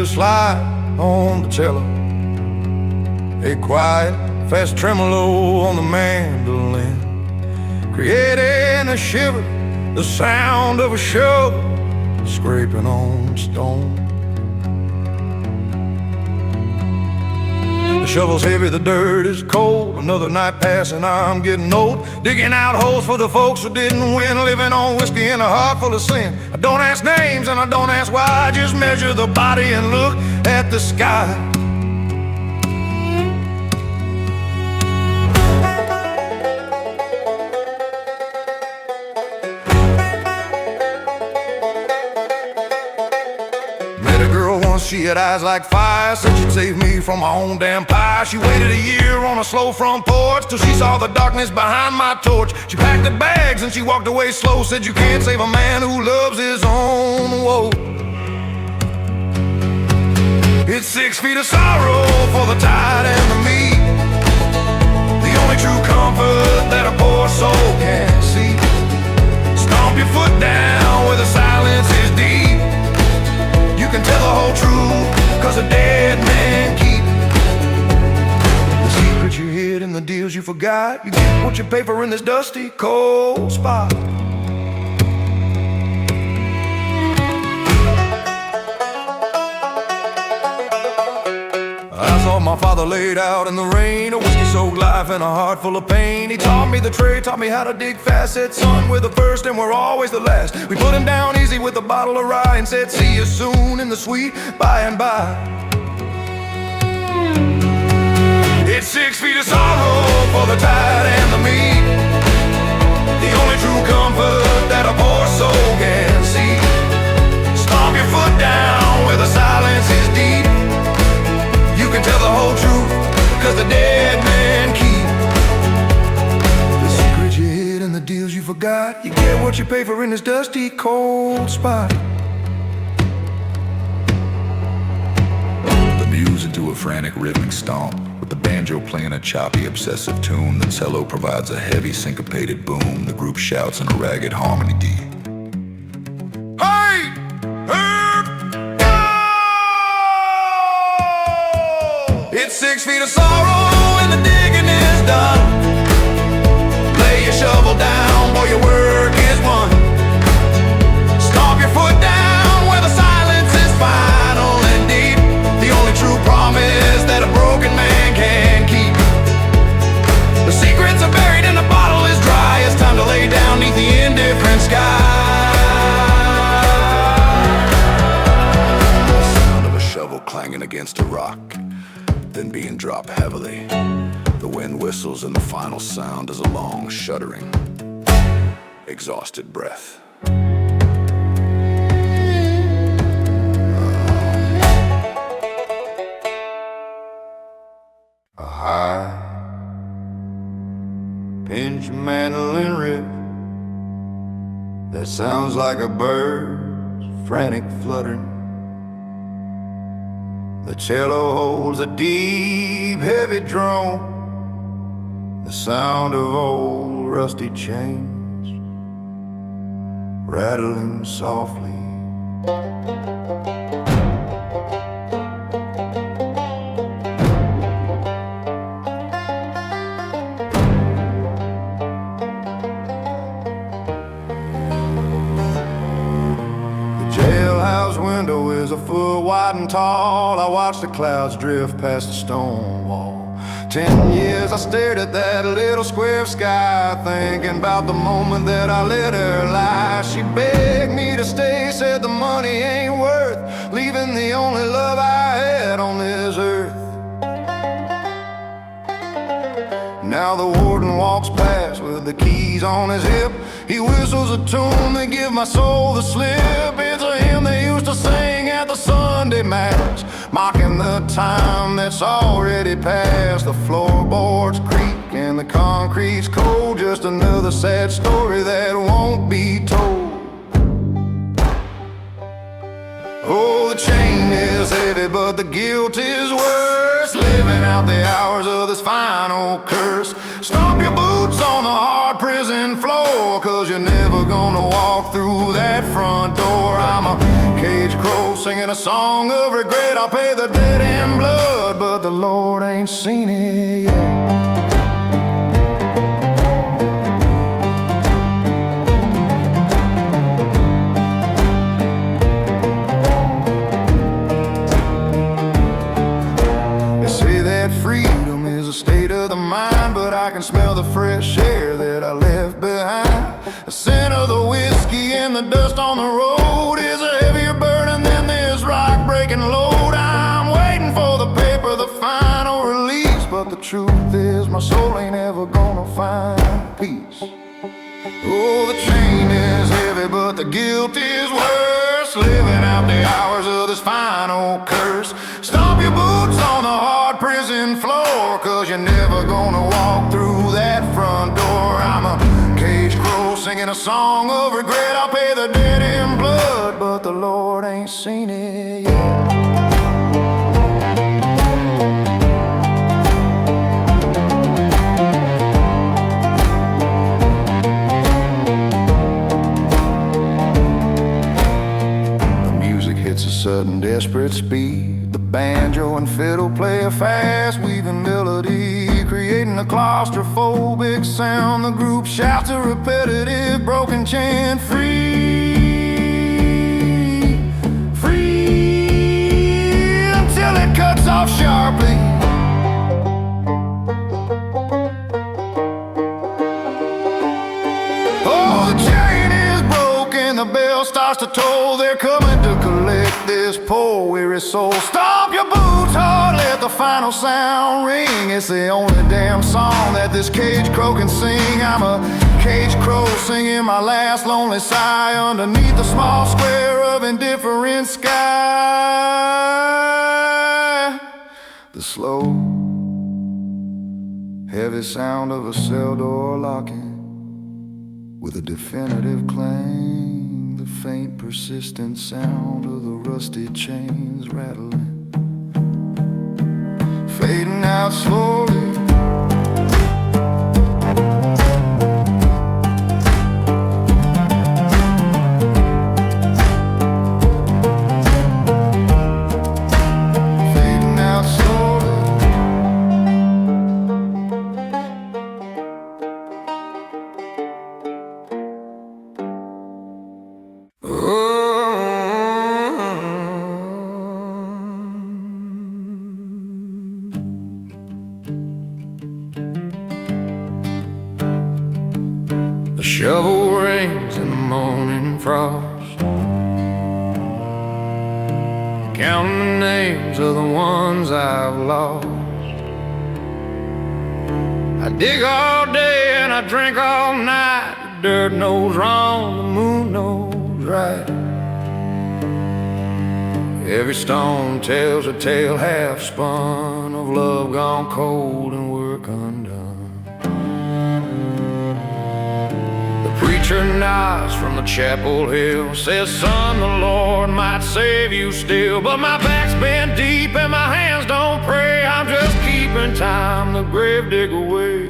Slide on the cello, a quiet, fast tremolo on the mandolin, creating a shiver, the sound of a shovel scraping on stone. The shovel's heavy, the dirt is cold. Another night passing, I'm getting old. Digging out holes for the folks who didn't win, living on whiskey in a heart full of sin. I don't ask names and I don't ask why, I just measure the body and look at the sky. She had eyes like fire, said she'd save me from my own damn pie. She waited a year on a slow front porch till she saw the darkness behind my torch. She packed her bags and she walked away slow, said you can't save a man who loves his own woe. It's 6 feet of sorrow for the tired and the meek, the only true comfort that a poor soul can see. Stomp your foot down where the silence is deep. You can tell the whole truth, cause a dead man keep the secrets you hid and the deals you forgot. You get what you pay for in this dusty, cold spot. I saw my father laid out in the rain, a whiskey-soaked life and a heart full of pain. He taught me the trade, taught me how to dig fast. Said, son, we're the first and we're always the last. We put him down easy with a bottle of rye and said, see you soon in the sweet by and by. It's 6 feet of sorrow for the tired and the meek, the only true comfort that a poor soul can see. Stomp your foot down where the silence is deep. You can tell the whole truth, cause the dead man keep the secrets you hid and the deals you forgot. You get what you pay for in this dusty, cold spot. The muse into a frantic rhythmic stomp, with the band banjo playing a choppy, obsessive tune. The cello provides a heavy, syncopated boom. The group shouts in a ragged harmony deep. Hey! It's 6 feet of sorrow and the digging is done. Lay your shovel down, boy, your work is won. Stomp your foot down where the silence is final and deep. The only true promise that a broken man can keep. The secrets are buried and the bottle is dry. It's time to lay down neath the indifferent sky. The sound of a shovel clanging against a rock, then being dropped heavily. The wind whistles and the final sound is a long, shuddering, exhausted breath. A high pinch mandolin rip that sounds like a bird's frantic fluttering. The cello holds a deep, heavy drone, the sound of old rusty chains rattling softly. Jailhouse window is a foot wide and tall. I watch the clouds drift past the stone wall. 10 years I stared at that little square of sky, thinking about the moment that I let her lie. She begged me to stay, said the money ain't worth leaving the only love I had on this earth. Now the warden walks past with the keys on his hip. He whistles a tune that give my soul the slip. It's a hymn they used to sing at the Sunday Mass, mocking the time that's already past. The floorboards creak and the concrete's cold, just another sad story that won't be told. Oh, the chain is heavy, but the guilt is worse. Living out the hours of this final curse. Stomp your boots on the hard prison floor, 'cause you're never gonna walk through that front door. I'm a caged crow singing a song of regret. I'll pay the debt in blood, but the Lord ain't seen it yet. Freedom is a state of the mind, but I can smell the fresh air that I left behind. The scent of the whiskey and the dust on the road is a heavier burden than this rock-breaking load. I'm waiting for the paper, the final release, but the truth is my soul ain't ever gonna find peace. Oh, the chain is heavy, but the guilt is worse. Living out the hours of this final curse. Stomp your boots on the hard prison floor, 'cause you're never gonna walk through that front door. I'm a caged crow singing a song of regret. I'll pay the debt in blood, but the Lord ain't seen it yet. It's a sudden desperate speed. The banjo and fiddle play a fast-weaving melody, creating a claustrophobic sound. The group shouts a repetitive broken chant. Free, free, until it cuts off sharply. Oh, the chain is broken, the bell starts to toll. They're coming to collect this poor weary soul. Stomp your boots hard, let the final sound ring. It's the only damn song that this caged crow can sing. I'm a caged crow singing my last lonely sigh underneath the small square of indifferent sky. The slow, heavy sound of a cell door locking with a definitive clang. The faint, persistent sound of the rusty chains rattling, fading out slowly shovel rings in the morning frost, counting the names of the ones I've lost. I dig all day and I drink all night. The dirt knows wrong, the moon knows right. Every stone tells a tale half spun of love gone cold and work undone. The preacher nods from the chapel hill, says, son, the Lord might save you still. But my back's been deep and my hands don't pray. I'm just keeping time, the grave dig away.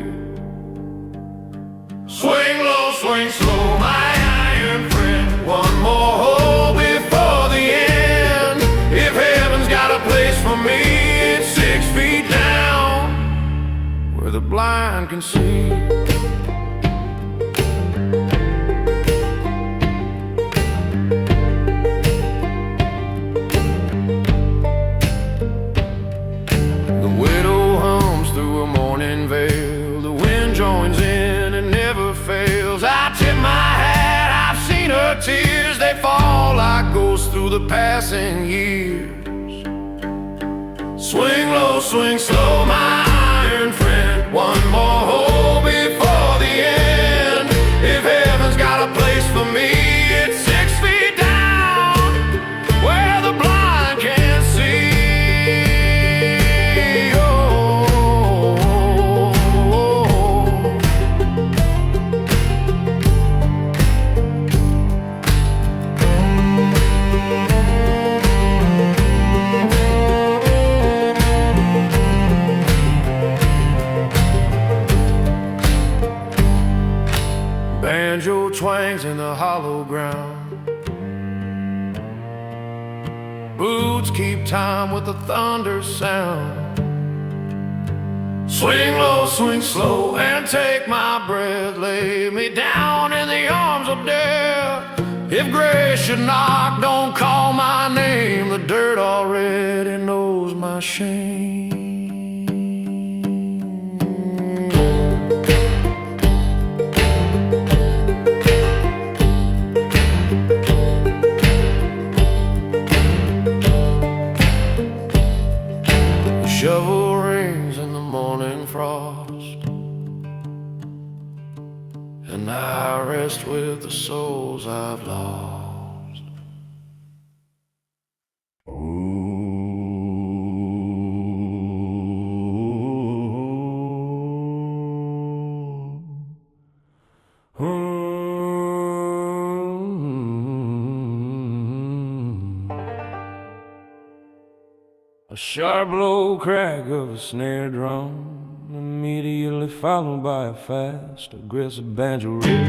Swing low, swing slow, my iron friend. One more hole before the end. If heaven's got a place for me, it's 6 feet down, where the blind can see. The widow hums through a morning veil. The wind joins in and never fails. I tip my hat, I've seen her tears. They fall like ghosts through the passing years. Swing low, swing slow, my iron friend. One more hole before the end. If heaven's got a place for me, it's 6 feet down, where the blind can't see. Banjo twangs in the hollow ground. Boots keep time with the thunder sound. Swing low, swing slow, and take my breath. Lay me down in the arms of death. If grace should knock, don't call my name. The dirt already knows my shame. Shovel rings in the morning frost, and I rest with the souls I've lost. A sharp low crack of a snare drum, immediately followed by a fast, aggressive banjo riff.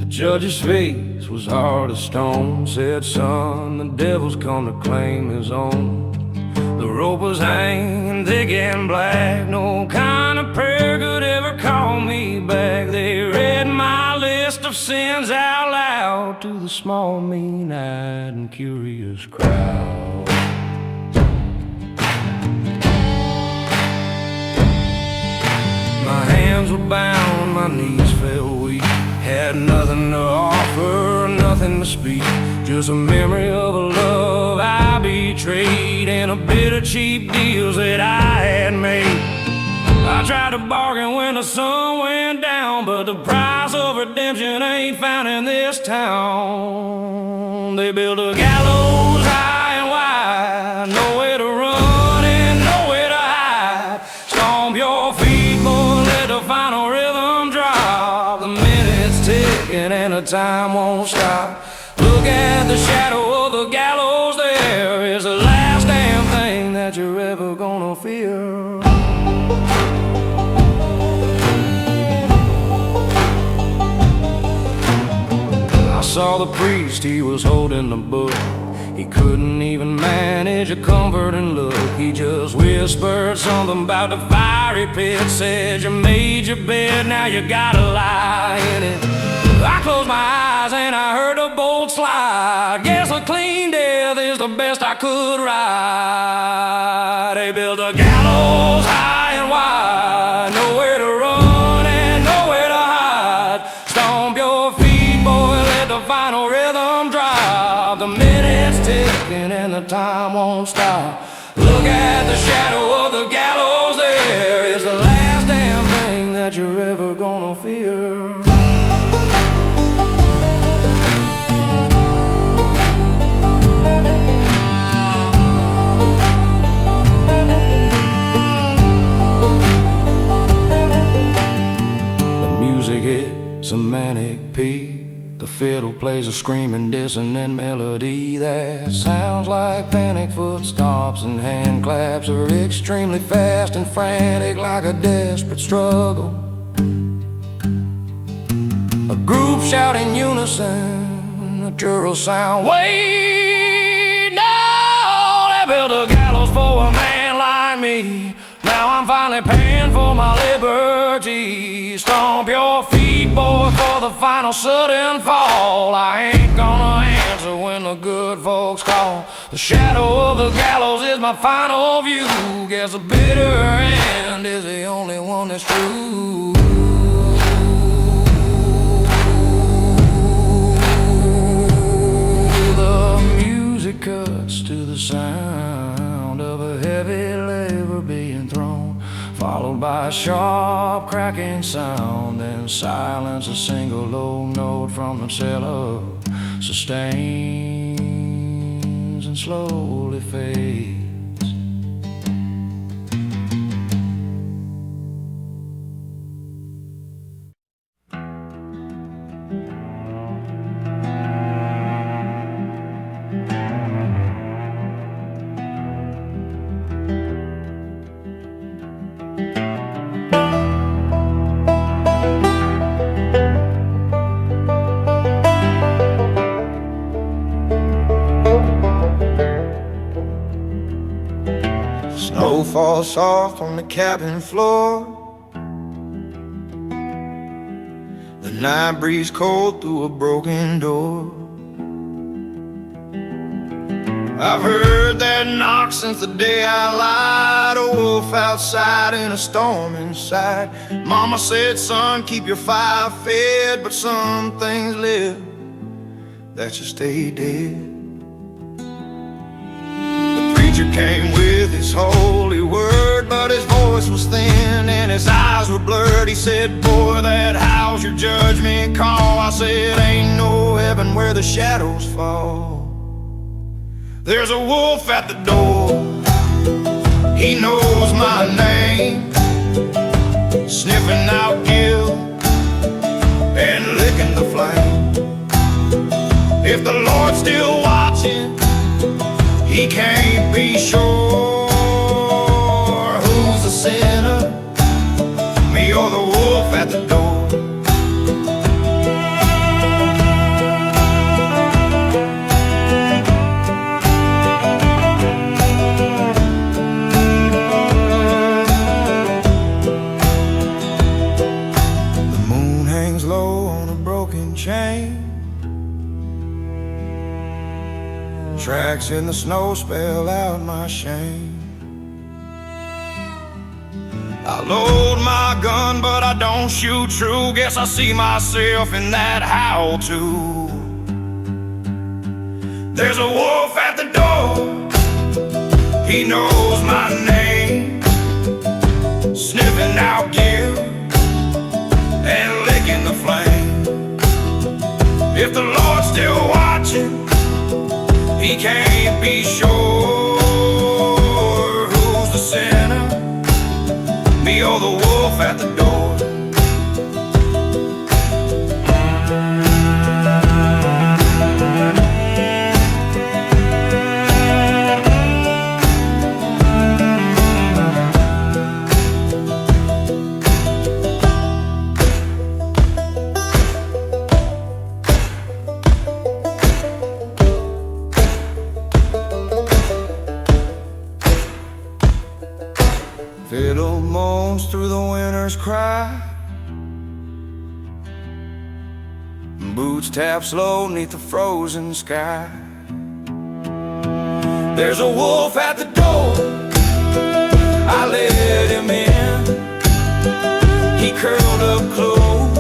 The judge's face was hard as stone. Said, son, the devil's come to claim his own. The rope was hanging thick and black. No kind of prayer could ever call me back. They read my list of sins out loud to the small, mean-eyed and curious crowd. My hands were bound, my knees felt weak. Had nothing to offer, nothing to speak. Just a memory of a love I betrayed and a bit of cheap deals that I had made. I tried to bargain when the sun went down, but the price of redemption ain't found in this town. They built a gallows high and wide, nowhere to run and nowhere to hide. Stomp your feet, boy, let the final rhythm drop. The minutes ticking and the time won't stop. Look at the shadow of the gallows there. It's the last damn thing that you're ever gonna fear. I saw the priest, he was holding the book. He couldn't even manage a comforting look. He just whispered something about the fiery pit. Said, you made your bed, now you gotta lie in it. I closed my eyes and I heard the bolt slide. Guess a clean death is the best I could ride. They built a gallows high and wide, nowhere to run and ticking and the time won't stop. Look at the shadow of the gallows there. It's the last damn thing that you're ever gonna fear. The music hits a manic peak. The fiddle plays a screaming dissonant melody that sounds like panic footsteps, and hand claps are extremely fast and frantic like a desperate struggle. A group shout in unison, a jural sound. Wait, no, they built a gallows for a man like me. Now I'm finally paying for my liberty. Stomp your feet, boy, for the final sudden fall. I ain't gonna answer when the good folks call. The shadow of the gallows is my final view. Guess the bitter end is the only one that's true. The music cuts to the sound of a heavy lever being thrown, followed by a sharp cracking sound, then silence, a single low note from the cello sustains and slowly fades. Snow falls soft on the cabin floor. The night breeze cold through a broken door. I've heard that knock since the day I lied. A wolf outside and a storm inside. Mama said, son, keep your fire fed, but some things live that should stay dead. Came with his holy word, but his voice was thin and his eyes were blurred. He said, boy, that how's your judgment call? I said, ain't no heaven where the shadows fall. There's a wolf at the door, he knows my name, sniffing out guilt and licking the flame. If the Lord's still watching, he can't be sure who's the sinner, me or the wolf at the door. The moon hangs low on a broken chain. Tracks in the snow spell out my shame. I load my gun, but I don't shoot true. Guess I see myself in that howl too. There's a wolf at the door, he knows my name, sniffing out guilt and licking the flame. If the Lord's still watching, he can't be sure who's the sinner, me or the wolf at the door. Fiddle moans through the winter's cry. Boots tap slow neath the frozen sky. There's a wolf at the door, I let him in. He curled up close,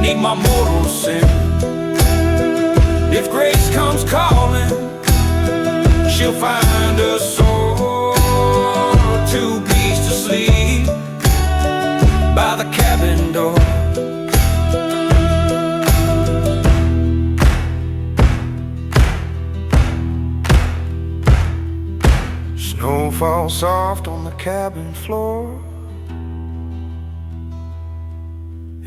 need my mortal sin. If grace comes calling, she'll find a soul, 2 piece to sleep by the cabin door. Snow falls soft on the cabin floor,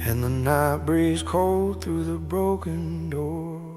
and the night breeze cold through the broken door.